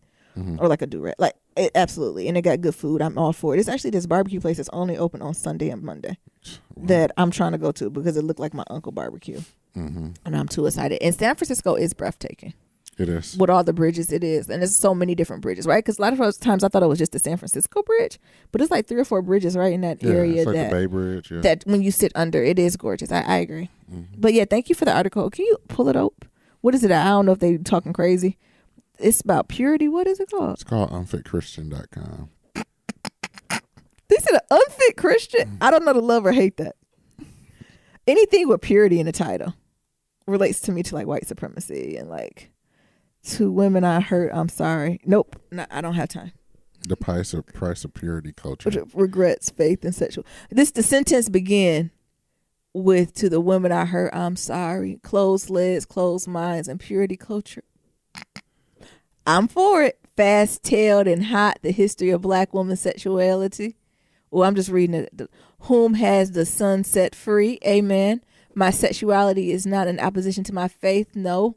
or like a do-rag. Like absolutely, and they got good food. I'm all for it. It's actually this barbecue place that's only open on Sunday and Monday that I'm trying to go to because it looked like my uncle barbecue, and I'm too excited. And San Francisco is breathtaking. It is. With all the bridges, it is. And there's so many different bridges, right? Because a lot of those times I thought it was just the San Francisco Bridge, but it's like 3 or 4 bridges right in that area. It's like the Bay Bridge. Yeah. That when you sit under, it is gorgeous. I agree. But yeah, thank you for the article. Can you pull it up? What is it? I don't know if they're talking crazy. It's about purity. What is it called? It's called unfitchristian.com. They said an unfit Christian? I don't know to love or hate that. Anything with purity in the title relates to me to like white supremacy and like to women I hurt, I'm sorry. Nope, I don't have time. The price of purity culture. Regrets, faith, and sexual. The sentence begin with to the women I hurt, I'm sorry. Closed legs, closed minds, and purity culture. I'm for it. Fast-tailed and hot, the history of black woman sexuality. Well, I'm just reading it. Whom has the sun set free? Amen. My sexuality is not in opposition to my faith. No.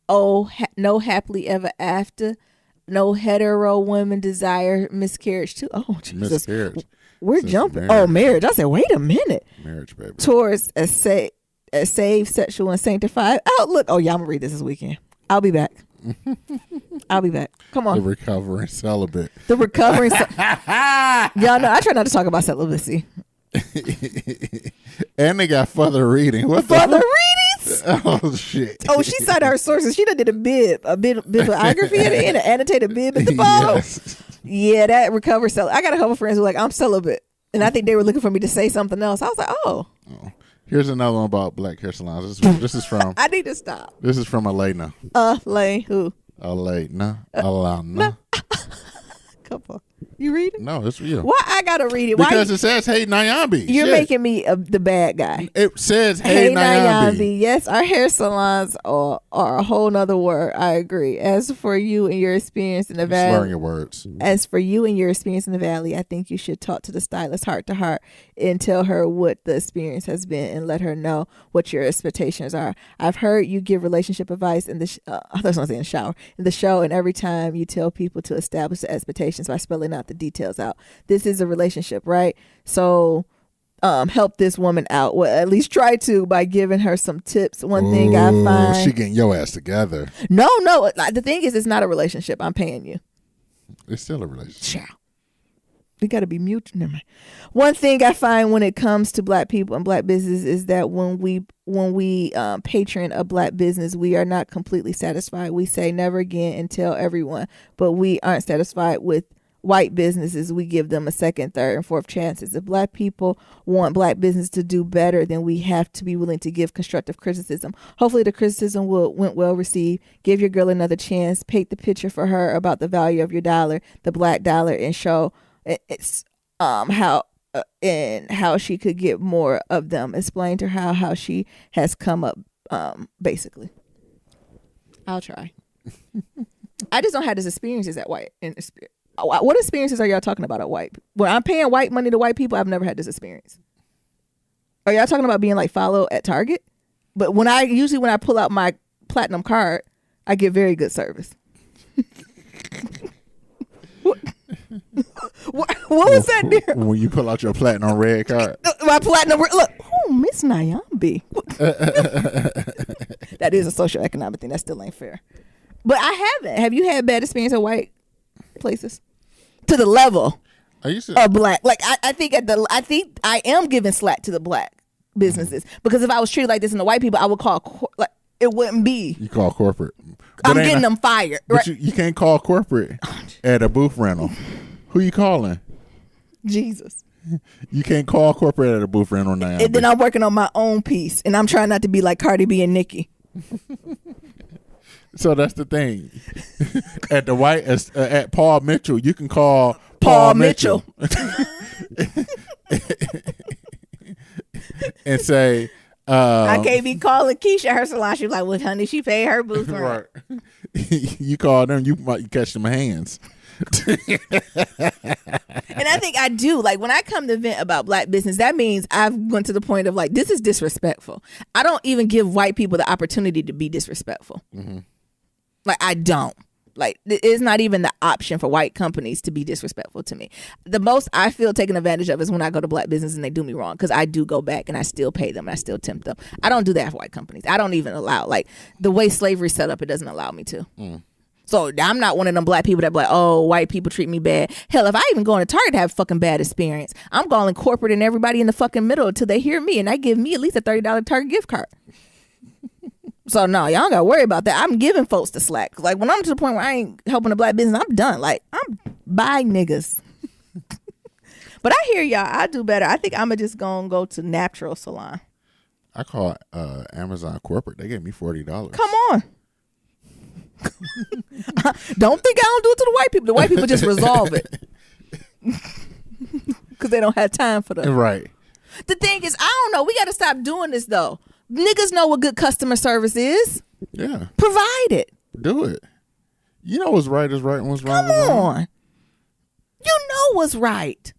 Oh, no happily ever after. No hetero women desire miscarriage too. Oh, Jesus. Miscarriage. We're since jumping. Marriage. Oh, marriage. I said, wait a minute. Marriage, baby. Towards a saved, sexual, and sanctified outlook. Oh, yeah, I'm going to read this weekend. I'll be back. I'll be back. Come on. The recovering celibate. The recovering Y'all know, I try not to talk about celibacy. And they got further reading. What further readings? Oh shit! Oh, she cited her sources. She done did a bibliography at the end, an annotated bib at the bottom. Yes. Yeah, that recover celibate. I got a couple friends who are like, I'm celibate, and I think they were looking for me to say something else. I was like, oh. Here's another one about black hair salons. This is from. I need to stop. This is from Elena. Elena who? Elena. Alana. Come on. You reading? No, it's real. Why I gotta read it? Because it says, "Hey Nyambi." You're making me the bad guy. It says, "Hey Nyambi." Yes, our hair salons are a whole nother word. I agree. As for you and your experience in the valley, slurring your words. As for you and your experience in the valley, I think you should talk to the stylist heart to heart and tell her what the experience has been and let her know what your expectations are. I've heard you give relationship advice in the I was gonna say in the shower, in the show, and every time you tell people to establish the expectations by spelling out the details out. This is a relationship, right? So help this woman out. Well, at least try to by giving her some tips. One thing I find, she getting your ass together. No. The thing is, it's not a relationship. I'm paying you. It's still a relationship. Sure. We got to be mutual. Never mind. One thing I find when it comes to Black people and Black business is that when we patron a Black business, we are not completely satisfied. We say never again and tell everyone, but we aren't satisfied with white businesses. We give them a second, third, and fourth chances. If Black people want Black business to do better, then we have to be willing to give constructive criticism. Hopefully the criticism went well received. Give your girl another chance. Paint the picture for her about the value of your dollar, the Black dollar, and show it's how she could get more of them. Explain to her how she has come up, basically. I'll try. I just don't have these experiences at white. What experiences are y'all talking about at white? When I'm paying white money to white people, I've never had this experience. Are y'all talking about being like followed at Target? But when I pull out my platinum card, I get very good service. What was that there? When you pull out your platinum red card? My platinum red, look. Oh, Miss Nyambi. That is a socioeconomic thing. That still ain't fair. But I haven't. Have you had bad experience at white places? To the level of Black. Like I think I am giving slack to the Black businesses. Because if I was treated like this in the white people, I would call it wouldn't be. You call corporate. I'm getting them fired. But right? you can't call corporate at a booth rental. Who you calling? Jesus. You can't call corporate at a booth rental now. And then I'm working on my own piece, and I'm trying not to be like Cardi B and Nicki. So that's the thing. At Paul Mitchell, you can call Paul Mitchell. And say, I can't be calling Keisha her salon. She's like, well, honey, she paid her booth rent. Right. You call them, you might catch them hands. And I think I do. Like when I come to vent about Black business, that means I've gone to the point of like, this is disrespectful. I don't even give white people the opportunity to be disrespectful. Mm-hmm. Like I don't. Like it's not even the option for white companies to be disrespectful to me. The most I feel taken advantage of is when I go to Black business and they do me wrong, because I do go back and I still pay them and I still tempt them. I don't do that for white companies. I don't even allow, like the way slavery set up, it doesn't allow me to. So I'm not one of them Black people that be like, oh, white people treat me bad. Hell, if I even go into Target to have a fucking bad experience, I'm calling corporate and everybody in the fucking middle until they hear me and they give me at least a $30 Target gift card. So no, y'all don't gotta worry about that. I'm giving folks the slack. Like when I'm to the point where I ain't helping the Black business, I'm done. Like I'm buying niggas. But I hear y'all. I do better. I think I'm just gonna go to Natural Salon. I call Amazon corporate. They gave me $40. Come on. Don't think I don't do it to the white people. The white people just resolve it because they don't have time for them. Right. The thing is, I don't know. We got to stop doing this though. Niggas know what good customer service is. Yeah. Provide it. Do it. You know what's right is right and what's wrong is wrong. Come on. You know what's right.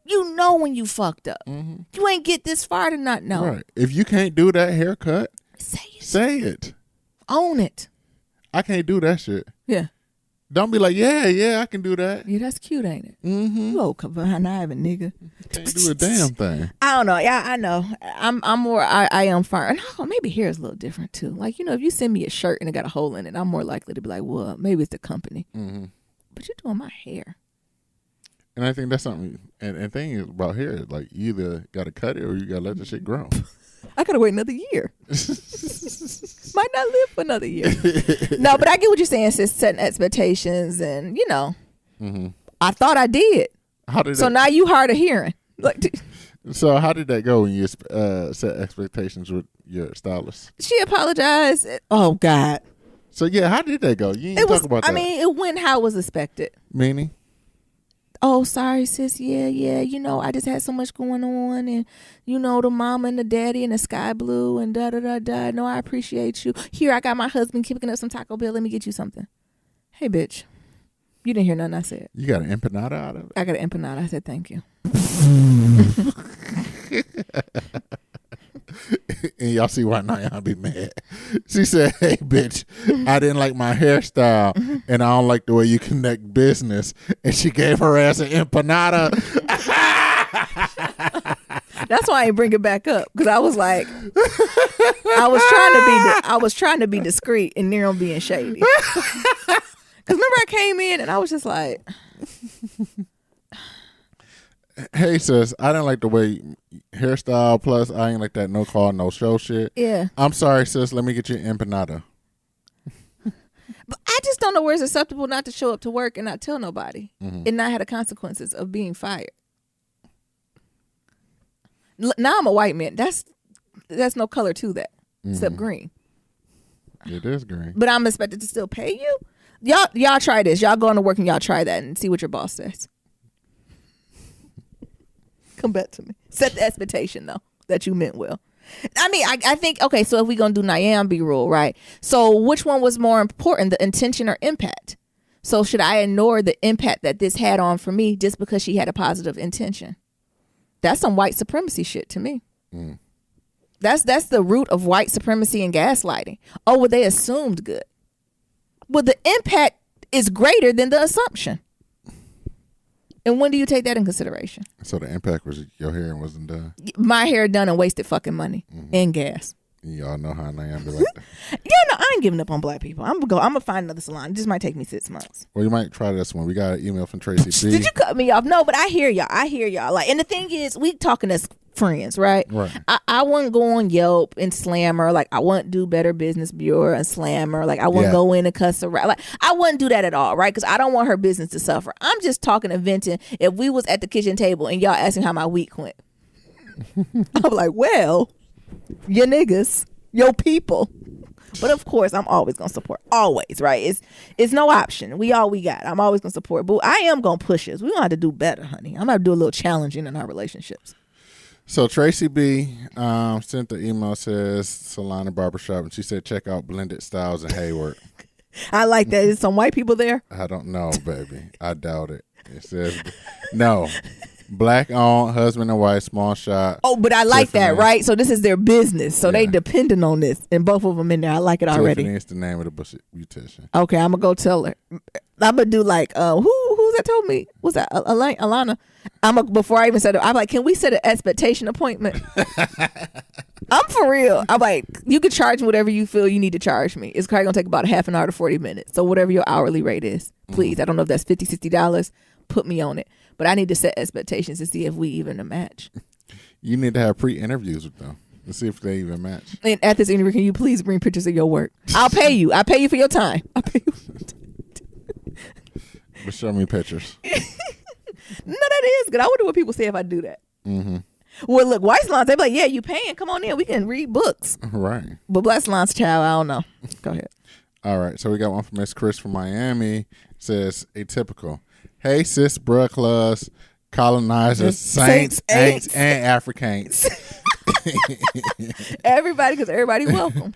You know when you fucked up. Mm-hmm. You ain't get this far to not know. Right. If you can't do that haircut, say it. Say it. Own it. I can't do that shit. Yeah. Don't be like, yeah, I can do that. Yeah, that's cute, ain't it? Mm-hmm. You old conniving nigga. Can't do a damn thing. I don't know. Yeah, I know. I'm more. I am fine. No, maybe hair is a little different too. Like if you send me a shirt and it got a hole in it, I'm more likely to be like, well, maybe it's the company. Mm-hmm. But you're doing my hair. And I think that's something. And thing is about hair, like you either got to cut it or you got to let the shit grow. I gotta wait another year. Might not live for another year. No, but I get what you're saying, sis. Setting expectations, and mm-hmm. I thought I did. So now you hard of hearing. So how did that go when you set expectations with your stylist? She apologized. Oh God. So yeah, how did that go? You didn't talk about that. I mean, it went how it was expected. Meaning? oh, sorry, sis. Yeah. I just had so much going on, and the mama and the daddy and the sky blue and da da da da. No, I appreciate you. Here, I got my husband picking up some Taco Bell. Let me get you something. Hey, bitch. You didn't hear nothing I said. You got an empanada out of it? I got an empanada. I said thank you. And y'all see why Nayan be mad. She said, hey, bitch, I didn't like my hairstyle, and I don't like the way you connect business. And she gave her ass an empanada. That's why I ain't bring it back up, because I was like, I was trying to be discreet and near on being shady. Because remember I came in and I was just like, hey, sis, I didn't like the way hairstyle, plus I ain't like that no call, no show shit. Yeah. I'm sorry, sis. Let me get you an empanada. But I just don't know where it's acceptable not to show up to work and not tell nobody and not have the consequences of being fired. Now I'm a white man. That's no color to that except green. It is green. But I'm expected to still pay you? Y'all try this. Y'all go into work and y'all try that and see what your boss says. Come back to me. Set the expectation, though, that you meant well. I mean, I think, okay, so if we're going to do Nyambi rule, right? So which one was more important, the intention or impact? So should I ignore the impact that this had on for me just because she had a positive intention? That's some white supremacy shit to me. That's the root of white supremacy and gaslighting. Oh, well, they assumed good. Well, the impact is greater than the assumption. And when do you take that in consideration? So the impact was your hair wasn't done? My hair done and wasted fucking money and gas. Y'all know how I am. Like that. Yeah, no, I ain't giving up on black people. I'm gonna find another salon. It just might take me 6 months. Well, you might try this one. We got an email from Tracy B. Did you cut me off? No, but I hear y'all. Like, and the thing is, we talking as friends, right? Right. I wouldn't go on Yelp and slam her. Like, I wouldn't do Better Business Bureau and slam her. Like, I wouldn't go in and cuss her. Like, I wouldn't do that at all, right? Because I don't want her business to suffer. I'm just talking and venting. If we was at the kitchen table and y'all asking how my week went, I'm like, well, your niggas, your people. But of course, I'm always gonna support. Always, right? It's no option. We all we got. I'm always gonna support. But I am gonna push us. We gonna have to do better, honey. I'm gonna have to do a little challenging in our relationships. So Tracy B sent the email, says Salon and Barbershop, and she said check out Blended Styles in Hayward. I like that. Is some white people there? I don't know, baby. I doubt it. It says no. Black owned, husband and wife, small shop. Oh, but I like that, right? So this is their business. So they depending on this. And both of them in there. I like it already. Tiffany is the name of the beautician. Okay, I'm going to go tell her. I'm going to do like, who's that told me? What's that? Alana. Before I even said it, I'm like, can we set an expectation appointment? I'm for real. I'm like, you can charge me whatever you feel you need to charge me. It's probably going to take about a half an hour to 40 minutes. So whatever your hourly rate is, please. I don't know if that's $50, $60. Put me on it. But I need to set expectations to see if we even a match. You need to have pre-interviews with them to see if they even match. And at this interview, can you please bring pictures of your work? I'll pay you. I'll pay you for your time. I'll pay you for your time. But show me pictures. No, that is good. I wonder what people say if I do that. Well, look, white salons, they be like, yeah, you paying. Come on in. We can read books. Right. But black salons, child, I don't know. Go ahead. All right. So we got one from Miss Chris from Miami. It says, atypical. Hey, sis, bruh, clubs, colonizers, saints, ain'ts, and Africans. Everybody, because everybody welcome.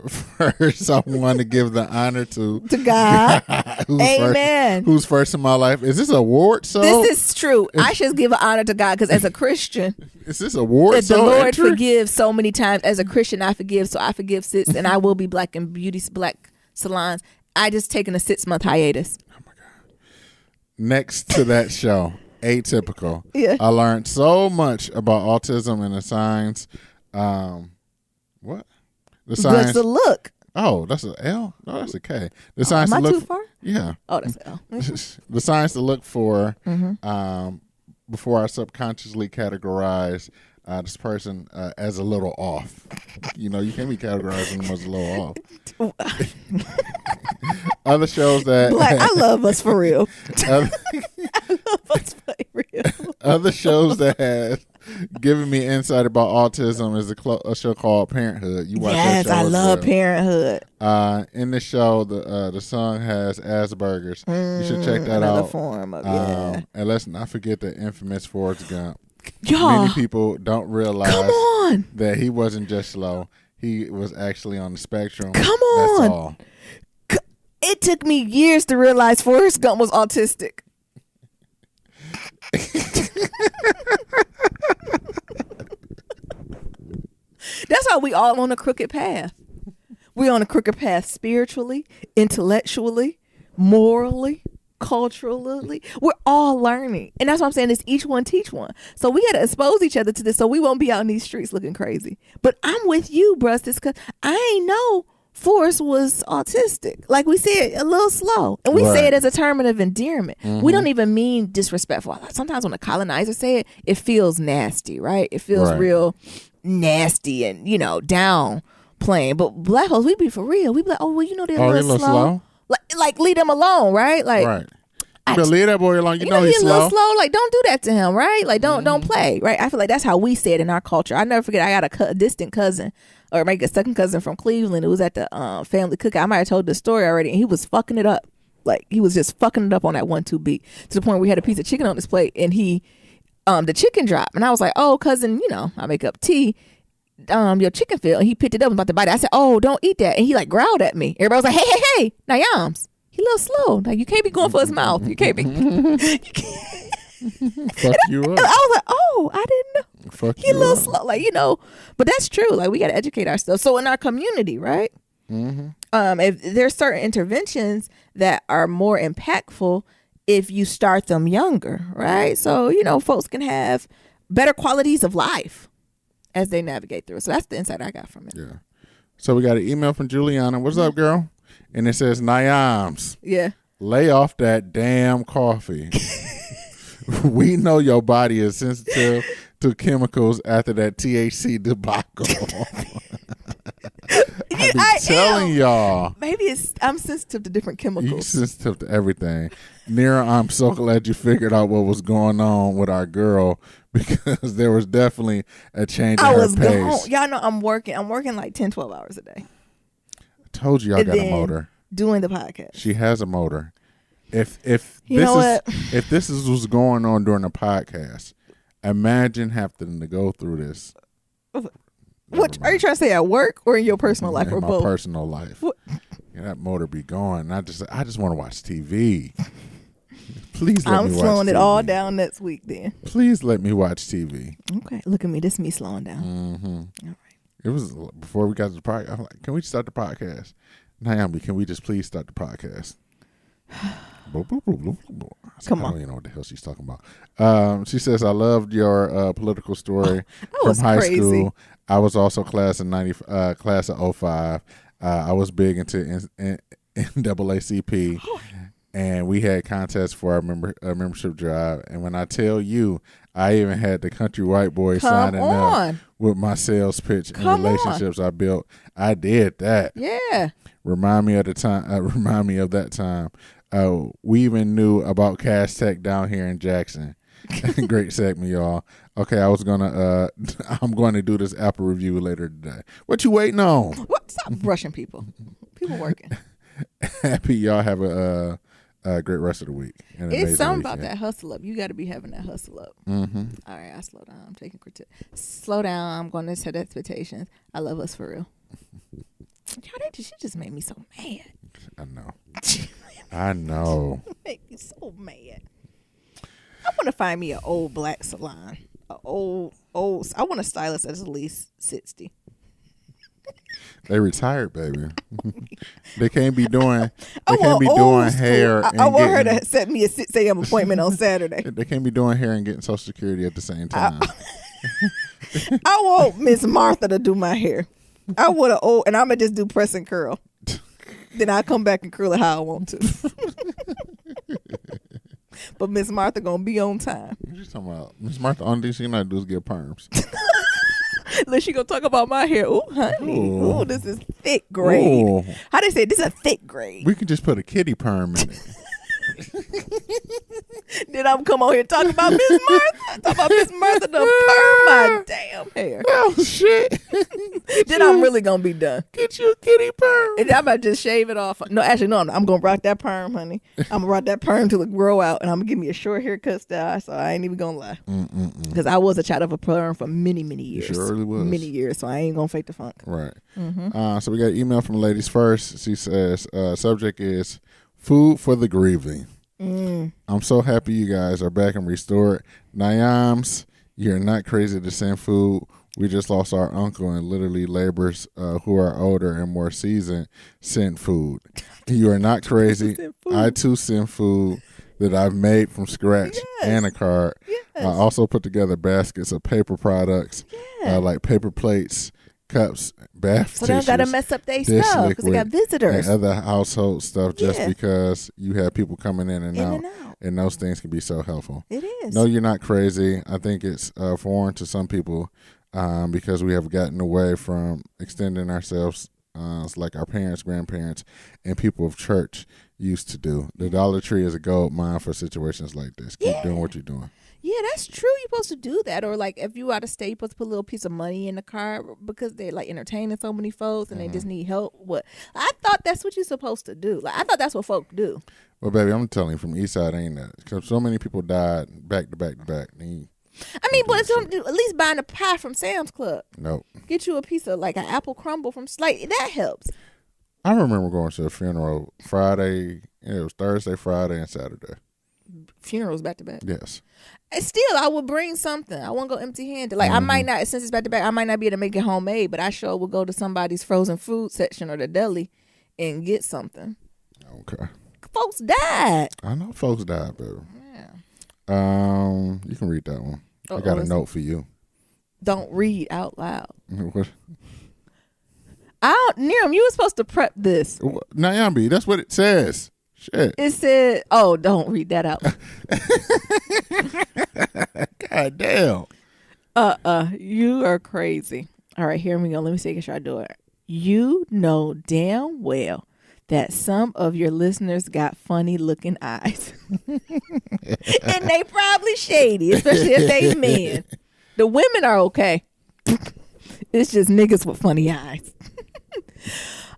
First, I want to give the honor to God. Amen. Who's first in my life? Is this a award? So this is true. I should give an honor to God because as a Christian, is this a award? The Lord forgives so many times. As a Christian, I forgive. So I forgive sis, and I will be black in black salons. I just taken a 6-month hiatus. Next to that show, Atypical. Yeah. I learned so much about autism and the signs. What? The signs. That's a look. Oh, that's an L? No, that's a K. The signs am to I look too far? Yeah. Oh, that's an L. The signs to look for before I subconsciously categorize this person as a little off. You know, you can't be categorizing them as a little off. Other shows that I love us for real. I love us for real. Other shows that have giving me insight about autism is a show called Parenthood. You watch that show? Yes, I love Parenthood. In the show, the son has Asperger's. You should check that out. Form of, and let's not forget the infamous Forrest Gump. Y'all, many people don't realize that he wasn't just slow. He was actually on the spectrum. Come on. That's all. It took me years to realize Forrest Gump was autistic. That's why we all on a crooked path. We're on a crooked path spiritually, intellectually, morally, culturally. We're all learning. And that's what I'm saying is each one teach one. So we got to expose each other to this so we won't be out in these streets looking crazy. But I'm with you, bruh, because I ain't know Forrest was autistic. Like we said, a little slow. And we say it as a term of endearment. Mm-hmm. We don't even mean disrespectful. Sometimes when a colonizer say it, it feels nasty, right? It feels real nasty and, down playing. But black folks, we be for real. We be like, oh, well, they're a little slow. Like leave them alone, right? Like, but leave that boy alone. You know he's a little slow. Like, don't do that to him, right? Like, don't play, right? I feel like that's how we say it in our culture. I never forget. I got a distant cousin, or maybe a second cousin from Cleveland, who was at the family cookout. I might have told the story already, and he was fucking it up. Like, he was just fucking it up on that 1-2 beat to the point where we had a piece of chicken on his plate, and he, the chicken dropped, and I was like, oh, cousin, I make up tea. Your chicken fell, and he picked it up and about to bite it. I said, oh, don't eat that. And he like growled at me. Everybody was like, hey, now Yams. He a little slow. Like, you can't be going for his mouth. You can't be. Fuck you up. I was like, oh, I didn't know. Fuck he a little slow. Like, but that's true. Like, we got to educate ourselves. So in our community, right? Mm-hmm. If there's certain interventions that are more impactful if you start them younger, right? So, folks can have better qualities of life as they navigate through it. So that's the insight I got from it. Yeah. So we got an email from Juliana. What's up, girl? And it says, Nyams. Yeah. Lay off that damn coffee. We know your body is sensitive to chemicals after that THC debacle. I've been telling y'all. Maybe I'm sensitive to different chemicals. You're sensitive to everything. Nira, I'm so glad you figured out what was going on with our girl, because there was definitely a change in her pace. Y'all know I'm working like 10, 12 hours a day. I told you I got a motor. Doing the podcast. She has a motor. If this is what's going on during the podcast, imagine having to go through this. What are you trying to say, at work or in your personal life, or both? My personal life. Yeah, that motor be going. I just want to watch TV. Please let me watch TV. I'm slowing it all down next week then. Please let me watch TV. Okay, look at me. This is me slowing down. Mm-hmm. All right. It was before we got to the podcast. I'm like, can we start the podcast? Naomi, can we just please start the podcast? Come on. I don't even know what the hell she's talking about. She says, I loved your political story from high school. I was also class of 05. I was big into NAACP, and we had contests for our membership drive. And when I tell you, I even had the country white boy signing up with my sales pitch and relationships I built. I did that. Yeah. Remind me of that time. We even knew about Cash Tech down here in Jackson. Great segment, y'all. Okay, I'm going to do this Apple review later today. What you waiting on? What? Stop rushing people. People working. Happy y'all have a great rest of the week. It's something about that hustle up. You got to be having that hustle up. Mm-hmm. All right, I slow down. I'm taking critique. Slow down. I'm going to set expectations. I love us for real. She just made me so mad. I know. I know. Make me so mad. I want to find me an old black salon. I want a stylist that's at least 60. They retired, baby. They can't be doing. They can't be doing hair. I want her to set me a 6 a.m. appointment on Saturday. They can't be doing hair and getting Social Security at the same time. I want Miss Martha to do my hair. I want an old, and I'm gonna just do press and curl. Then I come back and curl it how I want to. But Miss Martha gonna be on time. What you talking about? Miss Martha, only thing she gonna do is get perms. Unless she gonna talk about my hair. Ooh, honey. Ooh, this is thick grade. Ooh. How they say this is a thick grade? We could just put a kitty perm in it. Then I'm come on here talking about Miss Martha. Talking about Miss Martha to perm my damn hair. Oh shit. Then I'm really gonna be done. Get you a kitty perm. And I might just shave it off. No, actually, no. I'm gonna rock that perm, honey. I'm gonna rock that perm till it grow out, and I'm gonna give me a short haircut style. So I ain't even gonna lie, because I was a child of a perm for many years. You surely was. Many years. So I ain't gonna fake the funk. Right. So we got an email from ladies first. She says, subject is food for the grieving. I'm so happy you guys are back and restored. Nyams, you're not crazy to send food. We just lost our uncle, and literally laborers who are older and more seasoned send food. You are not crazy. I too send food that I've made from scratch and a card. Yes. I also put together baskets of paper products like paper plates, cups, bath tissues. So they don't gotta mess up their stuff because they got visitors. And other household stuff just because you have people coming in and out. And those things can be so helpful. It is. No, you're not crazy. I think it's foreign to some people because we have gotten away from extending ourselves like our parents, grandparents, and people of church used to do. The Dollar Tree is a gold mine for situations like this. Keep doing what you're doing. Yeah, that's true. You're supposed to do that. Or like if you out of state, you're supposed to put a little piece of money in the car because they're like entertaining so many folks and they just need help. What I thought that's what you're supposed to do. Like I thought that's what folk do. Well, baby, I'm telling you, from the east side ain't that. Because so many people died back to back to back. I mean, but at least buying a pie from Sam's Club. Nope. Get you a piece of like an apple crumble from Slate. That helps. I remember going to a funeral Friday. It was Thursday, Friday, and Saturday. Funerals back to back. Yes. And still, I would bring something. I won't go empty-handed. Like I might not, since it's back to back, I might not be able to make it homemade, but I sure would go to somebody's frozen food section or the deli and get something. Okay. Folks died. I know folks died, baby. Yeah. You can read that one. I got a note for you. Don't read out loud. What? Niram, you were supposed to prep this. Nyambi, that's what it says. Shit. It said, oh, don't read that out. God damn. You are crazy. All right, here we go. Let me see if I do it. You know damn well that some of your listeners got funny looking eyes. And they probably shady, especially if they men. The women are okay. It's just niggas with funny eyes.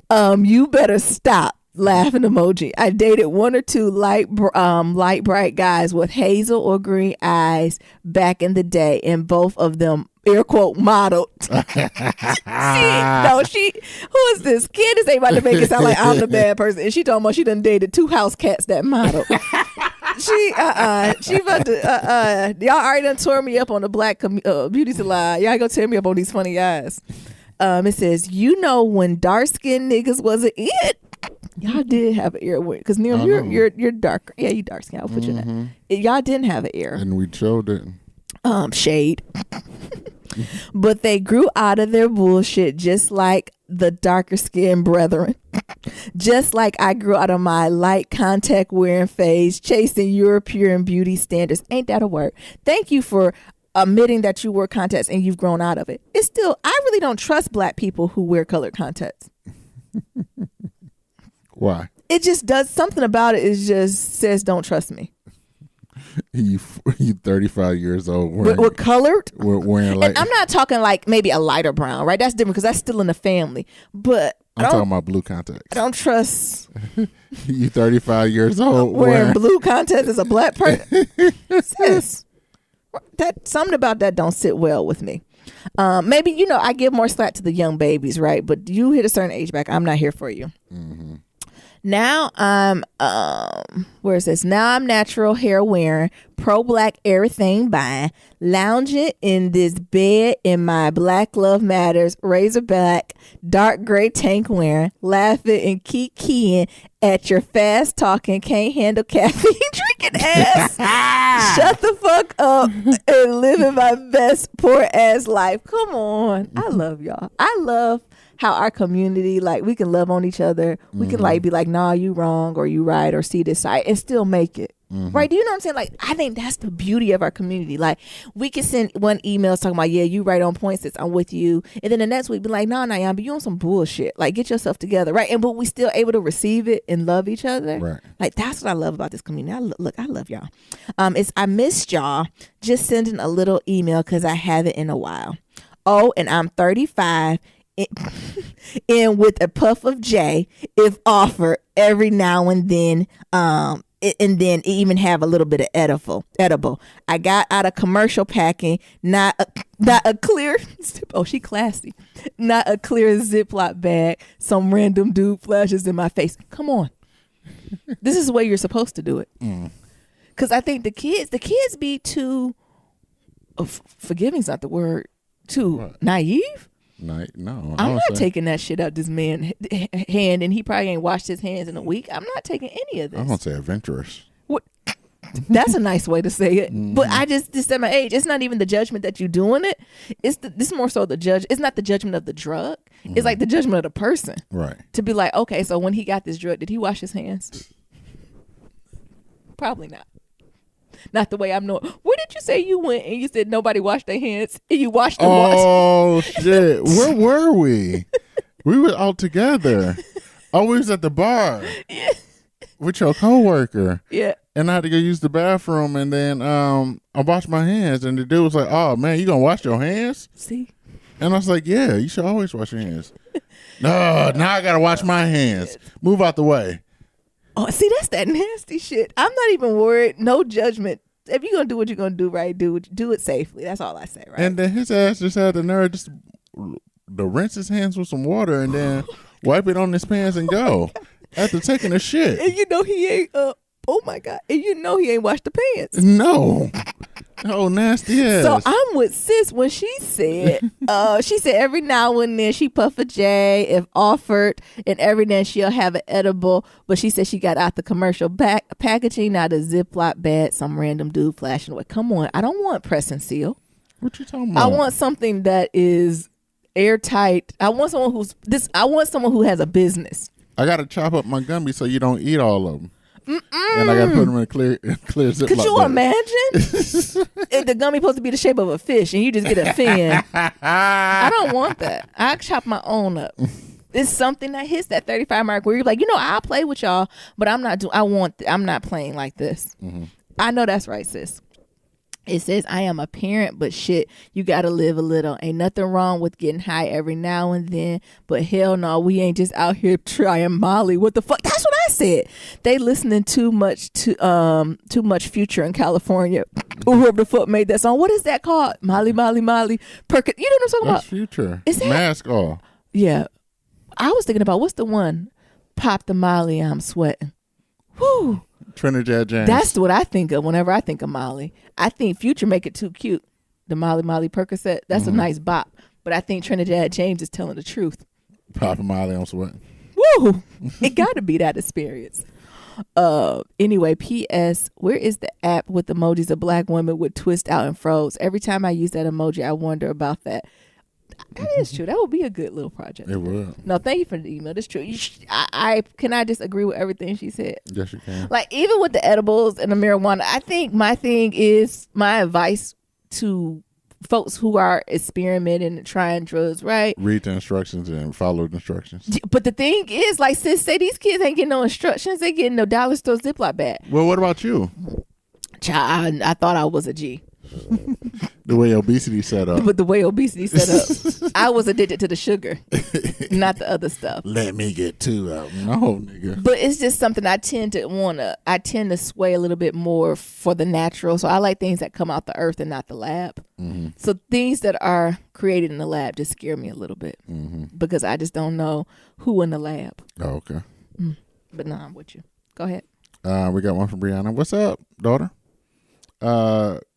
You better stop. Laughing emoji. I dated one or two light bright guys with hazel or green eyes back in the day, and both of them air quote modeled. Who is this kid? Is about to make it sound like I'm the bad person? And she told me she done dated 2 house cats that modeled. She about to y'all already done tore me up on the black beauty salon. Y'all gonna tear me up on these funny eyes. It says, you know, when dark skinned niggas wasn't it. Y'all did have an ear because Neil, you're darker. Yeah, you dark skin. I'll put you in that. Y'all didn't have an ear, and we showed it. Shade. But they grew out of their bullshit, just like the darker skinned brethren. Just like I grew out of my light contact wearing phase, chasing European beauty standards. Ain't that a word? Thank you for admitting that you wear contacts and you've grown out of it. It's still, I really don't trust black people who wear colored contacts. Why? It just does something about it. It just says, don't trust me. You 35 years old. We're colored? Wearing like, and I'm not talking like maybe a lighter brown, right? That's different because that's still in the family. But I'm talking about blue contacts. I don't trust. You 35 years old. Wearing blue contacts as a black person. Sis, something about that don't sit well with me. Maybe, I give more slack to the young babies, right? But you hit a certain age back, I'm not here for you. Mm-hmm. Now I'm where it says, now I'm natural hair wearing, pro-black everything buying, lounging in this bed in my Black Love Matters razorback dark gray tank wearing, laughing and kikiing at your fast talking, can't handle caffeine drinking ass. Shut the fuck up and living my best poor ass life. Come on. I love y'all. I love how our community, like, we can love on each other. We can like be like, nah, you wrong or you right or see this side and still make it. Right? Do you know what I'm saying? Like, I think that's the beauty of our community. Like, we can send one email talking about, yeah, you right on point, sis, I'm with you. And then the next week be like, nah, but you on some bullshit. Like, get yourself together, right? But we still able to receive it and love each other. Right. Like, that's what I love about this community. I love y'all. I missed y'all. Just sending a little email because I haven't in a while. Oh, and I'm 35 and with a puff of J if offered every now and then. And then even have a little bit of edible. I got out of commercial packing, not a clear. Oh, she classy. Not a clear Ziploc bag. Some random dude flashes in my face. Come on, this is the way you're supposed to do it. Because I think the kids be too. Forgiving's not the word. Too naive. No, I'm not taking that shit out this man's hand, and he probably ain't washed his hands in a week. I'm not taking any of this. I'm gonna say adventurous. What? That's a nice way to say it. But I just at my age, it's not even the judgment that you're doing it. This more so the judge. It's not the judgment of the drug. It's like the judgment of the person. Right. To be like, okay, so when he got this drug, did he wash his hands? Probably not. Not the way I'm knowing. Where did you say you went and you said nobody washed their hands and you washed them? Oh, shit. Where were we? We were all together. Oh, we was at the bar. Yeah. With your coworker. Yeah. And I had to go use the bathroom, and then I washed my hands, and the dude was like, oh, man, you gonna wash your hands? See? And I was like, yeah, you should always wash your hands. No, now I gotta wash my hands. Move out the way. Oh, see, that's that nasty shit. I'm not even worried. No judgment. If you're going to do what you're going to do, right, do it safely. That's all I say, right? And then his ass just had the nerve just to rinse his hands with some water and then wipe it on his pants and go after taking a shit. And you know he ain't, oh my God. And you know he ain't washed the pants. No. Oh, nasty ass. So I'm with sis when she said every now and then she puff a J if offered, and every then she'll have an edible. But she said she got out the commercial packaging, not a Ziploc bag, some random dude flashing away. Come on, I don't want press and seal. What you talking about? I want something that is airtight. I want someone who has a business. I got to chop up my gummies so you don't eat all of them. And I got to put them in a clear Ziploc. Could you imagine if the gummy supposed to be the shape of a fish and you just get a fin? I don't want that. I chop my own up. It's something that hits that 35 mark where you're like, I'll play with y'all, but I'm not playing like this. I know that's right, sis. It says, I am a parent, but shit, you got to live a little. Ain't nothing wrong with getting high every now and then, but hell no, we ain't just out here trying Molly. What the fuck? That's what I said. They listening too much Future in California. Whoever the fuck made that song. What is that called? Molly. Perkins. You know what I'm talking about? Future. Is that? Mask off. Yeah. I was thinking about, what's the one? Pop the Molly, I'm sweating. Whoo. Trinidad James. That's what I think of whenever I think of Molly. I think Future make it too cute. The Molly Percocet. That's a nice bop. But I think Trinidad James is telling the truth. Papa Molly on sweat. Woo! It got to be that experience. Anyway, P.S. Where is the app with emojis of black women with twist out and froze? Every time I use that emoji, I wonder about that. That is true. That would be a good little project. It would. No, thank you for the email. That's true. Can I just agree with everything she said? Yes, you can. Like, even with the edibles and the marijuana, I think my advice to folks who are experimenting and trying drugs, right? Read the instructions and follow the instructions. But the thing is, like sis say, these kids ain't getting no instructions. They getting no dollar store Ziploc bag. Well, what about you? Child, I thought I was a G. The way obesity set up. But the way obesity set up, I was addicted to the sugar, not the other stuff. Let me get two out. No, nigga. But it's just something I tend to sway a little bit more for the natural. So I like things that come out the earth and not the lab. Mm-hmm. So things that are created in the lab just scare me a little bit because I just don't know who in the lab. Oh, okay. But no, I'm with you. Go ahead. We got one from Brianna. What's up, daughter?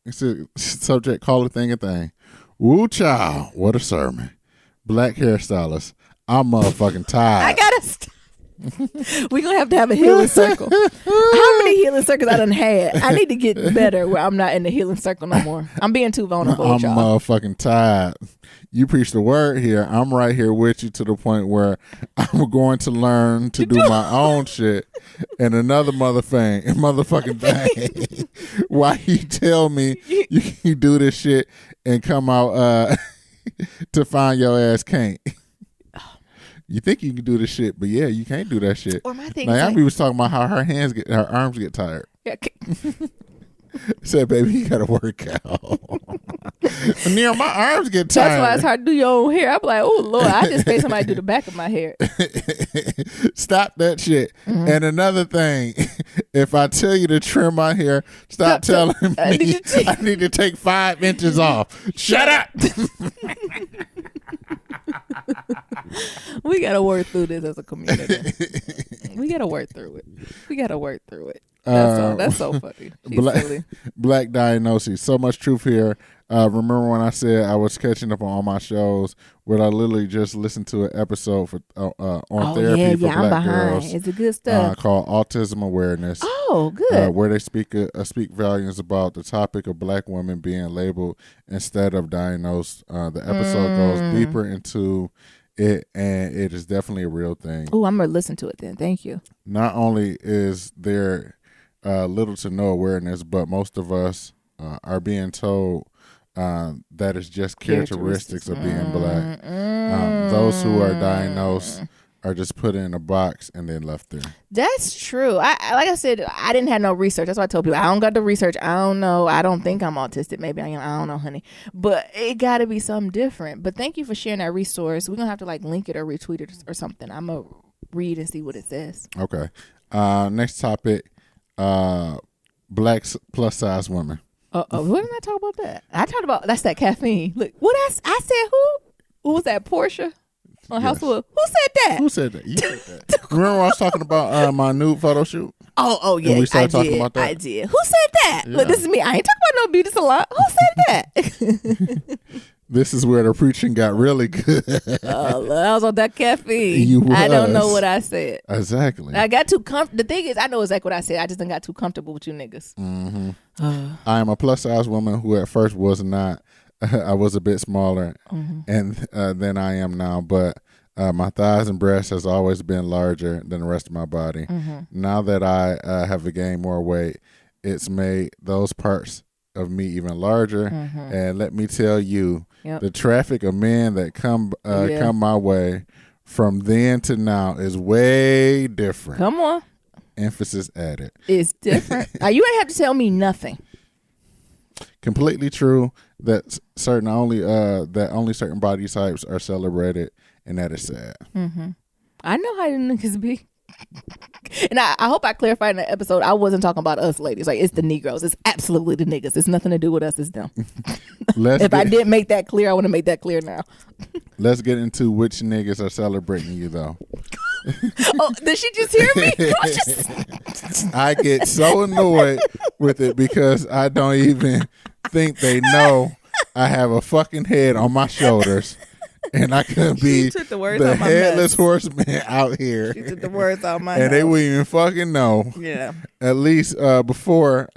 It's a subject, call a thing a thing. Woo child, what a sermon. Black hairstylist. I'm motherfucking tired. I gotta stop. We're going to have a healing circle. How many healing circles I done had? I need to get better where I'm not in the healing circle no more. I'm being too vulnerable with y'all. I'm motherfucking tired. You preach the word here. I'm right here with you to the point where I'm going to learn to do my own shit and another motherfucking thing. Why you tell me you can do this shit and come out to find your ass can't? You think you can do this shit, but yeah, you can't do that shit. Or my thing like, we was talking about how her arms get tired. Yeah. Said, baby, you gotta work out. Near my arms get tired. That's why it's hard to do your own hair. I'm like, oh Lord, I just pay somebody to do the back of my hair. Stop that shit. Mm-hmm. And another thing, if I tell you to trim my hair, stop telling me I need to take 5 inches off. Shut up. We gotta work through this as a community. We gotta work through it. That's so funny. Black diagnosis. So much truth here. Remember when I said I was catching up on all my shows where I literally just listened to an episode for on therapy for Black girls. It's a good stuff called Autism Awareness. Oh, good. Where they speak volumes about the topic of Black women being labeled instead of diagnosed. The episode goes deeper into it, and it is definitely a real thing. Oh, I'm gonna listen to it then. Thank you. Not only is there little to no awareness, but most of us are being told that is just characteristics of being Black. Those who are diagnosed are just put in a box and then left there. That's true. Like I said, I didn't have no research. That's why I told people I don't got the research. I don't know. I don't think I'm autistic. Maybe I am. I don't know, honey. But it got to be something different. But thank you for sharing that resource. We're gonna have to like link it or retweet it or something. I'm gonna read and see what it says. Okay. Next topic. Black plus size women. What did I talk about that? I talked about that's that caffeine. Look, what I said. Who was that? Portia on Housewives. Who said that? Who said that? You said that. Remember when I was talking about my nude photo shoot? Oh yeah. And we started talking about that. I did. Who said that? Yeah. Look, this is me. I ain't talking about no beauty salon. Who said that? This is where the preaching got really good. I was on that caffeine. I don't know what I said. Exactly. I got too comfortable. The thing is, I know exactly what I said. I just done got too comfortable with you niggas. Mm-hmm. I am a plus size woman who at first was not. I was a bit smaller and than I am now, but my thighs and breasts has always been larger than the rest of my body. Now that I have gained more weight, it's made those parts of me even larger. And let me tell you, the traffic of men that come my way from then to now is way different. Come on. Emphasis added. It's different. You ain't have to tell me nothing. Completely true that only certain body types are celebrated, and that is sad. I know how the niggas be. And I hope I clarified in the episode, I wasn't talking about us ladies. Like, it's the Negroes. It's absolutely the niggas. It's nothing to do with us. It's them. I didn't make that clear, I want to make that clear now. Let's get into which niggas are celebrating you, though. Oh, did she just hear me? I get so annoyed with it because I don't even think they know I have a fucking head on my shoulders. And I could be the headless horseman out here. She took the words out my and they wouldn't even fucking know. Yeah. At least before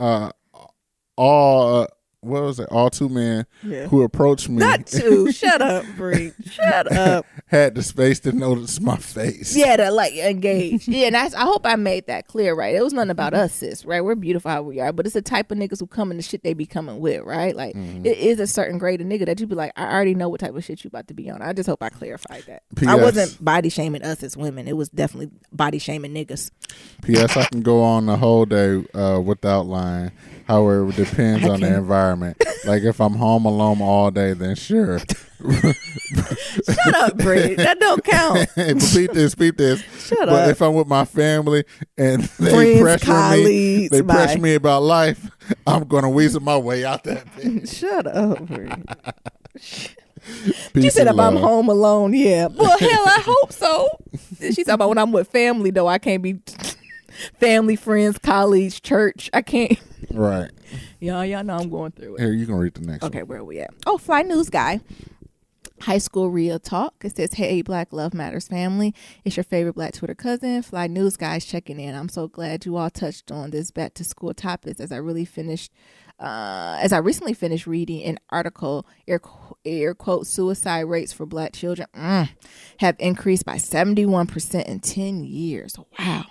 all 2 men who approached me. Not 2. Shut up, Bree. Shut up. Had the space to notice my face. Yeah, to like engage. Yeah, and I hope I made that clear, right? It was nothing about us, sis, right? We're beautiful how we are, but it's the type of niggas who come in the shit they be coming with, right? Like, it is a certain grade of nigga that you be like, I already know what type of shit you about to be on. I just hope I clarified that. P.S. I wasn't body shaming us as women. It was definitely body shaming niggas. P.S. I can go on the whole day without lying. However, it depends on the environment. Like, if I'm home alone all day, then sure. Shut up, Bree. That don't count. Repeat this. Shut up. But if I'm with my family and they Friends, colleagues, pressure me about life, I'm going to weasel my way out that bitch. Shut up, Bree. She said if I'm home alone, yeah. Well, hell, I hope so. She said about when I'm with family, though, I can't be family, friends, colleagues, church. I can't. Right. Y'all know I'm going through it. Here, you can read the next one. Okay, where are we at? Oh, Fly News Guy. High School Real Talk. It says, hey, Black Love Matters family. It's your favorite Black Twitter cousin, Fly News Guys, checking in. I'm so glad you all touched on this back to school topics as I recently finished reading an article, air quote, suicide rates for Black children have increased by 71% in 10 years. Wow.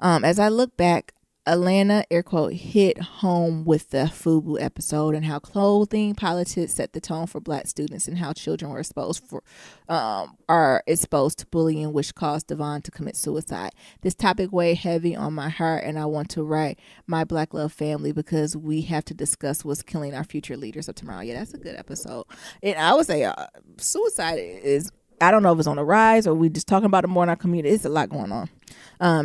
As I look back, Atlanta, air quote, hit home with the FUBU episode and how clothing politics set the tone for Black students and how children were are exposed to bullying, which caused Devon to commit suicide. This topic weighed heavy on my heart, and I want to write my Black Love family because we have to discuss what's killing our future leaders of tomorrow. Yeah, that's a good episode. And I would say suicide is, I don't know if it's on the rise or we just talking about it more in our community. It's a lot going on.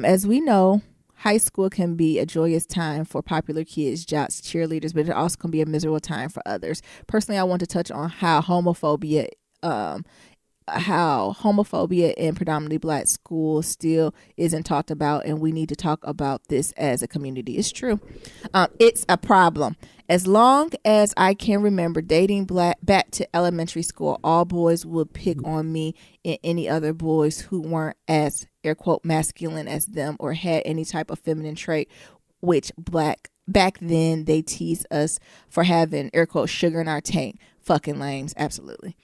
As we know, high school can be a joyous time for popular kids, jocks, cheerleaders, but it also can be a miserable time for others. Personally, I want to touch on how homophobia in predominantly Black schools still isn't talked about, and we need to talk about this as a community. It's true. It's a problem. As long as I can remember dating back to elementary school, all boys would pick on me and any other boys who weren't as, air quote, masculine as them or had any type of feminine trait, which back then they teased us for having, air quote, sugar in our tank. Fucking lames. Absolutely.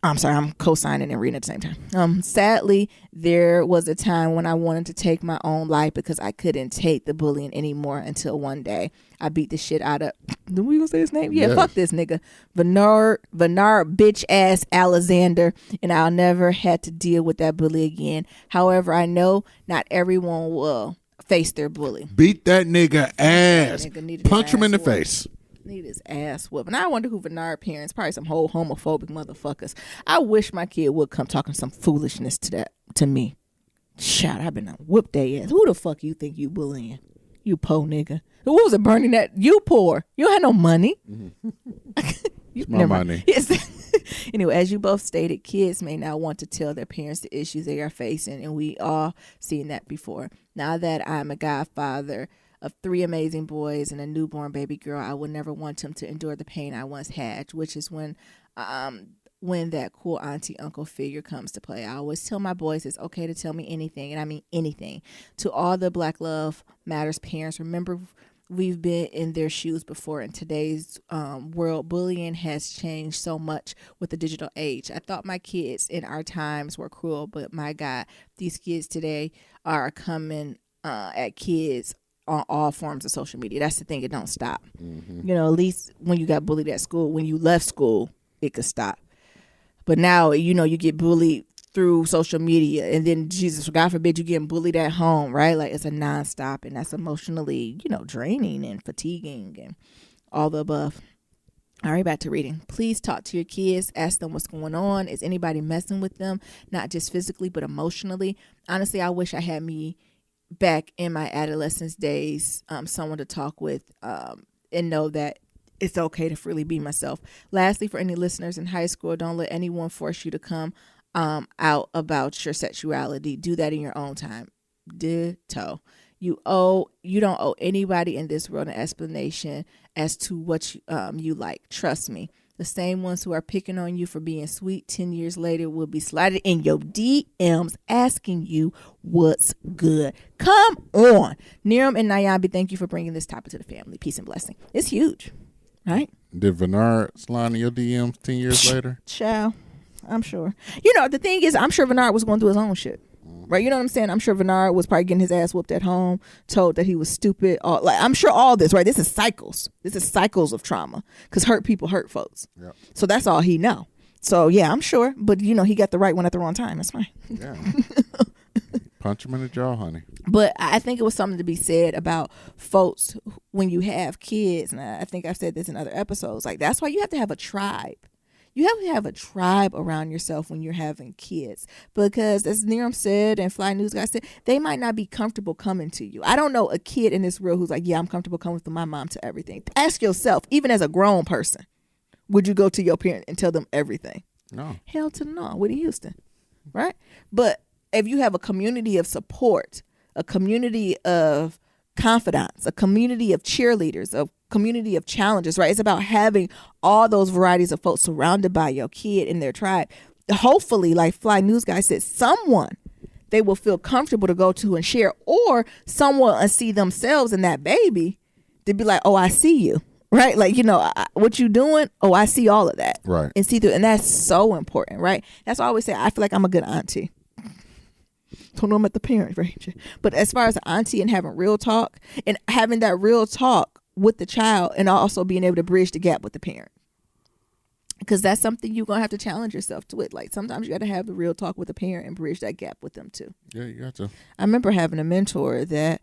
I'm sorry, I'm co-signing and reading at the same time. Sadly, there was a time when I wanted to take my own life because I couldn't take the bullying anymore until one day I beat the shit out of, do we gonna say his name? Yeah, yes. Fuck this nigga. Bernard bitch ass Alexander, and I'll never had to deal with that bully again. However, I know not everyone will face their bully. Beat that nigga ass. Punch him in the face. Need his ass whooped. And I wonder who Bernard parents, probably some whole homophobic motherfuckers. I wish my kid would come talking some foolishness to me. Shout, I've been whooped their ass. Who the fuck you think you bullying? You po nigga. Who was it burning that? You poor. You don't have no money. Mm-hmm. It's my money. Yes. Anyway, as you both stated, kids may not want to tell their parents the issues they are facing, and we all seen that before. Now that I'm a godfather of 3 amazing boys and a newborn baby girl, I would never want them to endure the pain I once had, which is when that cool auntie uncle figure comes to play. I always tell my boys it's okay to tell me anything, and I mean anything. To all the Black Love Matters parents, remember we've been in their shoes before. In today's world, bullying has changed so much with the digital age. I thought my kids in our times were cruel, but my God, these kids today are coming at kids on all forms of social media. That's the thing, it don't stop. Mm-hmm. You know, at least when you got bullied at school, when you left school, it could stop. But now, you know, you get bullied through social media, and then, Jesus, God forbid, you getting bullied at home, right? Like, it's a nonstop, and that's emotionally, you know, draining and fatiguing and all the above. All right, back to reading. Please talk to your kids. Ask them what's going on. Is anybody messing with them? Not just physically, but emotionally. Honestly, I wish I had me back in my adolescence days, someone to talk with and know that it's okay to freely be myself. Lastly, for any listeners in high school, don't let anyone force you to come out about your sexuality. Do that in your own time. Ditto. You don't owe anybody in this world an explanation as to what you like. Trust me. The same ones who are picking on you for being sweet 10 years later will be sliding in your DMs asking you what's good. Come on. Niram and Nyambi, thank you for bringing this topic to the family. Peace and blessing. It's huge, right? Did Bernard slide in your DMs 10 years later? Child, I'm sure. You know, the thing is, I'm sure Bernard was going through his own shit. Right, you know what I'm saying? I'm sure Bernard was probably getting his ass whooped at home, told that he was stupid. I'm sure all this, right? This is cycles. This is cycles of trauma because hurt people hurt folks. Yep. So that's all he know. So yeah, I'm sure. But you know, he got the right one at the wrong time. That's fine. Yeah. Punch him in the jaw, honey. But I think it was something to be said about folks when you have kids, and I think I've said this in other episodes. Like, that's why you have to have a tribe. You have to have a tribe around yourself when you're having kids, because as Niram said and Fly News Guy said, they might not be comfortable coming to you. I don't know a kid in this world who's like, yeah, I'm comfortable coming with my mom to everything. Ask yourself, even as a grown person, would you go to your parent and tell them everything? No. Hell to no. Whitney Houston, right? But if you have a community of support, a community of confidants, a community of cheerleaders, a community of challengers, right? It's about having all those varieties of folks surrounded by your kid in their tribe. Hopefully, like Fly News Guy said, someone they will feel comfortable to go to and share, or someone will see themselves in that baby to be like, oh, I see you, right? Like, what you doing? Oh, I see all of that. Right. And see through. And that's so important, right? That's why I always say, I feel like I'm a good auntie. Don't know I'm at the parent range. But as far as an auntie and having real talk and having that real talk with the child and also being able to bridge the gap with the parent. Because that's something you're going to have to challenge yourself to it. Like sometimes you got to have the real talk with the parent and bridge that gap with them too. Yeah, you got to. I remember having a mentor that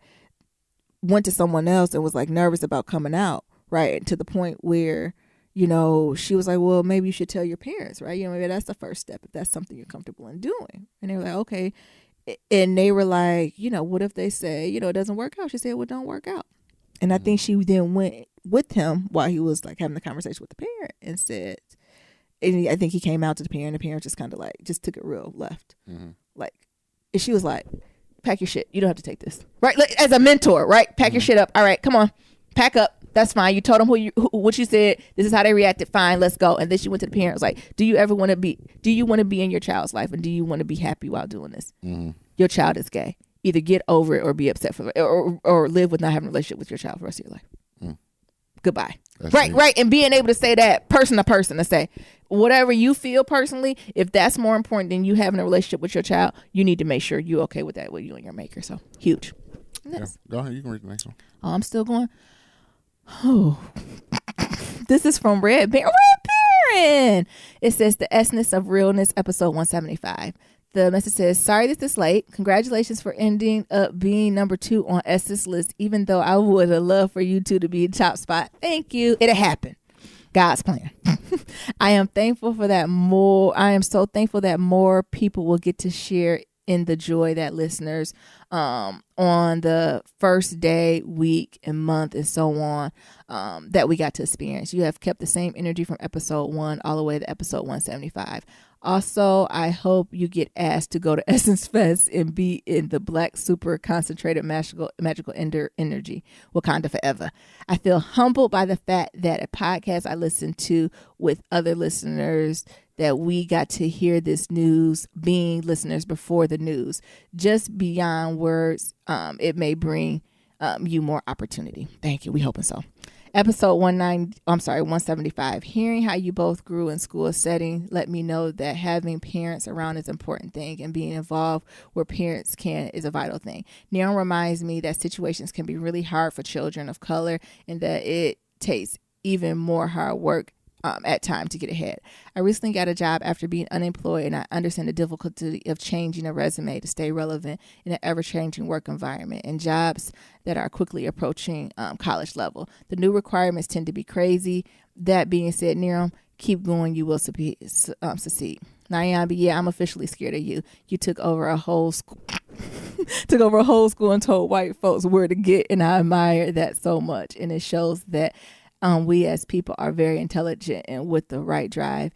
went to someone else and was like nervous about coming out, right? To the point where, she was like, well, maybe you should tell your parents, right? Maybe that's the first step if that's something you're comfortable in doing. And they were like, okay. And they were like, what if they say, it doesn't work out? She said, well, don't work out. And I think she then went with him while he was like having the conversation with the parent and said, and I think he came out to the parent. The parent just kind of like just took it real left. Like, and she was like, pack your shit. You don't have to take this. Right? Like, as a mentor, right? Pack your shit up. All right, come on. Pack up. That's fine. You told them what you said. This is how they reacted. Fine, let's go. And then she went to the parents like, do you want to be in your child's life? And do you want to be happy while doing this? Your child is gay. Either get over it or be upset for it, or live with not having a relationship with your child for the rest of your life. Goodbye. That's right. And being able to say that person to person, to say whatever you feel personally, if that's more important than you having a relationship with your child, you need to make sure you're okay with that with you and your maker. So huge. Yeah. Go ahead. You can read the next one. Oh, I'm still going. Oh, this is from Red Baron. It says the essence of realness, episode 175. The message says, sorry this is late. Congratulations for ending up being number 2 on S's list, even though I would have loved for you two to be in top spot. Thank you. It'll happen. God's plan. I am so thankful that more people will get to share in the joy that listeners on the first day, week, and month, and so on, that we got to experience. You have kept the same energy from episode 1 all the way to episode 175. Also, I hope you get asked to go to Essence Fest and be in the Black super concentrated magical energy, Wakanda forever. I feel humbled by the fact that a podcast I listened to with other listeners that we got to hear this news, being listeners before the news, just beyond words. It may bring you more opportunity. Thank you. We hoping so. Episode 175. Hearing how you both grew in school setting let me know that having parents around is an important thing, and being involved where parents can is a vital thing. Neon reminds me that situations can be really hard for children of color, and that it takes even more hard work at time to get ahead. I recently got a job after being unemployed, and I understand the difficulty of changing a resume to stay relevant in an ever-changing work environment and jobs that are quickly approaching college level. The new requirements tend to be crazy. That being said, Niram, keep going. You will succeed. Nyambi, yeah, I'm officially scared of you. You took over a whole school. And told white folks where to get, and I admire that so much. And it shows that we as people are very intelligent, and with the right drive,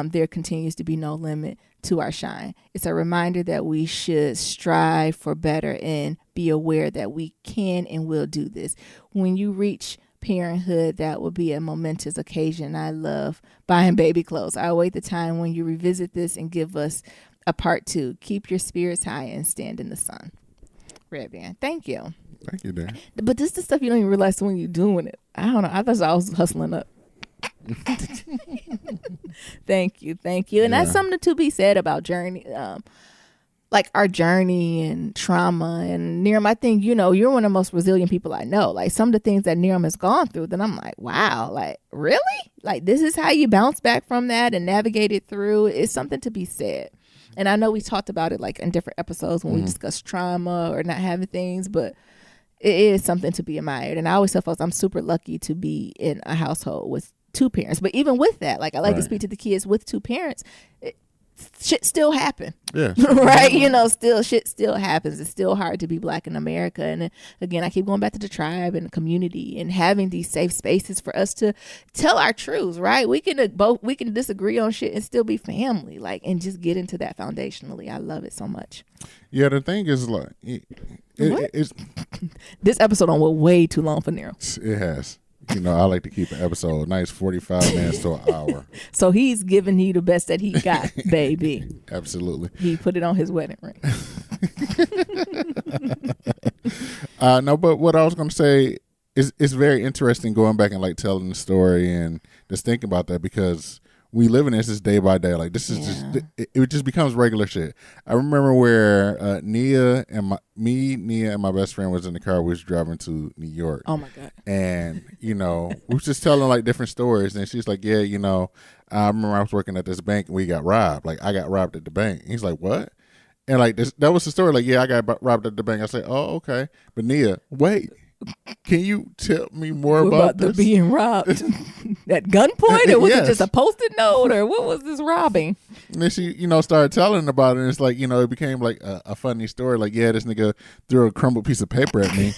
there continues to be no limit to our shine. It's a reminder that we should strive for better and be aware that we can and will do this. When you reach parenthood, that will be a momentous occasion. I love buying baby clothes. I await the time when you revisit this and give us a part 2. Keep your spirits high and stand in the sun. Red Band. Thank you. Thank you, Dan. But this is the stuff you don't even realize when you're doing it. I don't know. I thought I was hustling up. Thank you. And that's something to be said about journey, like our journey and trauma. And Niram, I think, you're one of the most resilient people I know. Like some of the things that Niram has gone through, then I'm like, wow, like really? Like this is how you bounce back from that and navigate it through. It's something to be said. And I know we talked about it like in different episodes when we discussed trauma or not having things, but it is something to be admired. And I always tell folks I'm super lucky to be in a household with 2 parents. But even with that, like I like to speak to the kids with 2 parents. Shit still happen. Yeah. Right? Shit still happens. It's still hard to be Black in America. And again, I keep going back to the tribe and the community and having these safe spaces for us to tell our truths, right? We can disagree on shit and still be family, like, and just get into that foundationally. I love it so much. Yeah, the thing is like it's This episode went way too long for Nero. It has. You know, I like to keep an episode nice 45 minutes to an hour. So he's giving you the best that he got, baby. Absolutely. He put it on his wedding ring. No, but what I was going to say is it's very interesting going back and like telling the story and just thinking about that, because we live in this day by day. Like this is just it just becomes regular shit. I remember where Nia and my best friend was in the car. We was driving to New York. Oh my God. And we was just telling like different stories. And she's like, yeah, I remember I was working at this bank and we got robbed. Like I got robbed at the bank. And he's like, what? And like that was the story. Like, yeah, I got robbed at the bank. I said, oh, okay. But Nia, wait. Can you tell me more about this? The being robbed at gunpoint, or was it just a Post-it note, or what was this robbing? And then she, started telling about it, and it's like, it became like a funny story. Like, yeah, this nigga threw a crumbled piece of paper at me.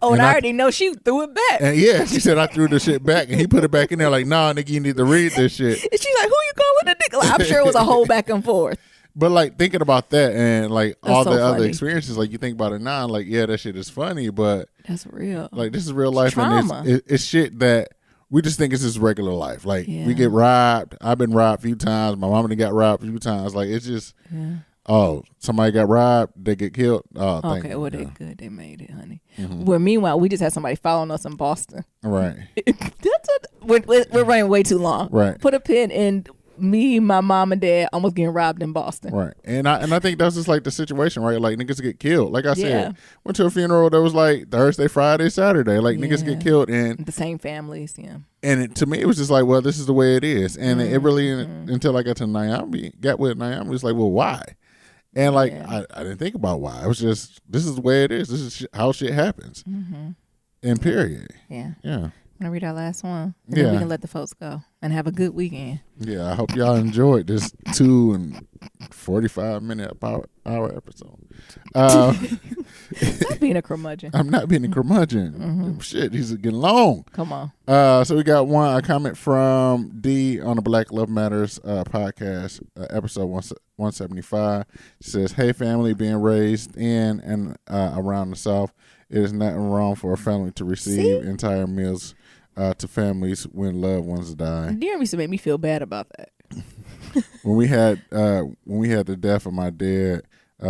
And I already know she threw it back. And yeah, she said I threw the shit back, and he put it back in there like, nah, nigga, you need to read this shit. And she's like, who you calling a nigga? Like, I'm sure it was a whole back and forth. But like thinking about that and like that's all so the funny. other experiences, like you think about it now, like yeah, that shit is funny, but that's real. Like this is real life, trauma. And it's shit that we just think it's just regular life. Like we get robbed. I've been robbed a few times. My mama got robbed a few times. Like it's just somebody got robbed, they get killed. Oh, okay, well they good. They made it, honey. Mm-hmm. Well, meanwhile, we just had somebody following us in Boston. Right. We're running way too long. Right. Put a pin in. Me, my mom and dad almost getting robbed in Boston. Right. And I think that's just like the situation, right? Like niggas get killed. Like I said, went to a funeral that was like Thursday, Friday, Saturday. Like niggas get killed and the same families, And to me it was just like, well, this is the way it is. And it really until I got to Miami, got with Miami, was like, well, why? And like I didn't think about why. It was just this is the way it is. This is how shit happens. Mm-hmm. And period. Yeah. Yeah. Want to read our last one? And then we can let the folks go and have a good weekend. Yeah, I hope y'all enjoyed this 2 and 45-minute hour episode. Stop being a curmudgeon. I'm not being a curmudgeon. Mm-hmm. Shit, he's getting long. Come on. So we got a comment from D on the Black Love Matters podcast, episode 175. She says, hey, family, being raised in and around the South, it is nothing wrong for a family to receive entire meals to families when loved ones die. Dear used to make me feel bad about that. when we had the death of my dad,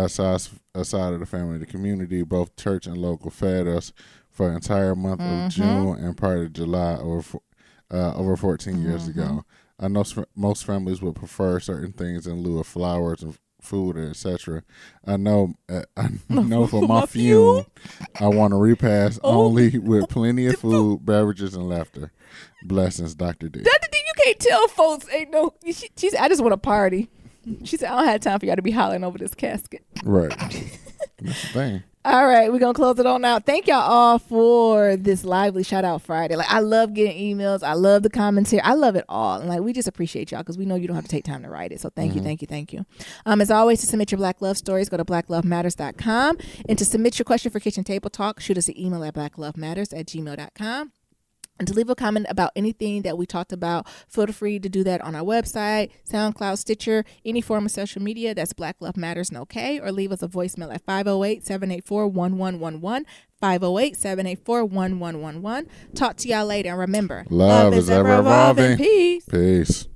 side of the family, the community, both church and local, fed us for an entire month of June and part of July over 14 years ago. I know most families would prefer certain things in lieu of flowers and food, etc. I know for my funeral, I want a repast only with plenty of food, beverages, and laughter. Blessings, Dr. D. Dr. D, you can't tell folks ain't no. She said, I just want a party. She said, I don't have time for y'all to be hollering over this casket. Right. That's the thing. All right, we're going to close it on out. Thank y'all all for this lively shout out Friday. Like, I love getting emails. I love the commentary. I love it all. And like, we just appreciate y'all because we know you don't have to take time to write it. So thank you. As always, to submit your Black Love stories, go to blacklovematters.com. And to submit your question for Kitchen Table Talk, shoot us an email at blacklovematters@gmail.com. And to leave a comment about anything that we talked about, feel free to do that on our website, SoundCloud, Stitcher, any form of social media. That's Black Love Matters and OK. Or leave us a voicemail at 508-784-1111, 508-784-1111. Talk to y'all later. And remember, love is ever evolving. Peace. Peace.